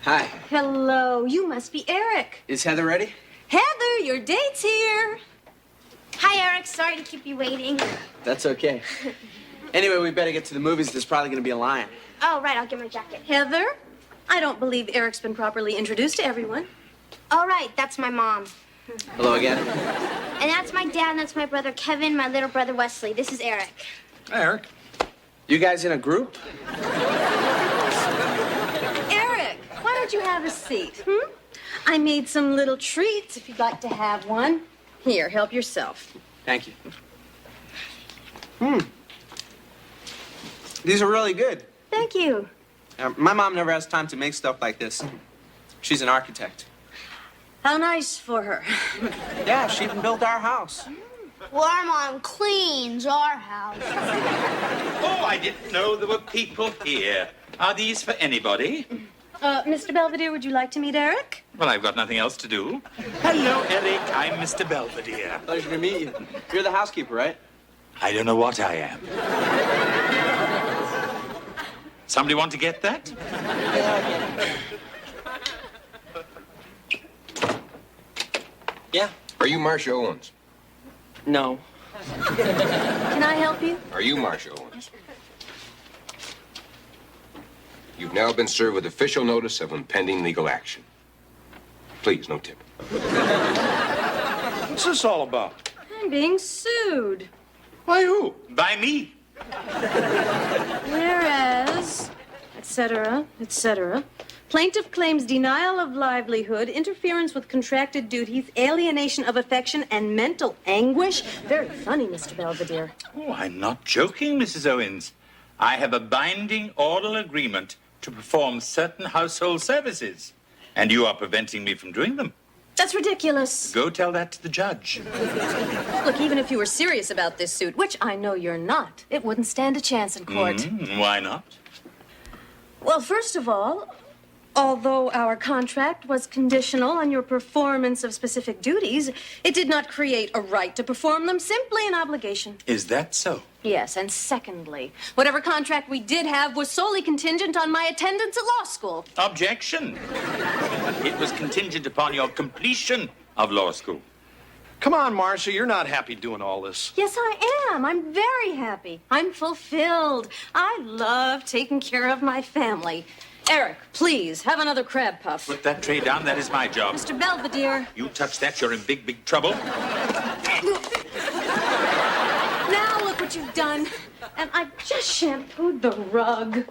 Hi. Hello, you must be Eric. Is Heather ready? Heather, your date's here. Hi, Eric. Sorry to keep you waiting. That's okay. Anyway, we better get to the movies. There's probably going to be a line. Oh, right. I'll get my jacket. Heather, I don't believe Eric's been properly introduced to everyone. All right. That's my mom. Hello again. And that's my dad, and that's my brother Kevin, my little brother Wesley. This is Eric. Hi, Eric. You guys in a group? Eric, why don't you have a seat, I made some little treats if you'd like to have one. Here, help yourself. Thank you. These are really good. Thank you. My mom never has time to make stuff like this. She's an architect. How nice for her. Yeah, she even built our house. Well, our mom cleans our house. Oh, I didn't know there were people here. Are these for anybody? Mr. Belvedere, would you like to meet Eric? Well, I've got nothing else to do. Hello, Eric. I'm Mr. Belvedere. Pleasure to meet you. You're the housekeeper, right? I don't know what I am. Somebody want to get that? Yeah. Are you Marcia Owens? No. Can I help you? Are you Marcia Owens? You've now been served with official notice of impending legal action. Please, no tip. What's this all about? I'm being sued. By who? By me. Whereas, etc., Plaintiff claims denial of livelihood, interference with contracted duties, alienation of affection, and mental anguish. Very funny, Mr. Belvedere. Oh, I'm not joking, Mrs. Owens. I have a binding oral agreement to perform certain household services, and you are preventing me from doing them. That's ridiculous. Go tell that to the judge. Look, even if you were serious about this suit, which I know you're not, it wouldn't stand a chance in court. Why not? Well, first of all, although our contract was conditional on your performance of specific duties, it did not create a right to perform them, simply an obligation. Is that so? Yes, and secondly, whatever contract we did have was solely contingent on my attendance at law school. Objection. It was contingent upon your completion of law school. Come on, Marcia, you're not happy doing all this. Yes, I am. I'm very happy. I'm fulfilled. I love taking care of my family. Eric, please, have another crab puff. Put that tray down. That is my job. Mr. Belvedere. You touch that, you're in big, big trouble. Now look what you've done. And I just shampooed the rug.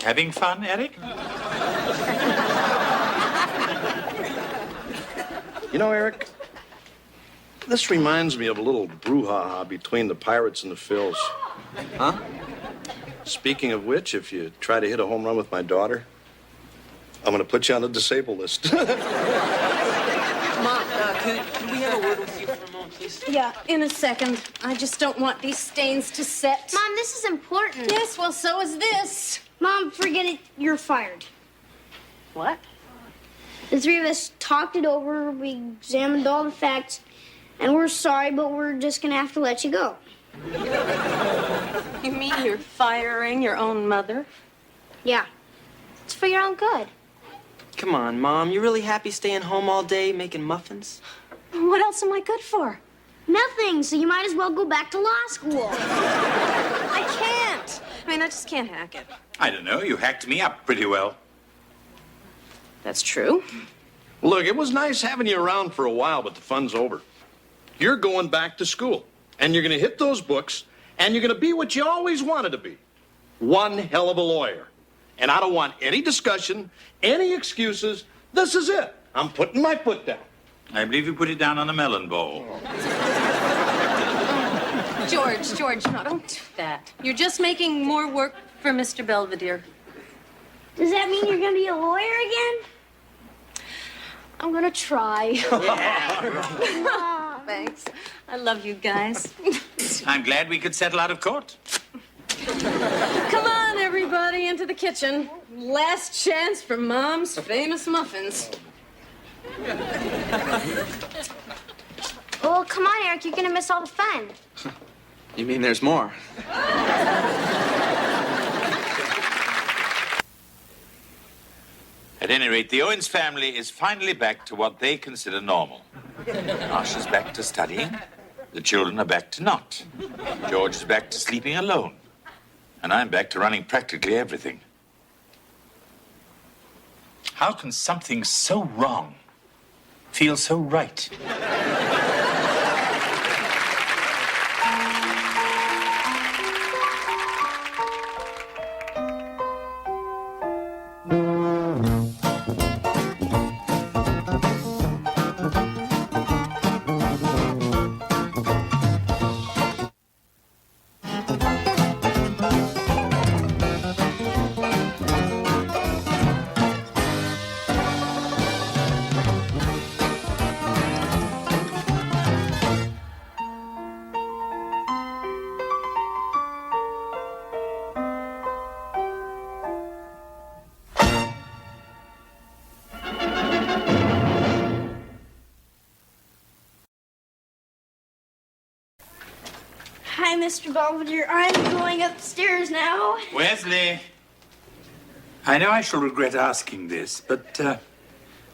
Having fun, Eric? You know, Eric, this reminds me of a little brouhaha between the Pirates and the Phils. Huh? Speaking of which, if you try to hit a home run with my daughter, I'm going to put you on the disabled list. Mom, can we have a word with you for a moment, please? Yeah, in a second. I just don't want these stains to set. Mom, this is important. Yes, well, so is this. Mom, forget it. You're fired. What? The three of us talked it over. We examined all the facts. And we're sorry, but we're just going to have to let you go. You mean you're firing your own mother? Yeah. It's for your own good. Come on, Mom. You really happy staying home all day making muffins? What else am I good for? Nothing, so you might as well go back to law school. I can't. I just can't hack it. I don't know. You hacked me up pretty well. That's true. Look, it was nice having you around for a while, but the fun's over. You're going back to school, and you're going to hit those books, and you're going to be what you always wanted to be. One hell of a lawyer. And I don't want any discussion, any excuses. This is it. I'm putting my foot down. I believe you put it down on a melon bowl. George, no, don't do that. You're just making more work for Mr. Belvedere. Does that mean you're going to be a lawyer again? I'm going to try. Thanks. I love you guys. I'm glad we could settle out of court. Come on, everybody, into the kitchen. Last chance for Mom's famous muffins. Oh, come on, Eric. You're going to miss all the fun. You mean there's more? At any rate, the Owens family is finally back to what they consider normal. Marsha's back to studying. The children are back to not. George is back to sleeping alone. And I'm back to running practically everything. How can something so wrong feel so right? Hi, Mr. Belvedere. I'm going upstairs now. Wesley, I know I shall regret asking this, but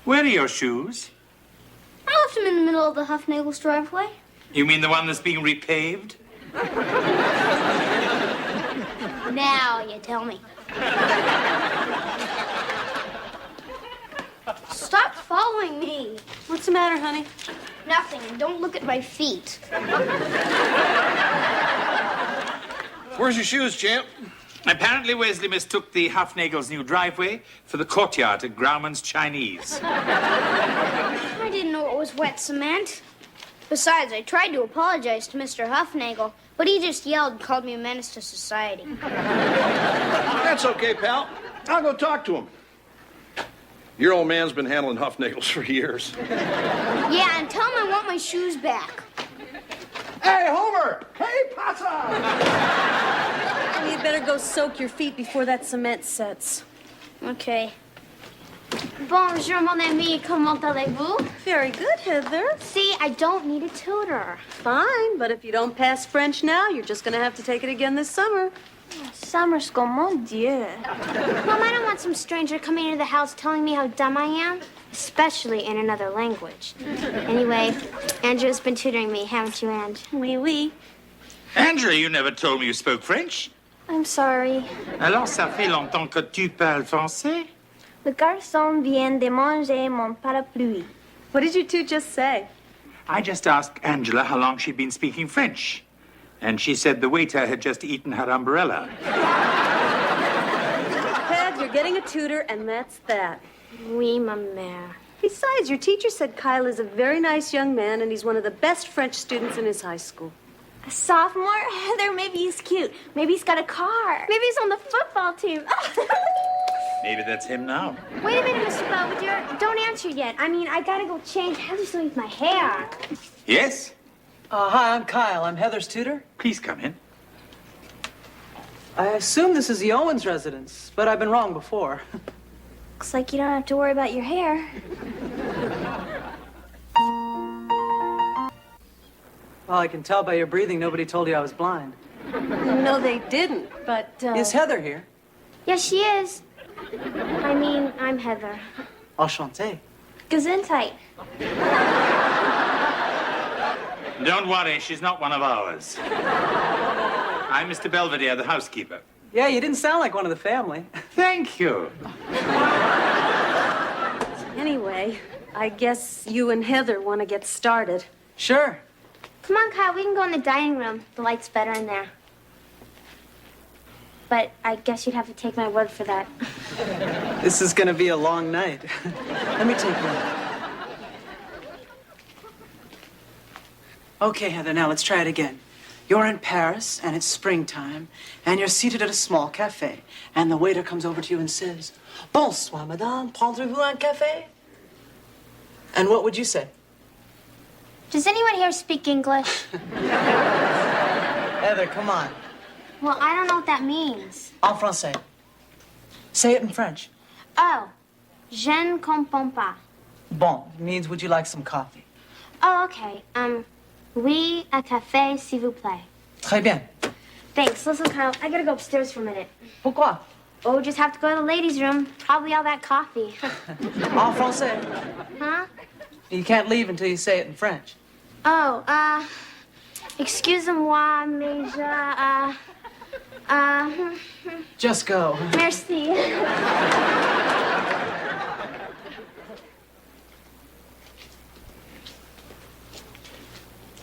where are your shoes? I left them in the middle of the Huffnagel's driveway. You mean the one that's being repaved? Now you tell me. Stop following me. What's the matter, honey? Nothing. Don't look at my feet. Where's your shoes, champ? Apparently, Wesley mistook the Huffnagel's new driveway for the courtyard at Grauman's Chinese. I didn't know it was wet cement. Besides, I tried to apologize to Mr. Huffnagel, but he just yelled and called me a menace to society. That's okay, pal. I'll go talk to him. Your old man's been handling Huffnagels for years. Yeah, and tell him I want my shoes back. Hey, Homer! Hey, Pasa! You better go soak your feet before that cement sets. Okay. Bonjour, mon ami. Comment allez-vous? Very good, Heather. See, I don't need a tutor. Fine, but if you don't pass French now, you're just going to have to take it again this summer. Summer school, mon Dieu. Mom, I don't want some stranger coming into the house telling me how dumb I am, especially in another language. Anyway, Andrew's been tutoring me, haven't you, Ange? Oui, oui. Andrew, you never told me you spoke French. I'm sorry. Alors, ça fait longtemps que tu parles français? Le garçon vient de manger mon parapluie. What did you two just say? I just asked Angela how long she'd been speaking French. And she said the waiter had just eaten her umbrella. Ped, you're getting a tutor, and that's that. Oui, ma mère. Besides, your teacher said Kyle is a very nice young man, and he's one of the best French students in his high school. A sophomore? Heather, maybe he's cute. Maybe he's got a car. Maybe he's on the football team. Maybe that's him now. Wait a minute, Mr. Belvedere. Don't answer yet. I mean, I gotta go change. Heather's doing my hair. Yes? Hi, I'm Kyle. I'm Heather's tutor. Please come in. I assume this is the Owens residence, but I've been wrong before. Looks like you don't have to worry about your hair. Well, I can tell by your breathing nobody told you I was blind. No, they didn't, but... Is Heather here? Yes, she is. I mean, I'm Heather. Enchanté. Gesundheit. Don't worry, she's not one of ours. I'm Mr. Belvedere, the housekeeper. Yeah, you didn't sound like one of the family. Thank you. Anyway, I guess you and Heather want to get started. Sure. Come on, Kyle, we can go in the dining room. The light's better in there. But I guess you'd have to take my word for that. This is going to be a long night. Let me take one. Okay, Heather, now let's try it again. You're in Paris, and it's springtime, and you're seated at a small cafe, and the waiter comes over to you and says, "Bonsoir, madame, prendrez-vous un café?" And what would you say? Does anyone here speak English? Heather, come on. Well, I don't know what that means. En français. Say it in French. Oh, je ne comprends pas. Bon means would you like some coffee? Oh, okay. Oui, un café, s'il vous plaît. Très bien. Thanks. Listen, Kyle, I gotta go upstairs for a minute. Pourquoi? Oh, just have to go to the ladies' room. Probably all that coffee. En français. Huh? You can't leave until you say it in French. Oh, excusez-moi, mais je, Just go. Merci.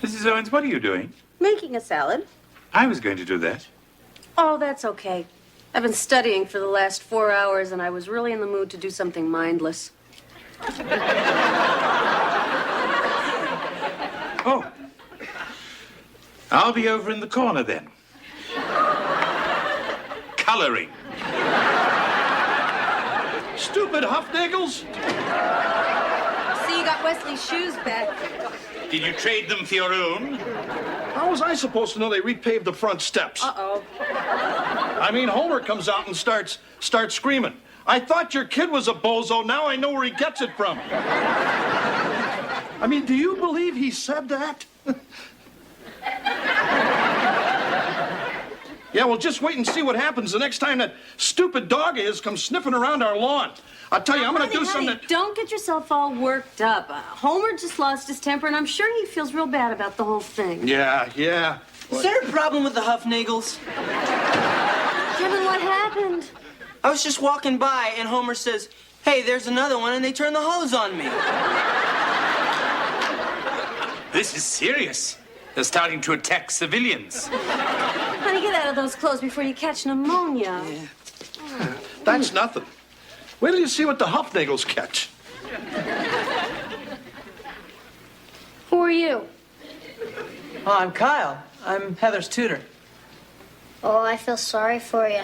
Mrs. Owens, what are you doing? Making a salad. I was going to do that. Oh, that's okay. I've been studying for the last 4 hours, and I was really in the mood to do something mindless. Oh. I'll be over in the corner then. Coloring. Stupid Huffnagels! See, you got Wesley's shoes back. Did you trade them for your own? How was I supposed to know they repaved the front steps? Uh-oh. I mean, Homer comes out and starts screaming. I thought your kid was a bozo. Now I know where he gets it from. I mean, do you believe he said that? Yeah, well, just wait and see what happens the next time that stupid dog of his comes sniffing around our lawn. I'll tell you, I'm going to do something that... Don't get yourself all worked up. Homer just lost his temper, and I'm sure he feels real bad about the whole thing. Yeah. Is there a problem with the Huffnagels? Kevin, what happened? I was just walking by, and Homer says, "Hey, there's another one," and they turn the hose on me. This is serious. They're starting to attack civilians. Honey, get out of those clothes before you catch pneumonia. That's nothing. Wait till you see what the Huffnagels catch. Who are you? Oh, I'm Kyle. I'm Heather's tutor. Oh, I feel sorry for you.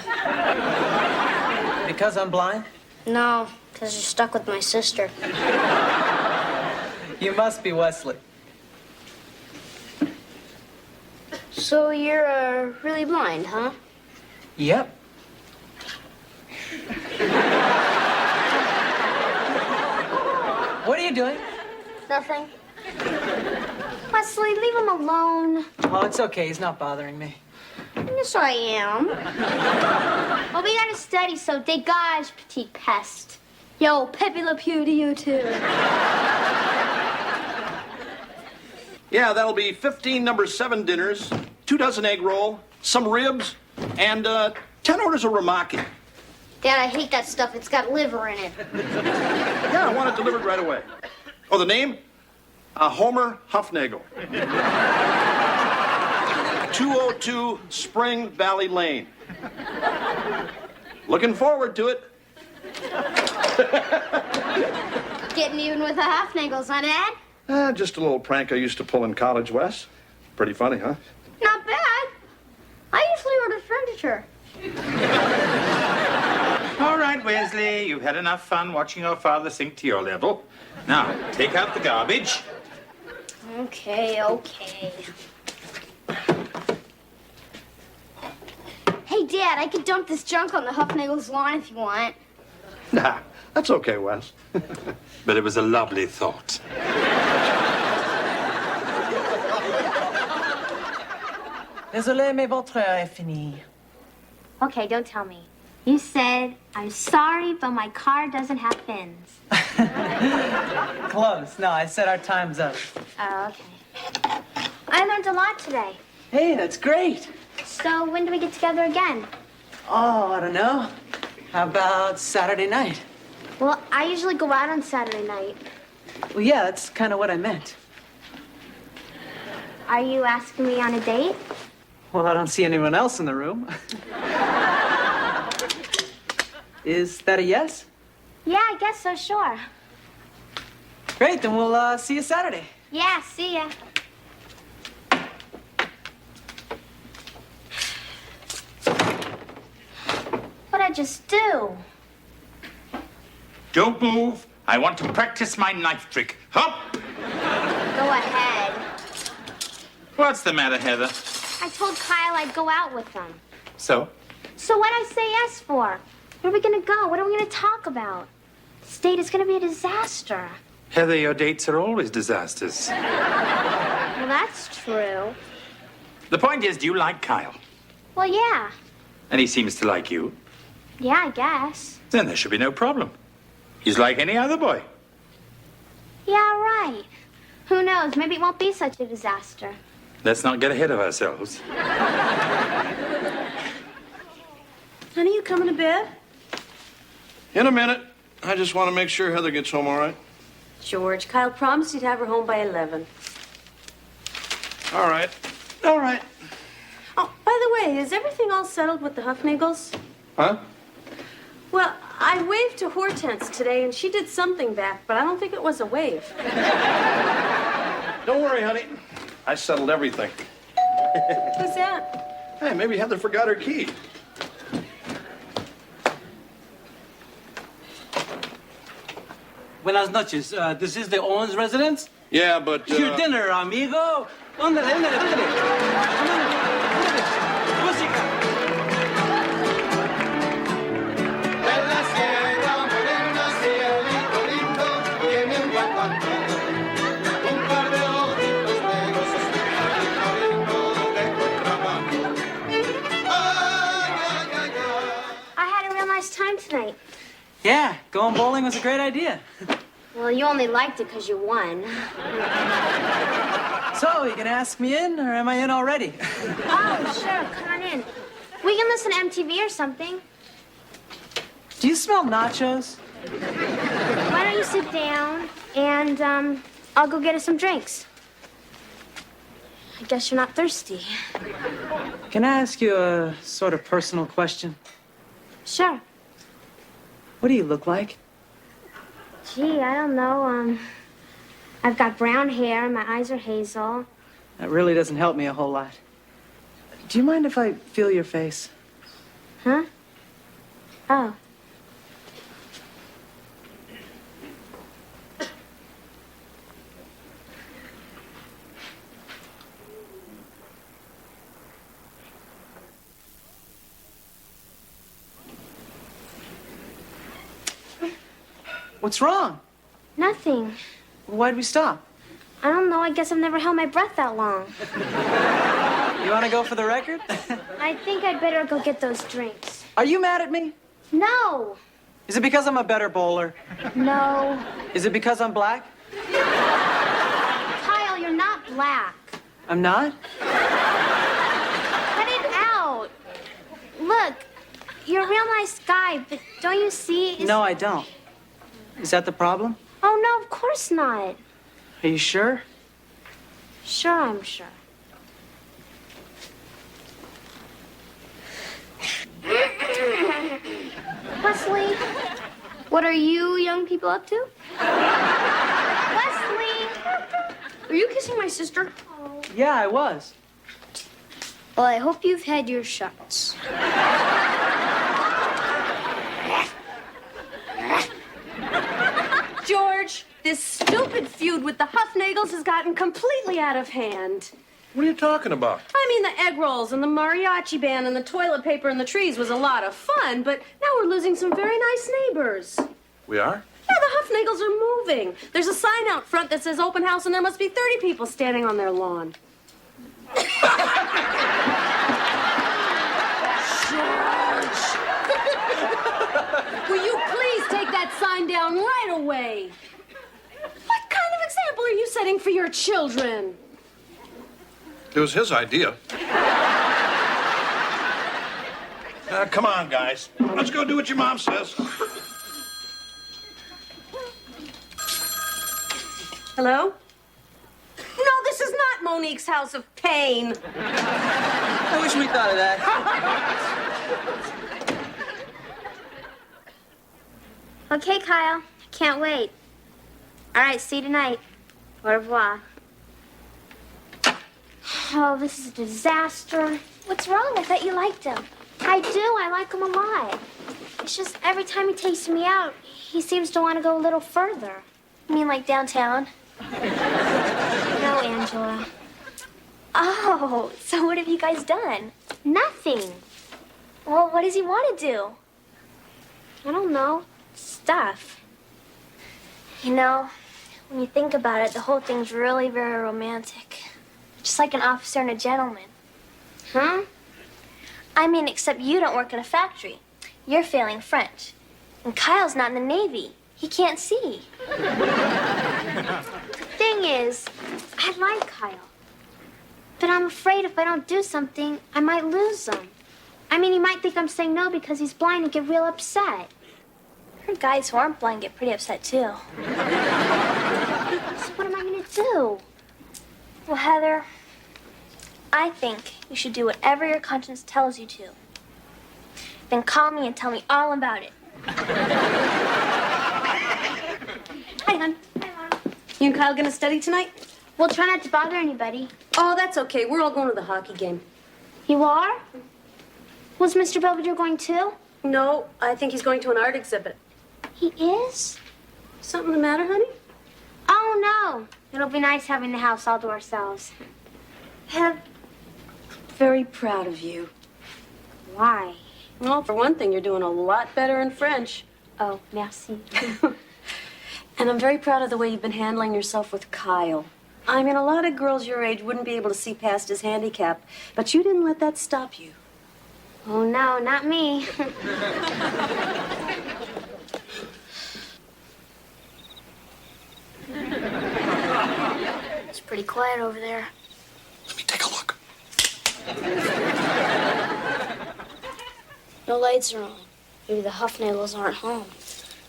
Because I'm blind? No, because you're stuck with my sister. You must be Wesley. So you're really blind, huh? Yep. What are you doing? Nothing. Wesley, leave him alone. Oh, it's okay. He's not bothering me. Yes, I am. Well, we gotta study, so dégage, petite peste. Yo, Pepe Le Pew to you, too. Yeah, that'll be 15 number 7 dinners, 2 dozen egg roll, some ribs, and 10 orders of ramaki. Dad, I hate that stuff. It's got liver in it. Yeah, I want it delivered right away. Oh, the name? Homer Huffnagel. 202 Spring Valley Lane. Looking forward to it. Getting even with the Huffnagels, huh, Dad? Just a little prank I used to pull in college, Wes. Pretty funny, huh? Not bad. I usually order furniture. All right, Wesley, you've had enough fun watching your father sink to your level. Now, take out the garbage. Okay. Hey, Dad, I could dump this junk on the Huffnagels' lawn if you want. Nah, that's okay, Wes. But it was a lovely thought. Désolé, mais votre heure est finie. Okay, don't tell me. You said, I'm sorry, but my car doesn't have fins. Close. No, I said our time's up. Oh, okay. I learned a lot today. Hey, that's great. So when do we get together again? Oh, I don't know. How about Saturday night? Well, I usually go out on Saturday night. Well, yeah, that's kind of what I meant. Are you asking me on a date? Well, I don't see anyone else in the room. Is that a yes? Yeah, I guess so, sure. Great, then we'll see you Saturday. Yeah, see ya. What'd I just do? Don't move. I want to practice my knife trick. Hop! Go ahead. What's the matter, Heather? I told Kyle I'd go out with him. So? So what'd I say yes for? Where are we gonna go? What are we gonna talk about? This date is gonna be a disaster. Heather, your dates are always disasters. Well, that's true. The point is, do you like Kyle? Well, yeah. And he seems to like you. Yeah, I guess. Then there should be no problem. He's like any other boy. Yeah, right. Who knows? Maybe it won't be such a disaster. Let's not get ahead of ourselves. Honey, you coming to bed? In a minute. I just want to make sure Heather gets home all right. George, Kyle promised he'd have her home by 11. All right. All right. Oh, by the way, is everything all settled with the Huffnagels? Huh? Well, I waved to Hortense today, and she did something back, but I don't think it was a wave. Don't worry, honey. I settled everything. Who's that? Hey, maybe Heather forgot her key. Buenas noches. This is the Owens residence? Yeah, but... Your dinner, amigo. Ándale, ándale, ándale. Ándale, ándale. Música. I had a real nice time tonight. Yeah, going bowling was a great idea. Well, you only liked it because you won. So, you gonna ask me in, or am I in already? Oh, sure. Come on in. We can listen to MTV or something. Do you smell nachos? Why don't you sit down and, I'll go get us some drinks. I guess you're not thirsty. Can I ask you a sort of personal question? Sure. What do you look like? Gee, I don't know. I've got brown hair and my eyes are hazel. That really doesn't help me a whole lot. Do you mind if I feel your face? Huh? Oh. What's wrong? Nothing. Why'd we stop? I don't know. I guess I've never held my breath that long. You want to go for the record? I think I'd better go get those drinks. Are you mad at me? No. Is it because I'm a better bowler? No. Is it because I'm black? Kyle, you're not black. I'm not? Cut it out. Look, you're a real nice guy, but don't you see? No, I don't. Is that the problem? Oh, no, of course not. Are you sure? Sure, I'm sure. Wesley, what are you young people up to? Wesley! Are you kissing my sister? Yeah, I was. Well, I hope you've had your shots. George, this stupid feud with the Huffnagels has gotten completely out of hand. What are you talking about? I mean, the egg rolls and the mariachi band and the toilet paper and the trees was a lot of fun, but now we're losing some very nice neighbors. We are? Yeah, the Huffnagels are moving. There's a sign out front that says open house, and there must be 30 people standing on their lawn. George! Will you please take that sign down right away? What kind of example are you setting for your children? It was his idea. Come on, guys. Let's go do what your mom says. Hello? No, this is not Monique's house of pain. I wish we thought of that. Okay, Kyle. Can't wait. All right, see you tonight. Au revoir. Oh, this is a disaster. What's wrong? I thought you liked him. I do. I like him a lot. It's just every time he takes me out, he seems to want to go a little further. You mean like downtown? No, Angela. Oh, so what have you guys done? Nothing. Well, what does he want to do? I don't know. Stuff. You know, when you think about it, the whole thing's really very romantic. Just like an officer and a gentleman. Huh? I mean, except you don't work in a factory. You're failing French. And Kyle's not in the Navy. He can't see. The thing is, I like Kyle. But I'm afraid if I don't do something, I might lose him. I mean, he might think I'm saying no because he's blind and get real upset. I heard guys who aren't blind get pretty upset, too. So what am I going to do? Well, Heather, I think you should do whatever your conscience tells you to. Then call me and tell me all about it. Hi, hon. You and Kyle gonna study tonight? We'll try not to bother anybody. Oh, that's okay. We're all going to the hockey game. You are? Was Mr. Belvedere going too? No, I think he's going to an art exhibit. He is? Something the matter, honey? Oh, no. It'll be nice having the house all to ourselves. Very proud of you. Why? Well, for one thing, you're doing a lot better in French. Oh, merci. And I'm very proud of the way you've been handling yourself with Kyle. I mean, a lot of girls your age wouldn't be able to see past his handicap, but you didn't let that stop you. Oh, no, not me. It's pretty quiet over there. Let me take a look. No lights are on. Maybe the Huffnagels aren't home.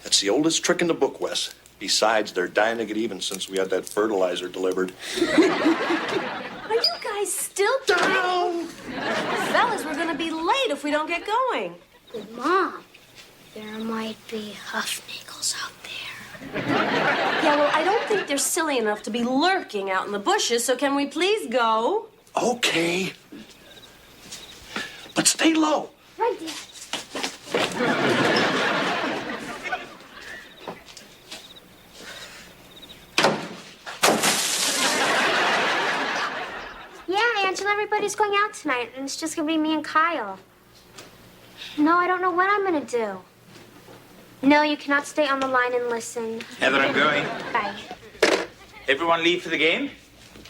That's the oldest trick in the book, Wes. Besides, they're dying to get even since we had that fertilizer delivered. I Are you guys still down? Fellas, we're gonna be late if we don't get going. But Mom, there might be Huffnagels out there. Yeah, well, I don't think they're silly enough to be lurking out in the bushes, so can we please go? Okay. But stay low. Right there. Yeah, Angela, everybody's going out tonight, and it's just gonna be me and Kyle. No, I don't know what I'm gonna do. No, you cannot stay on the line and listen. Heather, I'm going. Bye. Everyone leave for the game?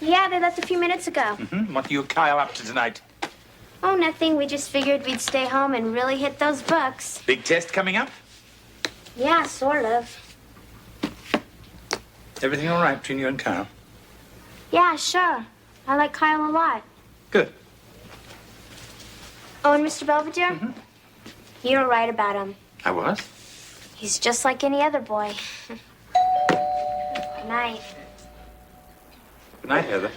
Yeah, they left a few minutes ago. What are you, Kyle, up to tonight? Oh, nothing. We just figured we'd stay home and really hit those books. Big test coming up? Yeah, sort of. Everything all right between you and Kyle? Yeah, sure. I like Kyle a lot. Good. Oh, and Mr. Belvedere? You were right about him. I was? He's just like any other boy. Good night. Good night, Heather.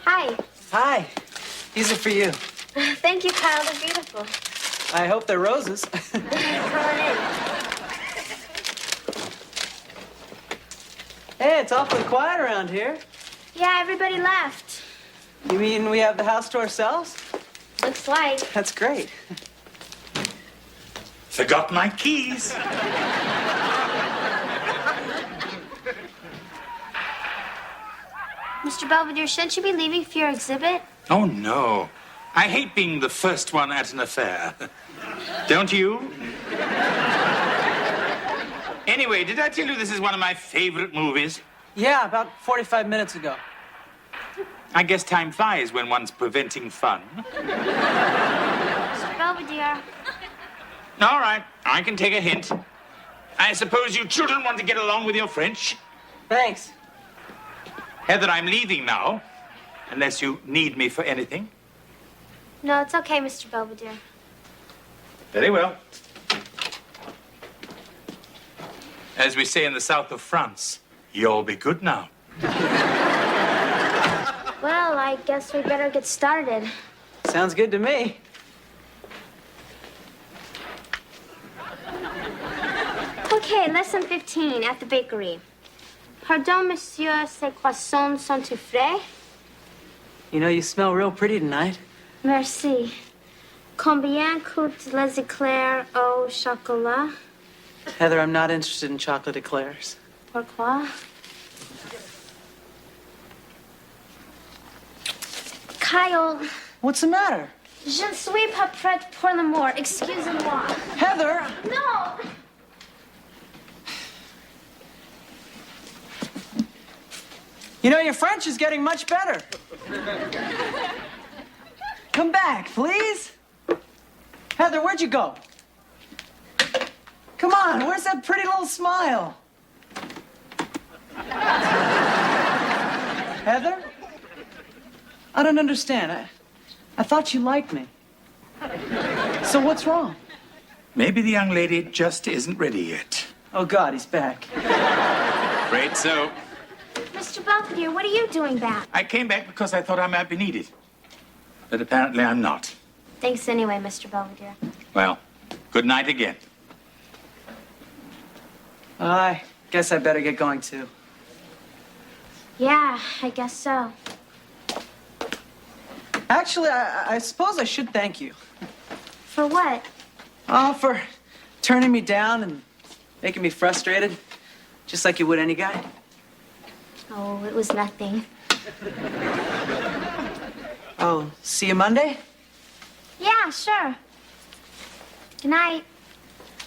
Hi. Hi. These are for you. Thank you, Kyle. They're beautiful. I hope they're roses. Come on in. Hey, it's awfully quiet around here. Yeah, everybody left. You mean we have the house to ourselves? Looks like. That's great. Forgot my keys. Mr. Belvedere, shouldn't you be leaving for your exhibit? Oh, no. I hate being the first one at an affair. Don't you? Anyway, did I tell you this is one of my favorite movies? Yeah, about 45 minutes ago. I guess time flies when one's preventing fun. Mr. Belvedere. All right, I can take a hint. I suppose you children want to get along with your French? Thanks. Heather, I'm leaving now, unless you need me for anything. No, it's okay, Mr. Belvedere. Very well. As we say in the south of France, you'll be good now. Well, I guess we better get started. Sounds good to me. Okay, lesson 15 at the bakery. Pardon, monsieur, ces croissants sont-ils frais? You know, you smell real pretty tonight. Merci. Combien coûtent les éclairs au chocolat? Heather, I'm not interested in chocolate eclairs. Pourquoi? Kyle. What's the matter? Je ne suis pas prête pour l'amour. Excusez-moi. Heather! No! You know, your French is getting much better. Come back, please. Heather, where'd you go? Come on, where's that pretty little smile? Heather? I don't understand. I thought you liked me. So what's wrong? Maybe the young lady just isn't ready yet. Oh, God, he's back. Afraid so. Mr. Belvedere, what are you doing back? I came back because I thought I might be needed. But apparently I'm not. Thanks anyway, Mr. Belvedere. Well, good night again. I guess I better get going, too. Yeah, I guess so. Actually, I suppose I should thank you. For what? Oh, for turning me down and making me frustrated, just like you would any guy. Oh, it was nothing. Oh, see you Monday? Yeah, sure. Good night.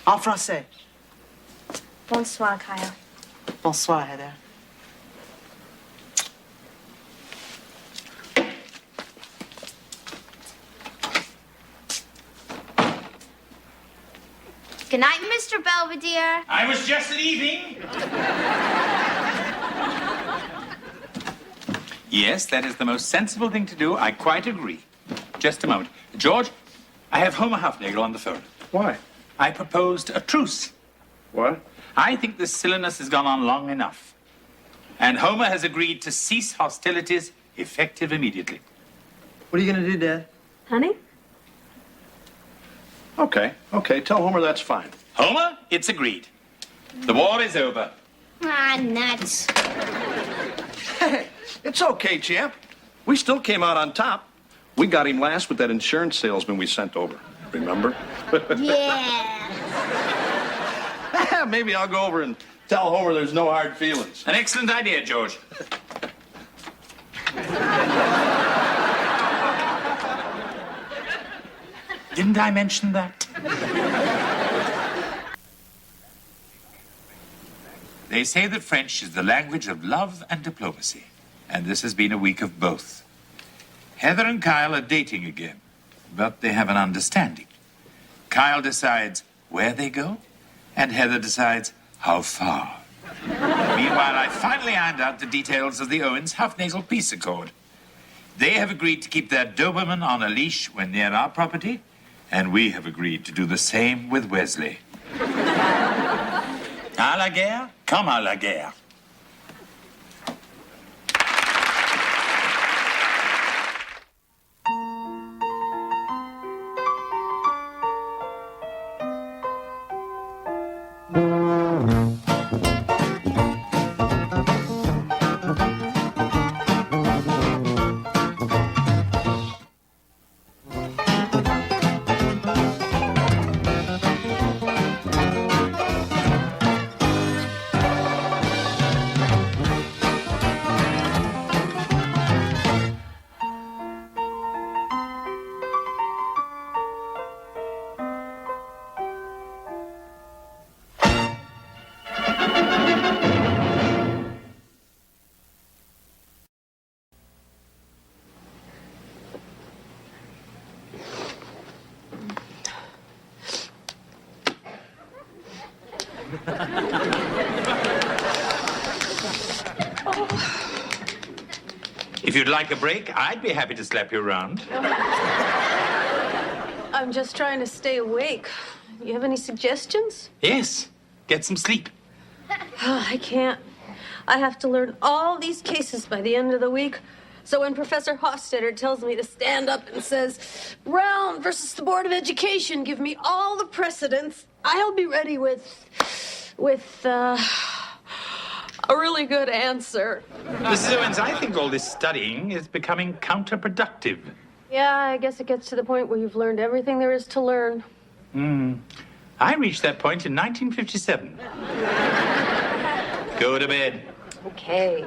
En français. Bonsoir, Kyle. Bonsoir, Heather. Good night, Mr. Belvedere. I was just leaving. Yes, that is the most sensible thing to do. I quite agree. Just a moment. George, I have Homer Huffnagel on the phone. Why? I proposed a truce. What? I think this silliness has gone on long enough. And Homer has agreed to cease hostilities effective immediately. What are you going to do, Dad? Honey? Okay. Tell Homer that's fine. Homer, it's agreed. The war is over. Ah, nuts. Hey, it's okay, champ. We still came out on top. We got him last with that insurance salesman we sent over. Remember? Yeah. Maybe I'll go over and tell Homer there's no hard feelings. An excellent idea, George. Didn't I mention that? They say that French is the language of love and diplomacy, and this has been a week of both. Heather and Kyle are dating again, but they have an understanding. Kyle decides where they go, and Heather decides how far. Meanwhile, I finally ironed out the details of the Owens-Hufnagel peace accord. They have agreed to keep their Doberman on a leash when near our property, and we have agreed to do the same with Wesley. À la guerre, comme à la guerre. If you'd like a break, I'd be happy to slap you around. I'm just trying to stay awake. You have any suggestions? Yes, get some sleep. I can't. I have to learn all these cases by the end of the week. So when Professor Hofstadter tells me to stand up and says, Brown versus the Board of Education, give me all the precedents, I'll be ready with a really good answer. Mrs. Owens, I think all this studying is becoming counterproductive. Yeah, I guess it gets to the point where you've learned everything there is to learn. I reached that point in 1957. Go to bed. Okay.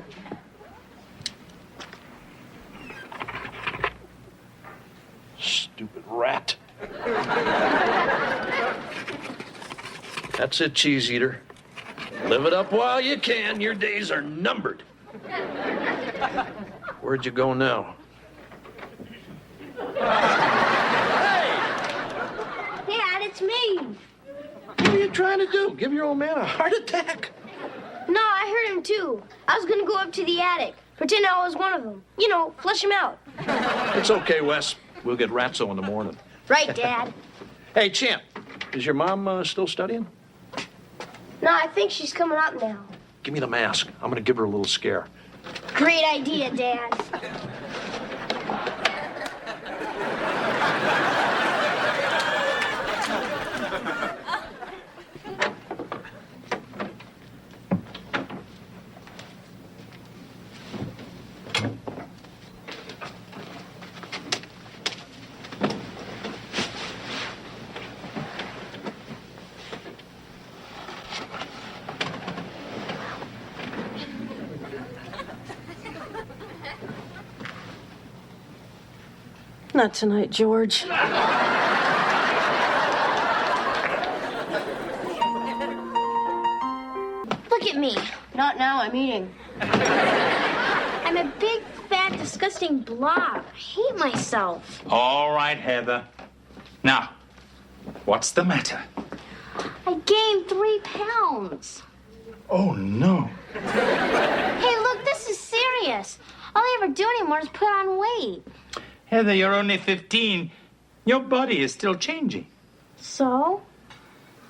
Stupid rat. That's it, cheese eater. Live it up while you can. Your days are numbered. Where'd you go now? Dad, it's me. What are you trying to do? Give your old man a heart attack? No, I heard him too. I was gonna go up to the attic, pretend I was one of them. You know, flush him out. It's okay, Wes. We'll get Ratso in the morning. Right, Dad. Hey, Champ, is your mom still studying? No, I think she's coming up now. Give me the mask. I'm going to give her a little scare. Great idea, Dad. Not tonight, George. Look at me. Not now, I'm eating. I'm a big, fat, disgusting blob. I hate myself. All right, Heather. Now, what's the matter? I gained 3 pounds. Oh, no. Hey, look, this is serious. All I ever do anymore is put on weight. Heather, you're only 15. Your body is still changing. So?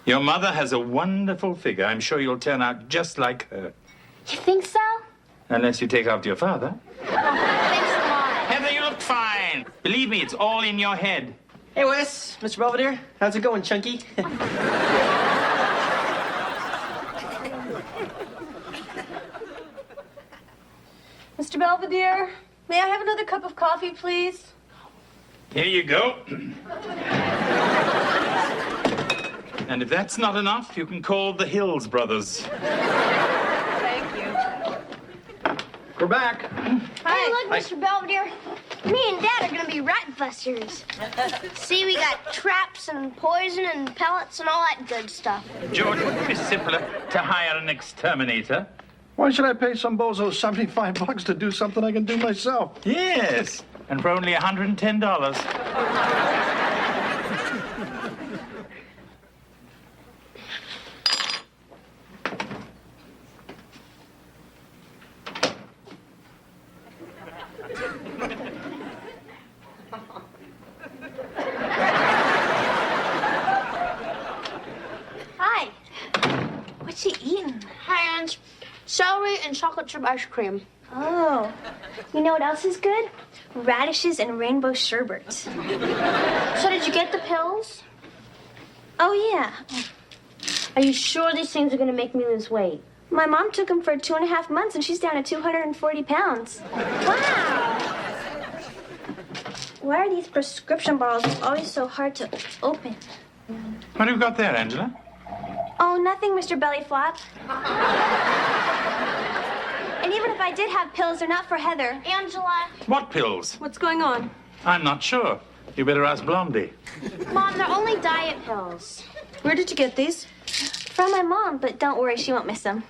Your mother has a wonderful figure. I'm sure you'll turn out just like her. You think so? Unless you take after your father. Thanks a lot. Heather, you look fine. Believe me, it's all in your head. Hey, Wes, Mr. Belvedere. How's it going, Chunky? Mr. Belvedere, may I have another cup of coffee, please? Here you go. And if that's not enough, you can call the Hills Brothers. Thank you. We're back. Hey, look, Mr. Belvedere. Me and Dad are gonna be rat busters. See, we got traps and poison and pellets and all that good stuff. George, wouldn't it be simpler to hire an exterminator? Why should I pay some bozo $75 to do something I can do myself? Yes, and for only $110. Hi. What's she eating? Hi, Ange. Celery and chocolate chip ice cream. Oh. You know what else is good? Radishes and rainbow sherbet. So did you get the pills? Oh, yeah. Are you sure these things are gonna make me lose weight? My mom took them for 2.5 months, and she's down to 240 pounds. Wow! Why are these prescription bottles always so hard to open? What have you got there, Angela? Oh, nothing, Mr. Bellyflop. And even if I did have pills, they're not for Heather. Angela. What pills? What's going on? I'm not sure. You better ask Blondie. Mom, they're only diet pills. Where did you get these? From my mom, but don't worry, she won't miss them.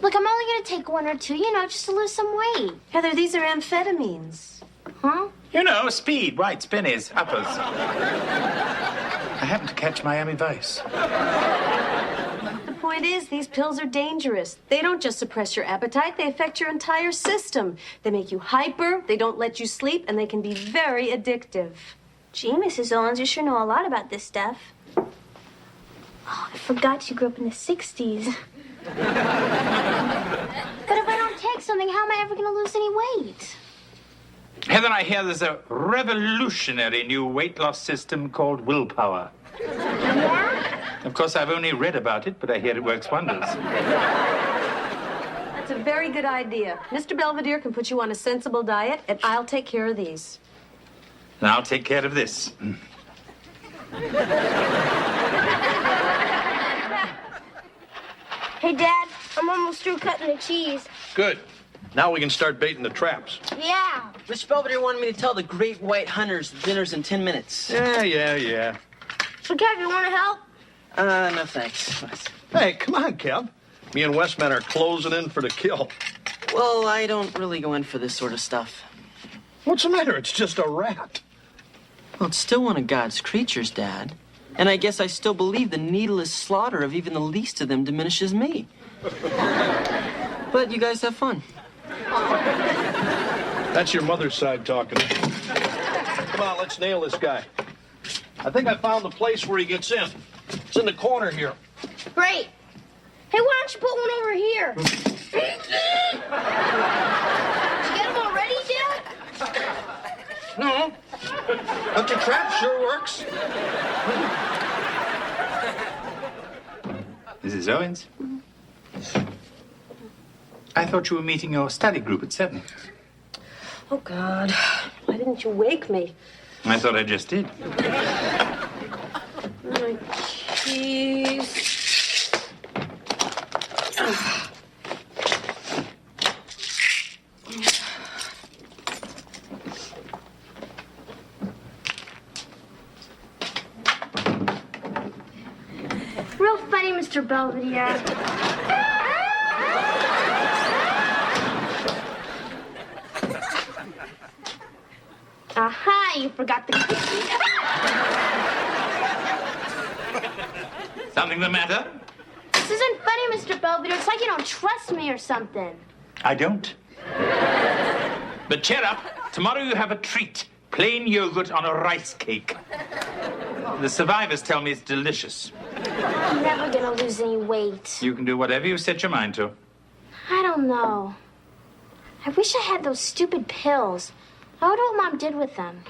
Look, I'm only gonna take 1 or 2, just to lose some weight. Heather, these are amphetamines. Huh? You know, speed, whites, pennies, uppers. I happen to catch Miami Vice. The point is, these pills are dangerous. They don't just suppress your appetite, they affect your entire system. They make you hyper, they don't let you sleep, and they can be very addictive. Gee, Mrs. Owens, you sure know a lot about this stuff. Oh, I forgot you grew up in the 60s. But if I don't take something, how am I ever gonna lose any weight? Heather, I hear there's a revolutionary new weight loss system called willpower. Yeah? Of course, I've only read about it, but I hear it works wonders. That's a very good idea. Mr. Belvedere can put you on a sensible diet, and I'll take care of these. And I'll take care of this. Hey, Dad, I'm almost through cutting the cheese. Good. Now we can start baiting the traps. Yeah. Mr. Belvedere wanted me to tell the great white hunters the dinner's in 10 minutes. Yeah. So, Kev, you want to help? No thanks. Hey, come on, Kev. Me and Westman are closing in for the kill. Well, I don't really go in for this sort of stuff. What's the matter? It's just a rat. Well, it's still one of God's creatures, Dad. And I guess I still believe the needless slaughter of even the least of them diminishes me. But you guys have fun. That's your mother's side talking. Come on, let's nail this guy. I think I found the place where he gets in. It's in the corner here. Great. Hey, why don't you put one over here? Did you get them all ready, Dad? No. But the trap sure works. Mrs. Owens? I thought you were meeting your study group at 7. Oh, God. Why didn't you wake me? I thought I just did. My keys. Real funny, Mr. Belvedere. Aha, you forgot the cookie. Something the matter? This isn't funny, Mr. Belvedere. It's like you don't trust me or something. I don't. But cheer up. Tomorrow you have a treat. Plain yogurt on a rice cake. The survivors tell me it's delicious. I'm never gonna lose any weight. You can do whatever you set your mind to. I don't know. I wish I had those stupid pills. I wonder what Mom did with them.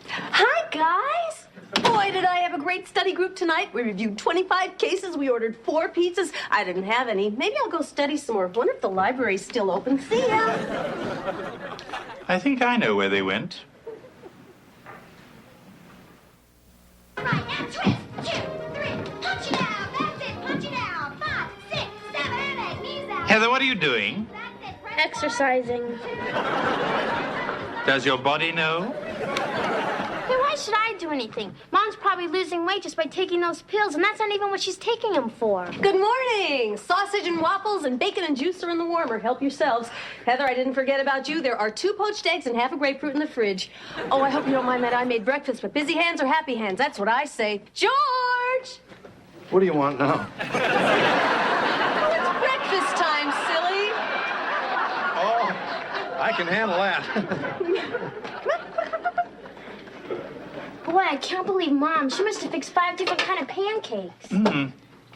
Hi, guys. Boy, did I have a great study group tonight. We reviewed 25 cases. We ordered 4 pizzas. I didn't have any. Maybe I'll go study some more. Wonder if the library's still open. See ya. I think I know where they went. All right, now twist. 2, 3. Punch it out. That's it. Punch it out. 5, 6, 7, 8. Knees out. Heather, what are you doing? Exercising. Does your body know? Hey, why should I do anything? Mom's probably losing weight just by taking those pills, and that's not even what she's taking them for. Good morning. Sausage and waffles and bacon and juice are in the warmer. Help yourselves. Heather, I didn't forget about you. There are 2 poached eggs and half a grapefruit in the fridge. Oh, I hope you don't mind that I made breakfast, but busy hands are happy hands. That's what I say. George! What do you want now? It's breakfast time, silly. Oh, I can handle that. Boy, I can't believe Mom. She must have fixed 5 different kind of pancakes.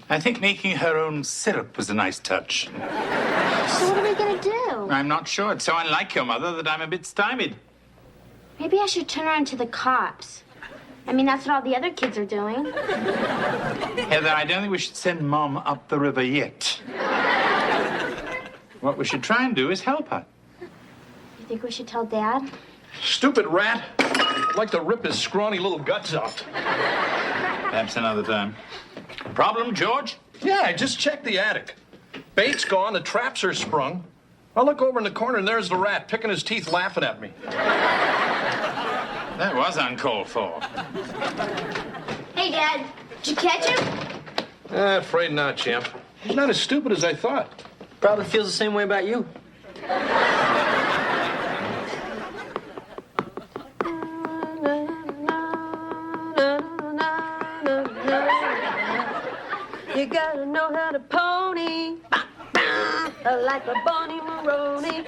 I think making her own syrup was a nice touch. So what are we gonna do? I'm not sure. It's so unlike your mother that I'm a bit stymied. Maybe I should turn her into the cops. I mean, that's what all the other kids are doing. Heather, I don't think we should send Mom up the river yet. What we should try and do is help her. You think we should tell Dad? Stupid rat. I'd like to rip his scrawny little guts out. Perhaps another time. Problem, George? Yeah, I just checked the attic. Bait's gone, the traps are sprung. I look over in the corner and there's the rat picking his teeth laughing at me. That was uncalled for. Hey, Dad. Did you catch him? Afraid not, champ. He's not as stupid as I thought. Probably feels the same way about you. You gotta know how to pony. Like a Bonnie Maroney.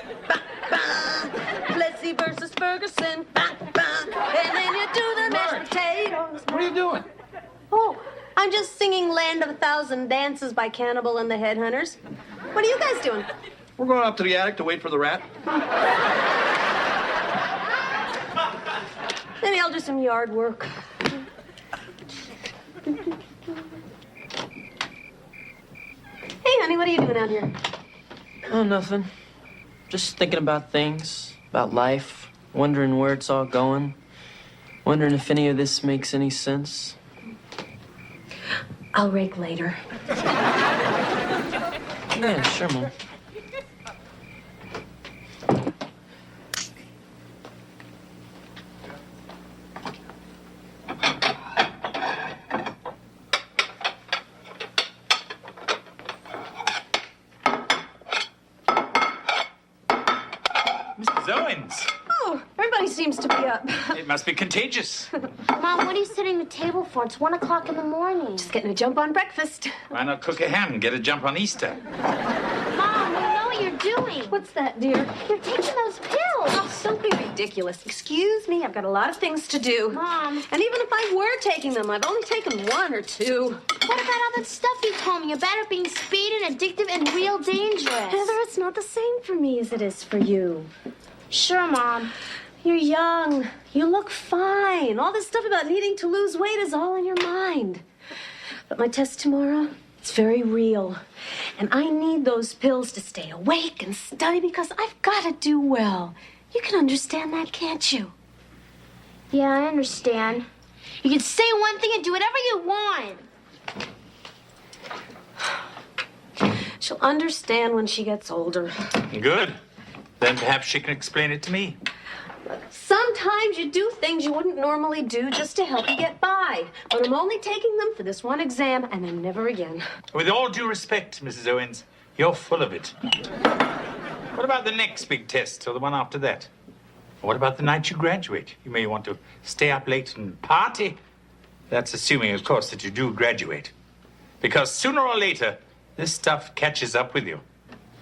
Plessy versus Ferguson. And then you do the mashed potatoes. What are you doing? Oh, I'm just singing Land of a Thousand Dances by Cannibal and the Headhunters. What are you guys doing? We're going up to the attic to wait for the rat. Maybe I'll do some yard work. Hey, honey, what are you doing out here? Oh, nothing. Just thinking about things, about life, wondering where it's all going, wondering if any of this makes any sense. I'll rake later. Yeah, sure, Mom. Mrs. Owens. Oh, everybody seems to be up. It must be contagious. Mom, what are you setting the table for? It's 1 o'clock in the morning. Just getting a jump on breakfast. Why not cook a ham and get a jump on Easter? Mom, you know what you're doing. What's that, dear? You're taking those pills. Oh, don't be ridiculous. Excuse me, I've got a lot of things to do. Mom. And even if I were taking them, I've only taken 1 or 2. What about all that stuff you told me about it being speedy and addictive and real dangerous? Heather, it's not the same for me as it is for you. Sure, Mom. You're young. You look fine. All this stuff about needing to lose weight is all in your mind. But my test tomorrow, it's very real. And I need those pills to stay awake and study because I've got to do well. You can understand that, can't you? Yeah, I understand. You can say one thing and do whatever you want. She'll understand when she gets older. Good. Then perhaps she can explain it to me. Sometimes you do things you wouldn't normally do just to help you get by. But I'm only taking them for this one exam and then never again. With all due respect, Mrs. Owens, you're full of it. What about the next big test or the one after that? What about the night you graduate? You may want to stay up late and party. That's assuming, of course, that you do graduate. Because sooner or later, this stuff catches up with you.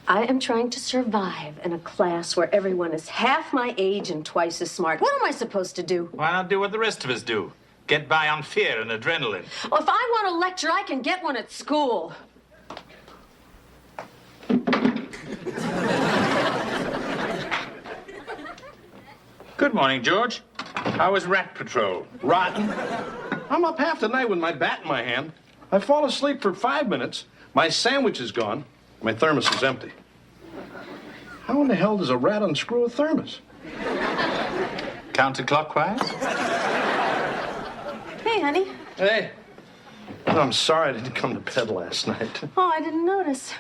I am trying to survive in a class where everyone is half my age and twice as smart. What am I supposed to do? Why not do what the rest of us do? Get by on fear and adrenaline. Well, if I want a lecture, I can get one at school. Good morning, George. How was Rat Patrol? Rotten. I'm up half the night with my bat in my hand. I fall asleep for 5 minutes. My sandwich is gone. My thermos is empty. How in the hell does a rat unscrew a thermos? Counterclockwise? Hey, honey. Hey. I'm sorry I didn't come to bed last night. Oh, I didn't notice.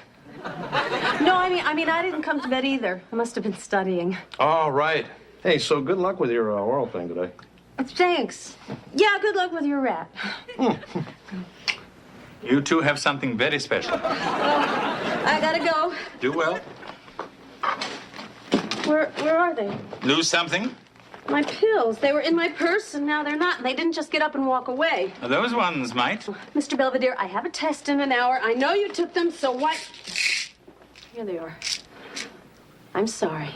No, I mean, I didn't come to bed either. I must have been studying. All right. Hey, so good luck with your oral thing today. Thanks. Yeah, good luck with your rat. You two have something very special. I gotta go. Do well. Where are they? Lose something? My pills. They were in my purse, and now they're not. They didn't just get up and walk away. Those ones might. Mr. Belvedere, I have a test in an hour. I know you took them, so why... Here they are. I'm sorry.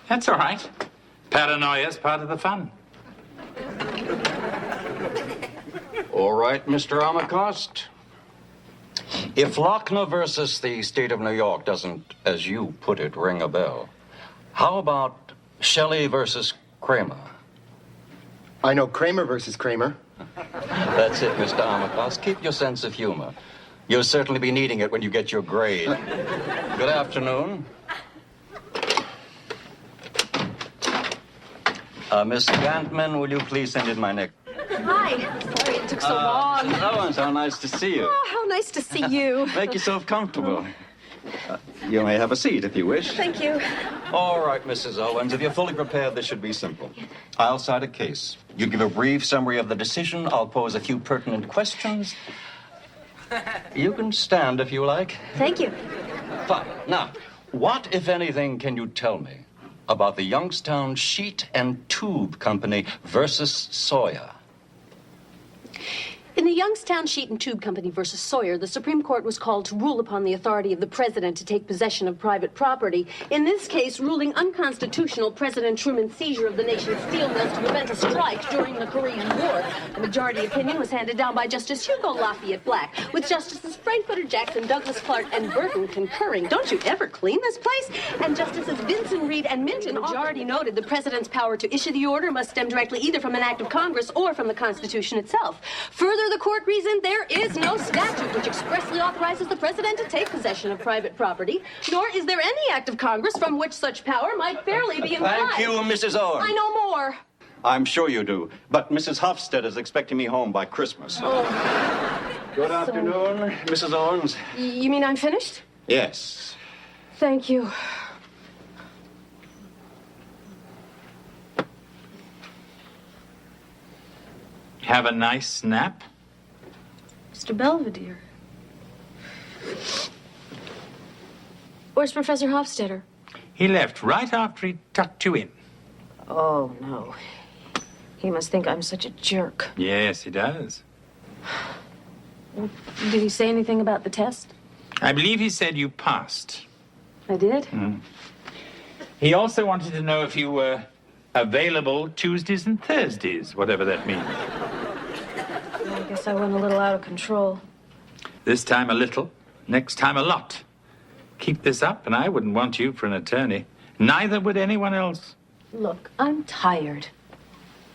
That's all right. Paranoia's part of the fun. All right, Mr. Amakost. If Lochner versus the state of New York doesn't, as you put it, ring a bell, how about Shelley versus Kramer? I know Kramer versus Kramer. That's it, Mr. Amakost. Keep your sense of humor. You'll certainly be needing it when you get your grade. Good afternoon. Miss Gantman, will you please send in my neck? Hi. Sorry it took so long. Owens, how nice to see you. Oh, how nice to see you. Make yourself comfortable. You may have a seat if you wish. Thank you. All right, Mrs. Owens, if you're fully prepared, this should be simple. I'll cite a case. You give a brief summary of the decision. I'll pose a few pertinent questions. You can stand if you like. Thank you. Fine. Now, what, if anything, can you tell me about the Youngstown Sheet and Tube Company versus Sawyer? In the Youngstown Sheet and Tube Company versus Sawyer, the Supreme Court was called to rule upon the authority of the president to take possession of private property. In this case, ruling unconstitutional President Truman's seizure of the nation's steel mills to prevent a strike during the Korean War. The majority opinion was handed down by Justice Hugo Lafayette Black, with Justices Frankfurter Jackson, Douglas Clark, and Burton concurring. Don't you ever clean this place? And Justices Vinson, Reed, and Minton. The majority noted the president's power to issue the order must stem directly either from an act of Congress or from the Constitution itself. Further, the court reasoned there is no statute which expressly authorizes the president to take possession of private property, nor is there any act of Congress from which such power might fairly be implied. Thank you, Mrs. Owens. I know more. I'm sure you do. But Mrs. Hofstede is expecting me home by Christmas. Good afternoon, Mrs. Owens. You mean I'm finished? Yes. Thank you. Have a nice nap? Mr. Belvedere. Where's Professor Hofstadter? He left right after he tucked you in. Oh, no. He must think I'm such a jerk. Yes, he does. Did he say anything about the test? I believe he said you passed. I did? He also wanted to know if you were available Tuesdays and Thursdays, whatever that means. I guess I went a little out of control. This time a little, next time a lot. Keep this up, and I wouldn't want you for an attorney. Neither would anyone else. Look, I'm tired.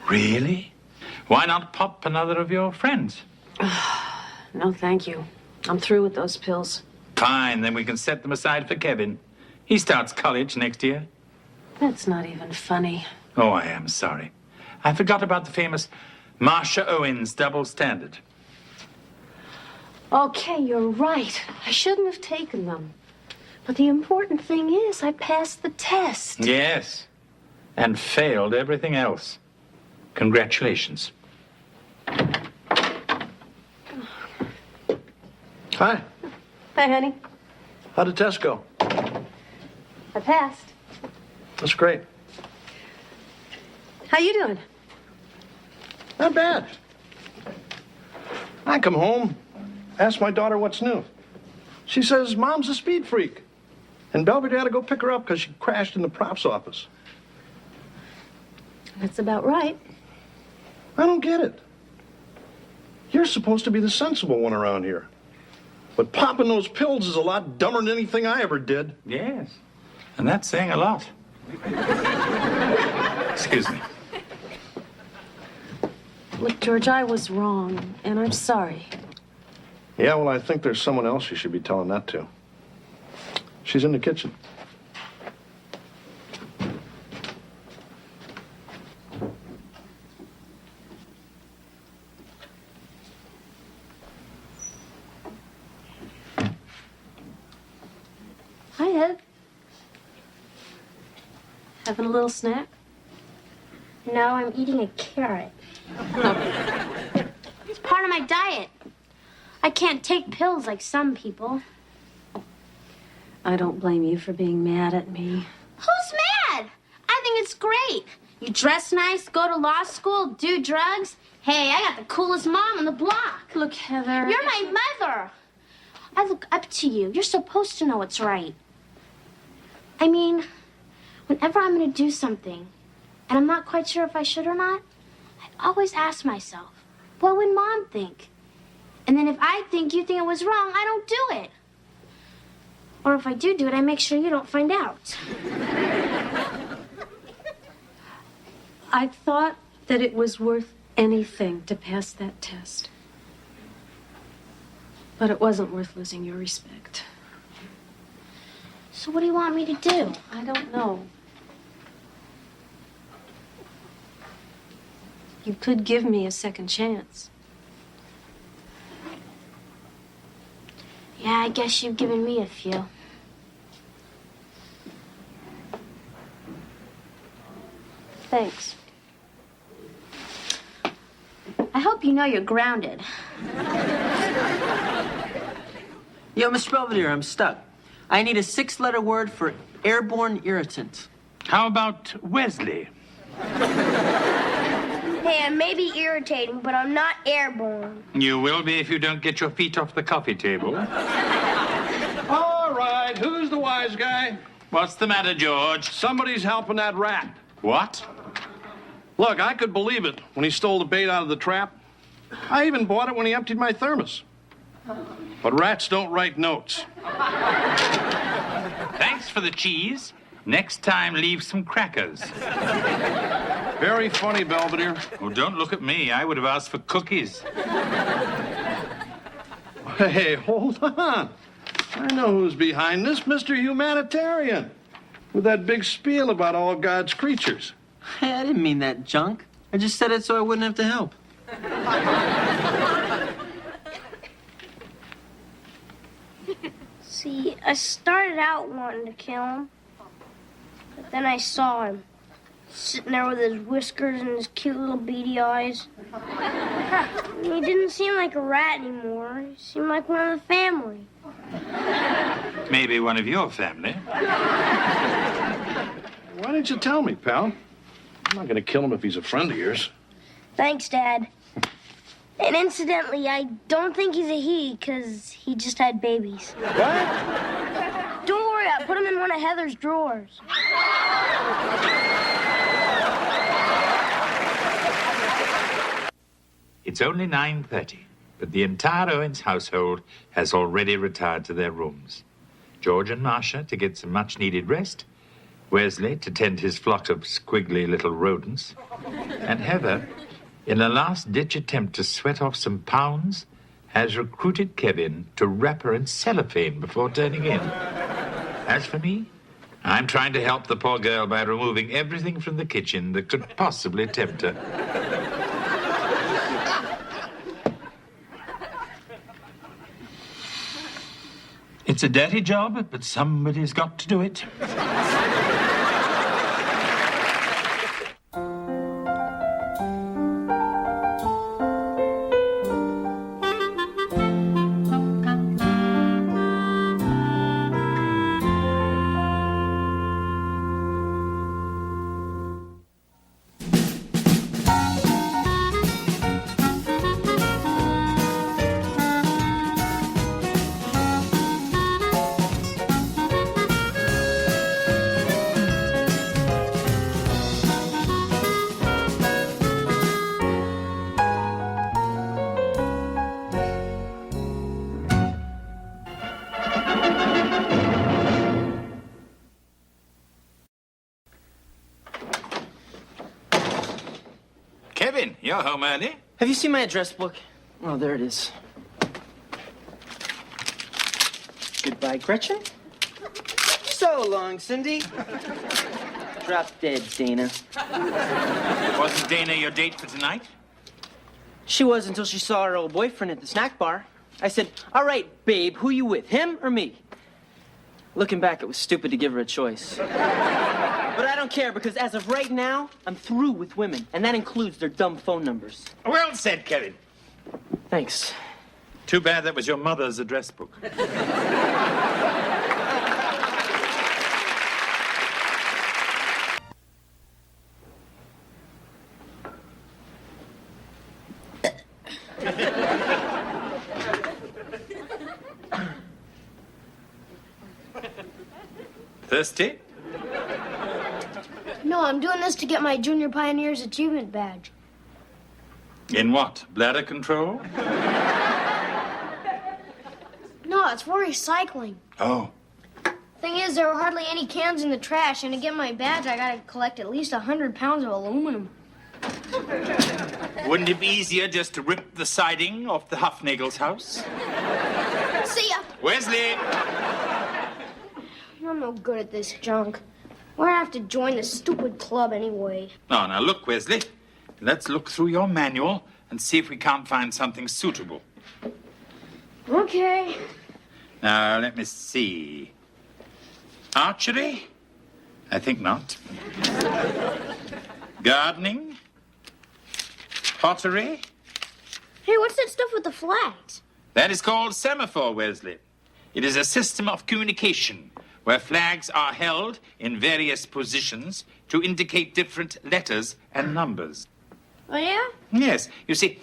Really? Why not pop another of your friends? No, thank you. I'm through with those pills. Fine, then we can set them aside for Kevin. He starts college next year. That's not even funny. Oh, I am sorry. I forgot about the famous Marsha Owens double standard. Okay, you're right. I shouldn't have taken them. But the important thing is I passed the test. Yes, and failed everything else. Congratulations. Hi. Hi, honey. How'd the test go? I passed. That's great. How you doing? Not bad. I come home, ask my daughter what's new. She says, Mom's a speed freak. And Belvedere had to go pick her up because she crashed in the prop's office. That's about right. I don't get it. You're supposed to be the sensible one around here. But popping those pills is a lot dumber than anything I ever did. Yes. And that's saying a lot. Excuse me. Look, George, I was wrong, and I'm sorry. Yeah, well, I think there's someone else you should be telling that to. She's in the kitchen. Hi, Ed. Having a little snack? No, I'm eating a carrot. It's part of my diet. I can't take pills like some people. I don't blame you for being mad at me. Who's mad? I think it's great. You dress nice, go to law school, do drugs. Hey, I got the coolest mom on the block. Look, Heather. You're my mother. I look up to you. You're supposed to know what's right. I mean, whenever I'm going to do something, and I'm not quite sure if I should or not, I always ask myself, what would Mom think? And then if I think you think it was wrong, I don't do it. Or if I do it, I make sure you don't find out. I thought that it was worth anything to pass that test. But it wasn't worth losing your respect. So what do you want me to do? I don't know. You could give me a second chance. Yeah, I guess you've given me a few. Thanks. I hope you know you're grounded. Yo, Mr. Belvedere, I'm stuck. I need a 6-letter word for airborne irritant. How about Wesley? Hey, I may be irritating, but I'm not airborne. You will be if you don't get your feet off the coffee table. All right, who's the wise guy? What's the matter, George? Somebody's helping that rat. What? Look, I could believe it when he stole the bait out of the trap. I even bought it when he emptied my thermos. But rats don't write notes. Thanks for the cheese. Next time, leave some crackers. Very funny, Belvedere. Oh, don't look at me. I would have asked for cookies. Hey, hold on. I know who's behind this, Mr. Humanitarian. With that big spiel about all God's creatures. Hey, I didn't mean that junk. I just said it so I wouldn't have to help. See, I started out wanting to kill him. But then I saw him. Sitting there with his whiskers and his cute little beady eyes. He didn't seem like a rat anymore. He seemed like one of the family. Maybe one of your family. Why didn't you tell me, pal? I'm not going to kill him if he's a friend of yours. Thanks, Dad. And incidentally, I don't think he's a he, because he just had babies. What? Don't worry, I put him in one of Heather's drawers. It's only 9:30, but the entire Owens household has already retired to their rooms. George and Marcia to get some much-needed rest, Wesley to tend his flock of squiggly little rodents, and Heather, in a last-ditch attempt to sweat off some pounds, has recruited Kevin to wrap her in cellophane before turning in. As for me, I'm trying to help the poor girl by removing everything from the kitchen that could possibly tempt her. It's a dirty job, but somebody's got to do it. You're home early. Have you seen my address book? Oh, there it is. Goodbye, Gretchen. So long, Cindy. Drop dead, Dana. Wasn't Dana your date for tonight? She was until she saw her old boyfriend at the snack bar. I said, all right, babe, who you with, him or me? Looking back, it was stupid to give her a choice. But I don't care, because as of right now, I'm through with women, and that includes their dumb phone numbers. Well said, Kevin. Thanks. Too bad that was your mother's address book. Thirsty? No, I'm doing this to get my Junior Pioneers Achievement Badge. In what? Bladder control? No, it's for recycling. Oh. Thing is, there were hardly any cans in the trash, and to get my badge, I gotta collect at least 100 pounds of aluminum. Wouldn't it be easier just to rip the siding off the Huffnagel's house? See ya! Wesley! I'm no good at this junk. We're gonna have to join the stupid club anyway. Oh, now look, Wesley. Let's look through your manual and see if we can't find something suitable. Okay. Now, let me see. Archery? I think not. Gardening? Pottery? Hey, what's that stuff with the flags? That is called semaphore, Wesley. It is a system of communication where flags are held in various positions to indicate different letters and numbers. Oh, yeah? Yes. You see,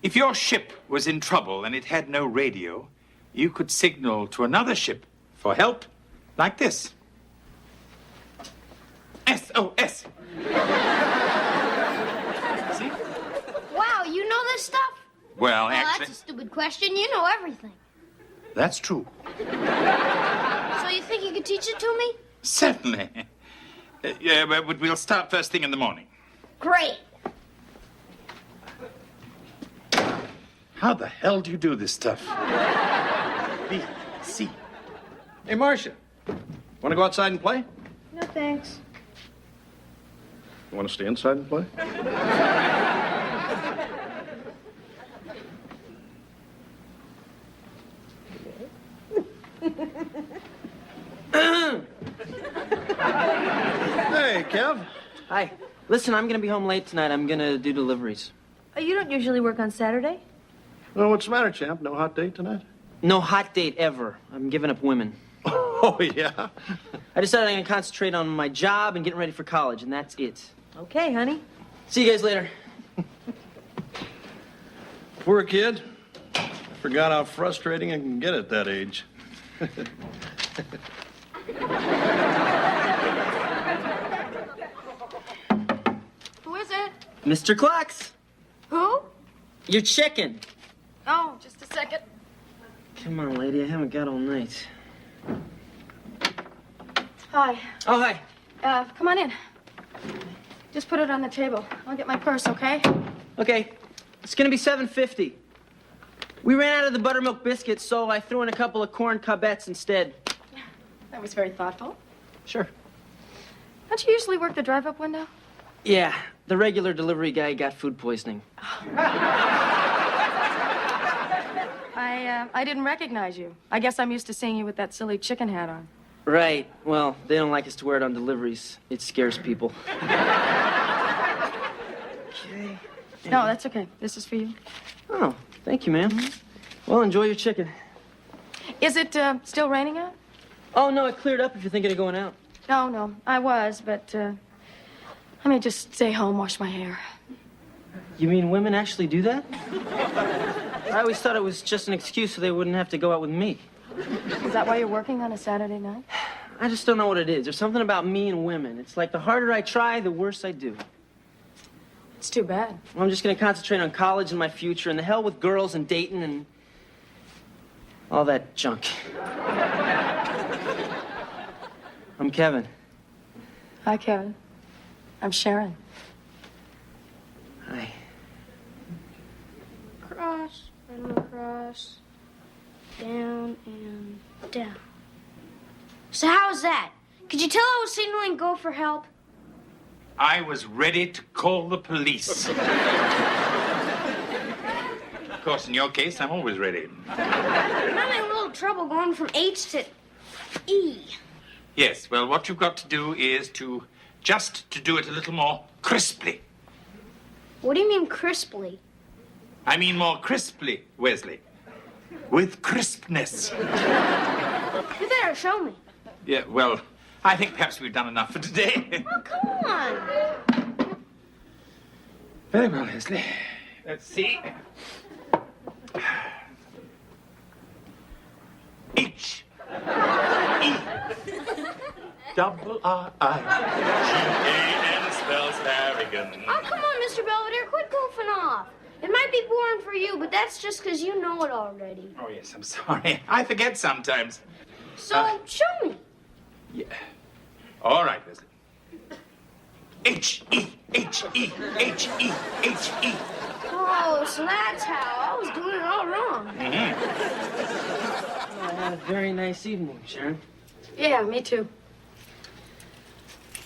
if your ship was in trouble and it had no radio, you could signal to another ship for help like this. SOS. See? Wow, you know this stuff? Well, Oh, actually, that's a stupid question. You know everything. that's true. So you think you could teach it to me? Certainly. Yeah, but we'll start first thing in the morning. Great. How the hell do you do this stuff? B, C. Hey, Marcia, want to go outside and play? No, thanks. You want to stay inside and play? Hey, Kev. Hi. Listen, I'm gonna be home late tonight. I'm gonna do deliveries. You don't usually work on Saturday? Well, what's the matter, champ? No hot date tonight? No hot date ever. I'm giving up women. Oh, yeah? I decided I'm gonna concentrate on my job and getting ready for college, and that's it. Okay, honey. See you guys later. Poor kid. I forgot how frustrating it can get at that age. Who is it? Mr. Clucks, Who? your chicken. Oh, just a second. Come on, lady. I haven't got all night. Hi. Oh, hi. Come on in. Just put it on the table. I'll get my purse, okay? Okay, it's gonna be $7.50. We ran out of the buttermilk biscuits, so I threw in a couple of corn cobettes instead. That was very thoughtful. Sure. Don't you usually work the drive-up window? Yeah, the regular delivery guy got food poisoning. I didn't recognize you. I guess I'm used to seeing you with that silly chicken hat on. Right. Well, they don't like us to wear it on deliveries. It scares people. Okay. No, that's okay. This is for you. Oh, thank you, ma'am. Well, enjoy your chicken. Is it still raining out? Oh, no, it cleared up if you're thinking of going out. No, I was, but I may just stay home, wash my hair. You mean women actually do that? I always thought it was just an excuse so they wouldn't have to go out with me. Is that why you're working on a Saturday night? I just don't know what it is. There's something about me and women. It's like the harder I try, the worse I do. It's too bad. Well, I'm just going to concentrate on college and my future, and the hell with girls and dating and all that junk. I'm Kevin. Hi, Kevin. I'm Sharon. Hi. across, down, and down. So how was that? Could you tell I was signaling go for help? I was ready to call the police. Of course, in your case, I'm always ready. I'm having a little trouble going from H to E. Yes, well, what you've got to do is to do it a little more crisply. What do you mean crisply? I mean more crisply, Wesley. With crispness. You better show me. Yeah, well, I think perhaps we've done enough for today. Oh, come on. Very well, Wesley. Let's see. H. E. Double R-I-G-A-N spells Harrigan. Oh, come on, Mr. Belvedere. Quit goofing off. It might be boring for you, but that's just because you know it already. Oh, yes, I'm sorry. I forget sometimes. So, show me. Yeah. All right, Wesley. H-E, H-E, H-E, H-E. Oh, so that's how. I was doing it all wrong. I had a very nice evening, Sharon. Yeah, me too.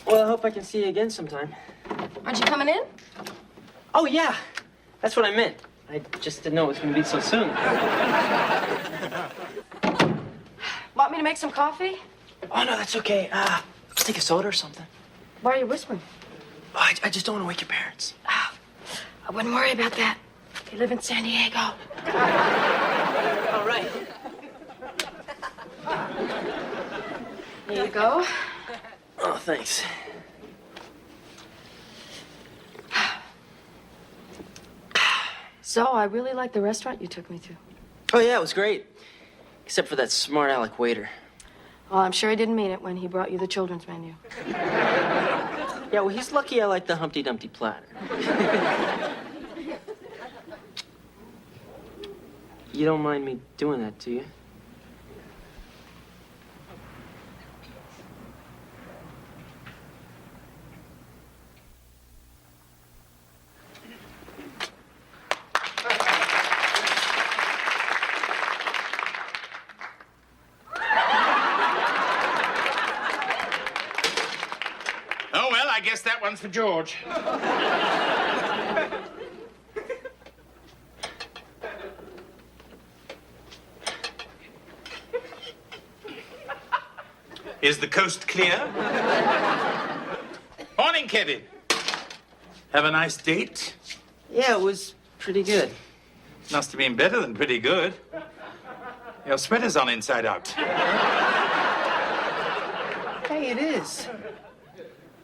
Well, I hope I can see you again sometime. Aren't you coming in? Oh, yeah. That's what I meant. I just didn't know it was going to be so soon. Want me to make some coffee? Oh, no, that's okay. I'll take a soda or something. Why are you whispering? Oh, I just don't want to wake your parents. I wouldn't worry about that. They live in San Diego. All right. Here you go. Oh, thanks. So, I really like the restaurant you took me to. Oh, yeah, it was great. Except for that smart aleck waiter. Well, I'm sure he didn't mean it when he brought you the children's menu. Yeah, well, he's lucky I like the Humpty Dumpty platter. You don't mind me doing that, do you? Oh, well, I guess that one's for George. Is the coast clear? Morning, Kevin. Have a nice date? Yeah, it was pretty good. Must have been better than pretty good. Your sweater's on inside out. Hey, it is.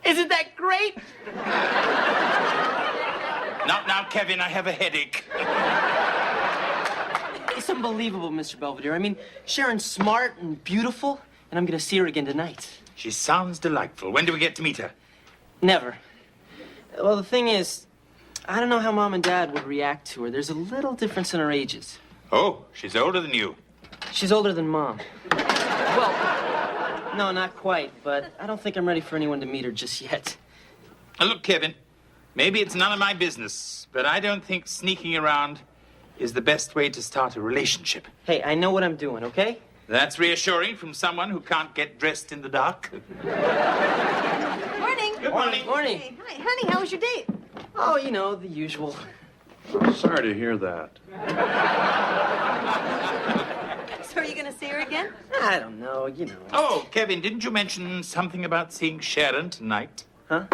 Isn't that great? Now, Kevin, I have a headache. It's unbelievable, Mr. Belvedere. I mean, Sharon's smart and beautiful, and I'm gonna see her again tonight. She sounds delightful. When do we get to meet her? Never. Well, the thing is, I don't know how Mom and Dad would react to her. There's a little difference in our ages. Oh, she's older than you. She's older than Mom. Well, no, not quite, but I don't think I'm ready for anyone to meet her just yet. Now, look, Kevin, maybe it's none of my business, but I don't think sneaking around is the best way to start a relationship. Hey, I know what I'm doing, okay? That's reassuring from someone who can't get dressed in the dark. Morning. Good morning. Morning. Hey, hi, honey, how was your date? Oh, you know, the usual. Sorry to hear that. So are you going to see her again? I don't know, you know. Oh, Kevin, didn't you mention something about seeing Sharon tonight? Huh?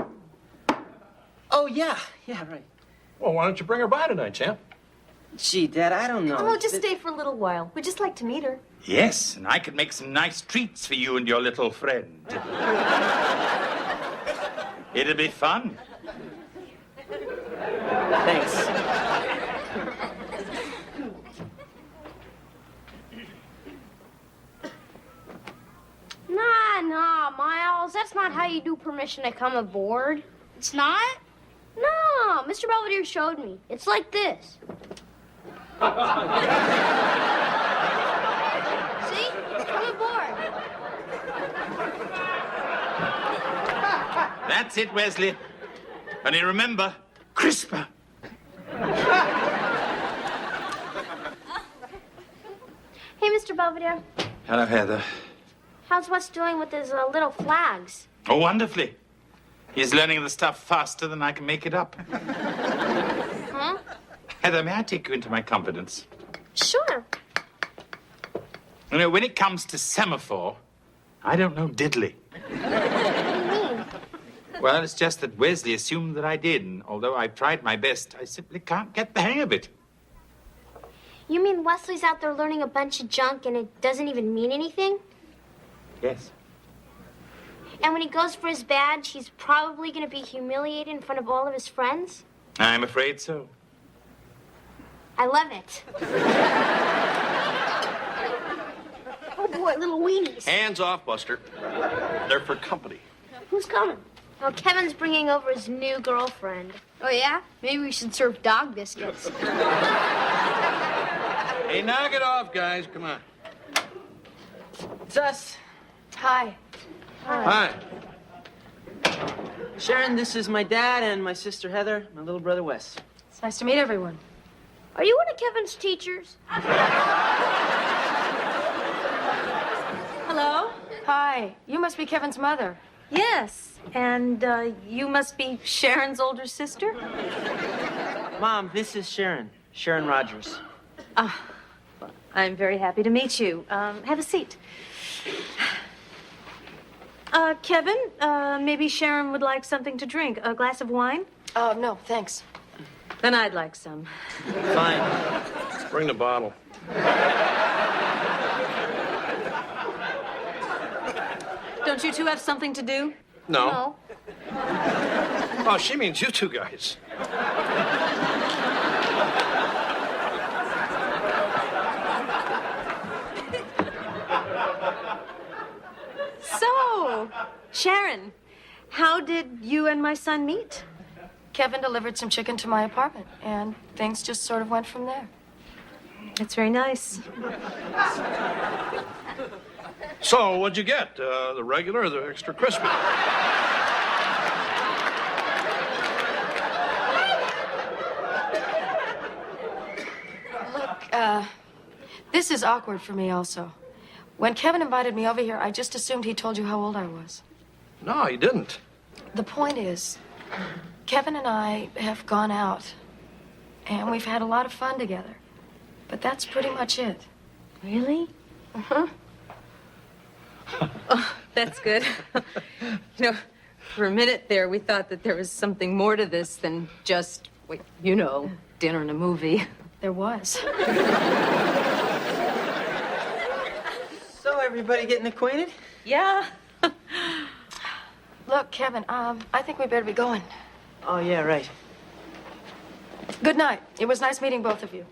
Oh, yeah, right. Well, why don't you bring her by tonight, champ? Gee, Dad, I don't know. Oh, just stay for a little while. We'd just like to meet her. Yes, and I could make some nice treats for you and your little friend. It'll be fun. Thanks. Nah, Miles. That's not how you do permission to come aboard. It's not? No, Mr. Belvedere showed me. It's like this. See? Come aboard. That's it, Wesley. Only remember, crisper. Mr. Belvedere. Hello, Heather. How's Wes doing with his little flags? Oh, wonderfully. He's learning the stuff faster than I can make it up. Huh? Heather, may I take you into my confidence? Sure. You know, when it comes to semaphore, I don't know diddly. What do you mean? Well, it's just that Wesley assumed that I did, and although I've tried my best, I simply can't get the hang of it. You mean Wesley's out there learning a bunch of junk and it doesn't even mean anything? Yes. And when he goes for his badge, he's probably going to be humiliated in front of all of his friends? I'm afraid so. I love it. Oh, boy, little weenies. Hands off, Buster. They're for company. Who's coming? Oh, Kevin's bringing over his new girlfriend. Oh, yeah? Maybe we should serve dog biscuits. Hey, knock it off, guys. Come on. It's us. Hi. Hi. Sharon, this is my dad and my sister Heather, my little brother Wes. It's nice to meet everyone. Are you one of Kevin's teachers? Hello? Hi. You must be Kevin's mother. Yes. And you must be Sharon's older sister? Mom, this is Sharon. Sharon Rogers. I'm very happy to meet you. Have a seat. Kevin, maybe Sharon would like something to drink. A glass of wine? No, thanks. Then I'd like some. Fine. Bring the bottle. Don't you two have something to do? No. Oh, she means you two guys. So, Sharon, how did you and my son meet? Kevin delivered some chicken to my apartment, and things just sort of went from there. That's very nice. So, what'd you get? The regular or the extra crispy? Look, this is awkward for me also. When Kevin invited me over here, I just assumed he told you how old I was. No, he didn't. The point is, Kevin and I have gone out, and we've had a lot of fun together. But that's pretty much it. Really? Uh-huh. Oh, that's good. You know, for a minute there, we thought that there was something more to this than just, well, you know, dinner and a movie. There was. So, everybody getting acquainted? Yeah. Look, Kevin, I think we better be going. Oh, yeah, right. Good night. It was nice meeting both of you.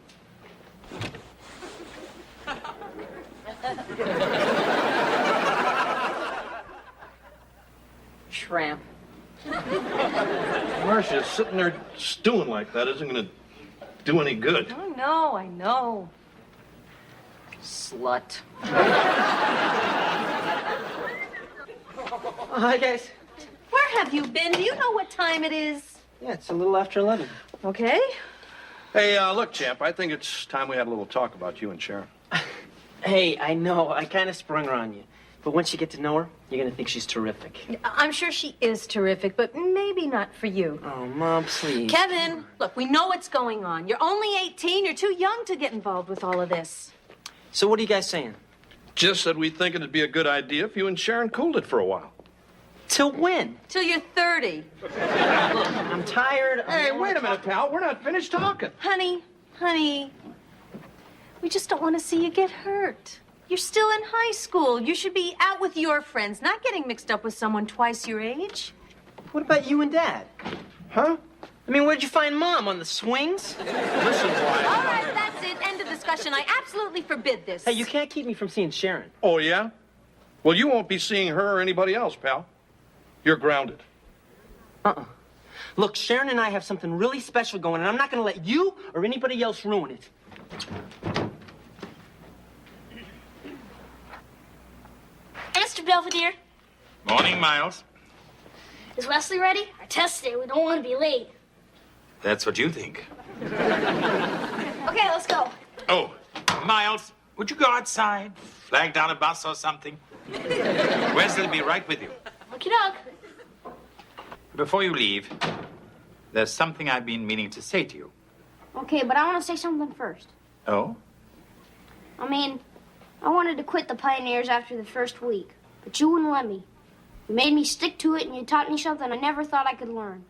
Tramp. Marcia, sitting there stewing like that isn't going to do any good. I know. Slut. Oh, hi, guys. Where have you been? Do you know what time it is? Yeah, it's a little after 11. Okay. Hey, look, champ, I think it's time we had a little talk about you and Sharon. Hey, I know, I kind of sprung her on you. But once you get to know her, you're going to think she's terrific. I'm sure she is terrific, but maybe not for you. Oh, Mom, please. Kevin, look, we know what's going on. You're only 18. You're too young to get involved with all of this. So what are you guys saying? Just that we think it'd be a good idea if you and Sharon cooled it for a while. Till when? Till you're 30. Look, I'm tired. Hey, wait a minute, pal. We're not finished talking. Honey, we just don't want to see you get hurt. You're still in high school. You should be out with your friends, not getting mixed up with someone twice your age. What about you and Dad? Huh? I mean, where'd you find Mom? On the swings? Listen, Wyatt. All right, that's it. End of discussion. I absolutely forbid this. Hey, you can't keep me from seeing Sharon. Oh, yeah? Well, you won't be seeing her or anybody else, pal. You're grounded. Look, Sharon and I have something really special going, and I'm not going to let you or anybody else ruin it. Mr. Belvedere, Morning, Miles. is Wesley ready? Our test today. We don't want to be late. That's what you think. Okay, let's go. Oh, Miles, Would you go outside? Flag down a bus or something? Wesley will be right with you. Okie doke. Before you leave, there's something I've been meaning to say to you. Okay, but I want to say something first. Oh? I mean, I wanted to quit the Pioneers after the first week, but you wouldn't let me. You made me stick to it, and you taught me something I never thought I could learn.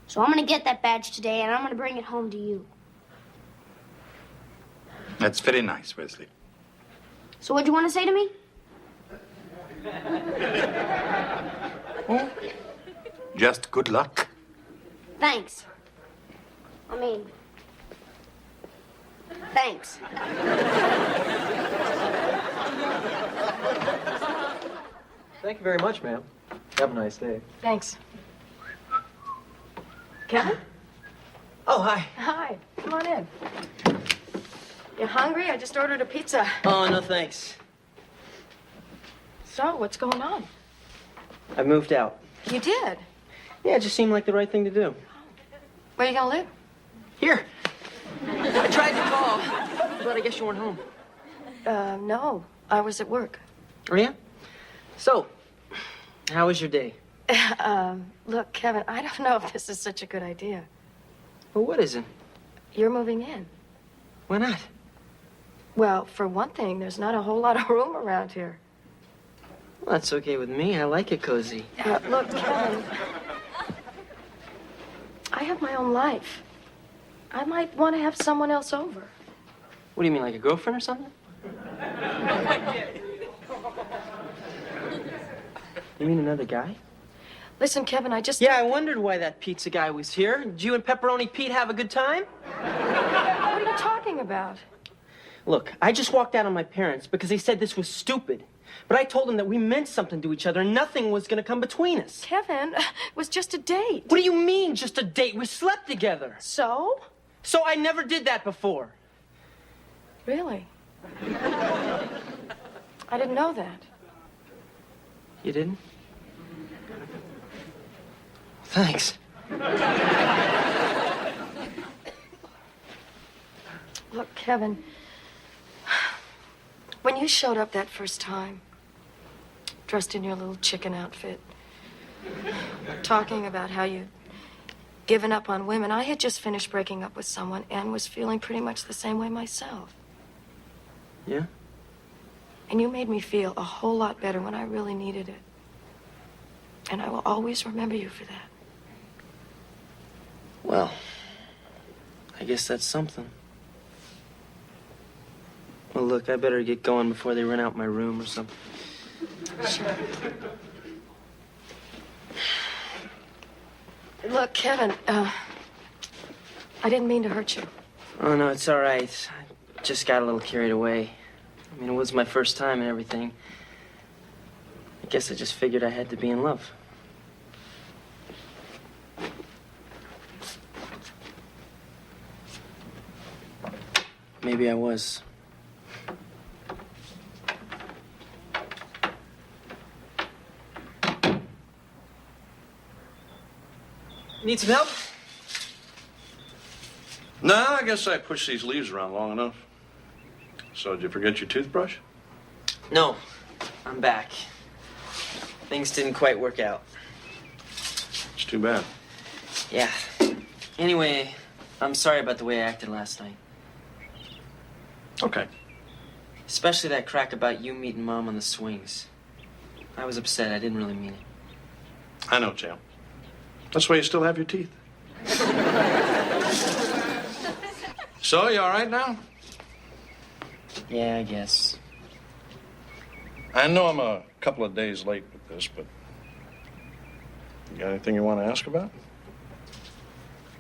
So I'm going to get that badge today, and I'm going to bring it home to you. That's very nice, Wesley. So what'd you want to say to me? Just good luck. Thanks. Thanks. Thank you very much, ma'am. Have a nice day. Thanks. Kevin? Oh, hi. Hi. Come on in. You hungry? I just ordered a pizza. Oh, no thanks. So, what's going on? I moved out. You did? Yeah, it just seemed like the right thing to do. Where are you gonna live? Here. I tried to call, but I guess you weren't home. No. I was at work. Oh, yeah? So, how was your day? Look, Kevin, I don't know if this is such a good idea. Well, what isn't? You're moving in. Why not? Well, for one thing, there's not a whole lot of room around here. Well, that's okay with me. I like it cozy. Look, Kevin, I have my own life. I might want to have someone else over. What do you mean, like a girlfriend or something? You mean another guy? Listen, Kevin, I just... Yeah, I wondered why that pizza guy was here. Did you and Pepperoni Pete have a good time? What are you talking about? Look, I just walked out on my parents because they said this was stupid. But I told them that we meant something to each other and nothing was going to come between us. Kevin, it was just a date. What do you mean, just a date? We slept together. So? So I never did that before. Really? I didn't know that. You didn't? Thanks. Look, Kevin, when you showed up that first time, dressed in your little chicken outfit, talking about how you'd given up on women, I had just finished breaking up with someone and was feeling pretty much the same way myself. Yeah? And you made me feel a whole lot better when I really needed it. And I will always remember you for that. Well, I guess that's something. Well, look, I better get going before they rent out my room or something. Sure. Look, Kevin, I didn't mean to hurt you. Oh, no, it's all right. I just got a little carried away. I mean, it was my first time and everything. I guess I just figured I had to be in love. Maybe I was. Need some help? Nah, I guess I pushed these leaves around long enough. So, did you forget your toothbrush? No, I'm back. Things didn't quite work out. It's too bad. Yeah. Anyway, I'm sorry about the way I acted last night. Okay. Especially that crack about you meeting Mom on the swings. I was upset. I didn't really mean it. I know, Jam. That's why you still have your teeth. So, you all right now? Yeah, I guess. I know I'm a couple of days late with this, but you got anything you want to ask about?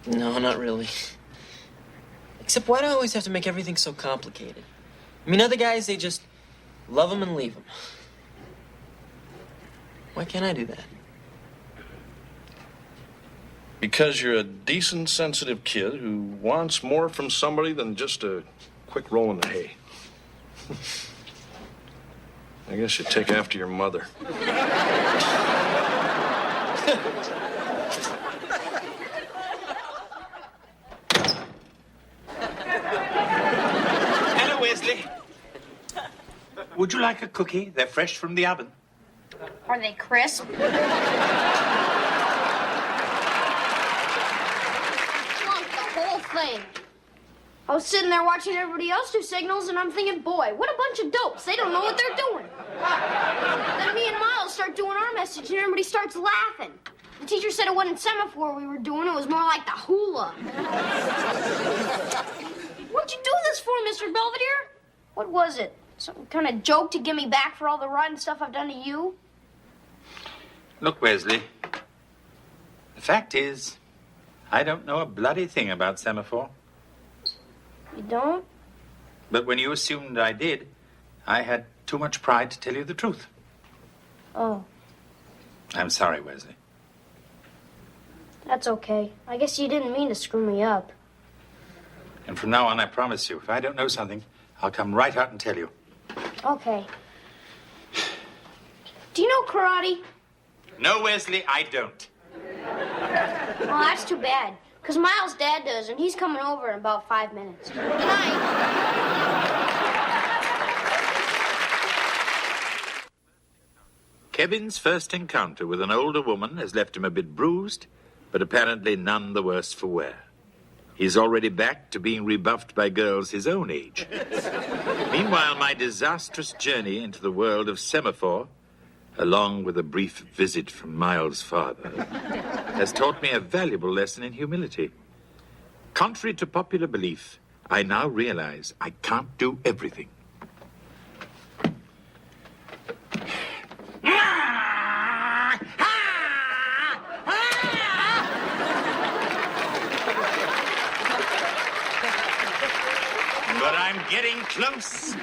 No, not really. Except why do I always have to make everything so complicated? I mean, other guys, they just love them and leave them. Why can't I do that? Because you're a decent, sensitive kid who wants more from somebody than just a quick roll in the hay. I guess you take after your mother. Hello, Wesley. Would you like a cookie? They're fresh from the oven. Are they crisp? Flunk the whole thing. I was sitting there watching everybody else do signals, and I'm thinking, boy, what a bunch of dopes. They don't know what they're doing. Then me and Miles start doing our message, and everybody starts laughing. The teacher said it wasn't semaphore we were doing. It was more like the hula. What'd you do this for, Mr. Belvedere? What was it? Some kind of joke to get me back for all the rotten stuff I've done to you? Look, Wesley. The fact is, I don't know a bloody thing about semaphore. You don't? But when you assumed I did, I had too much pride to tell you the truth. Oh, I'm sorry, Wesley. that's okay. I guess you didn't mean to screw me up. And from now on, I promise you, if I don't know something, I'll come right out and tell you. Okay. Do you know karate? No, Wesley, I don't. Well, that's too bad. Because Miles' dad does, and he's coming over in about 5 minutes. Good night. Kevin's first encounter with an older woman has left him a bit bruised, but apparently none the worse for wear. He's already back to being rebuffed by girls his own age. Meanwhile, my disastrous journey into the world of semaphore, along with a brief visit from Miles' father, has taught me a valuable lesson in humility. Contrary to popular belief, I now realize I can't do everything. But I'm getting close.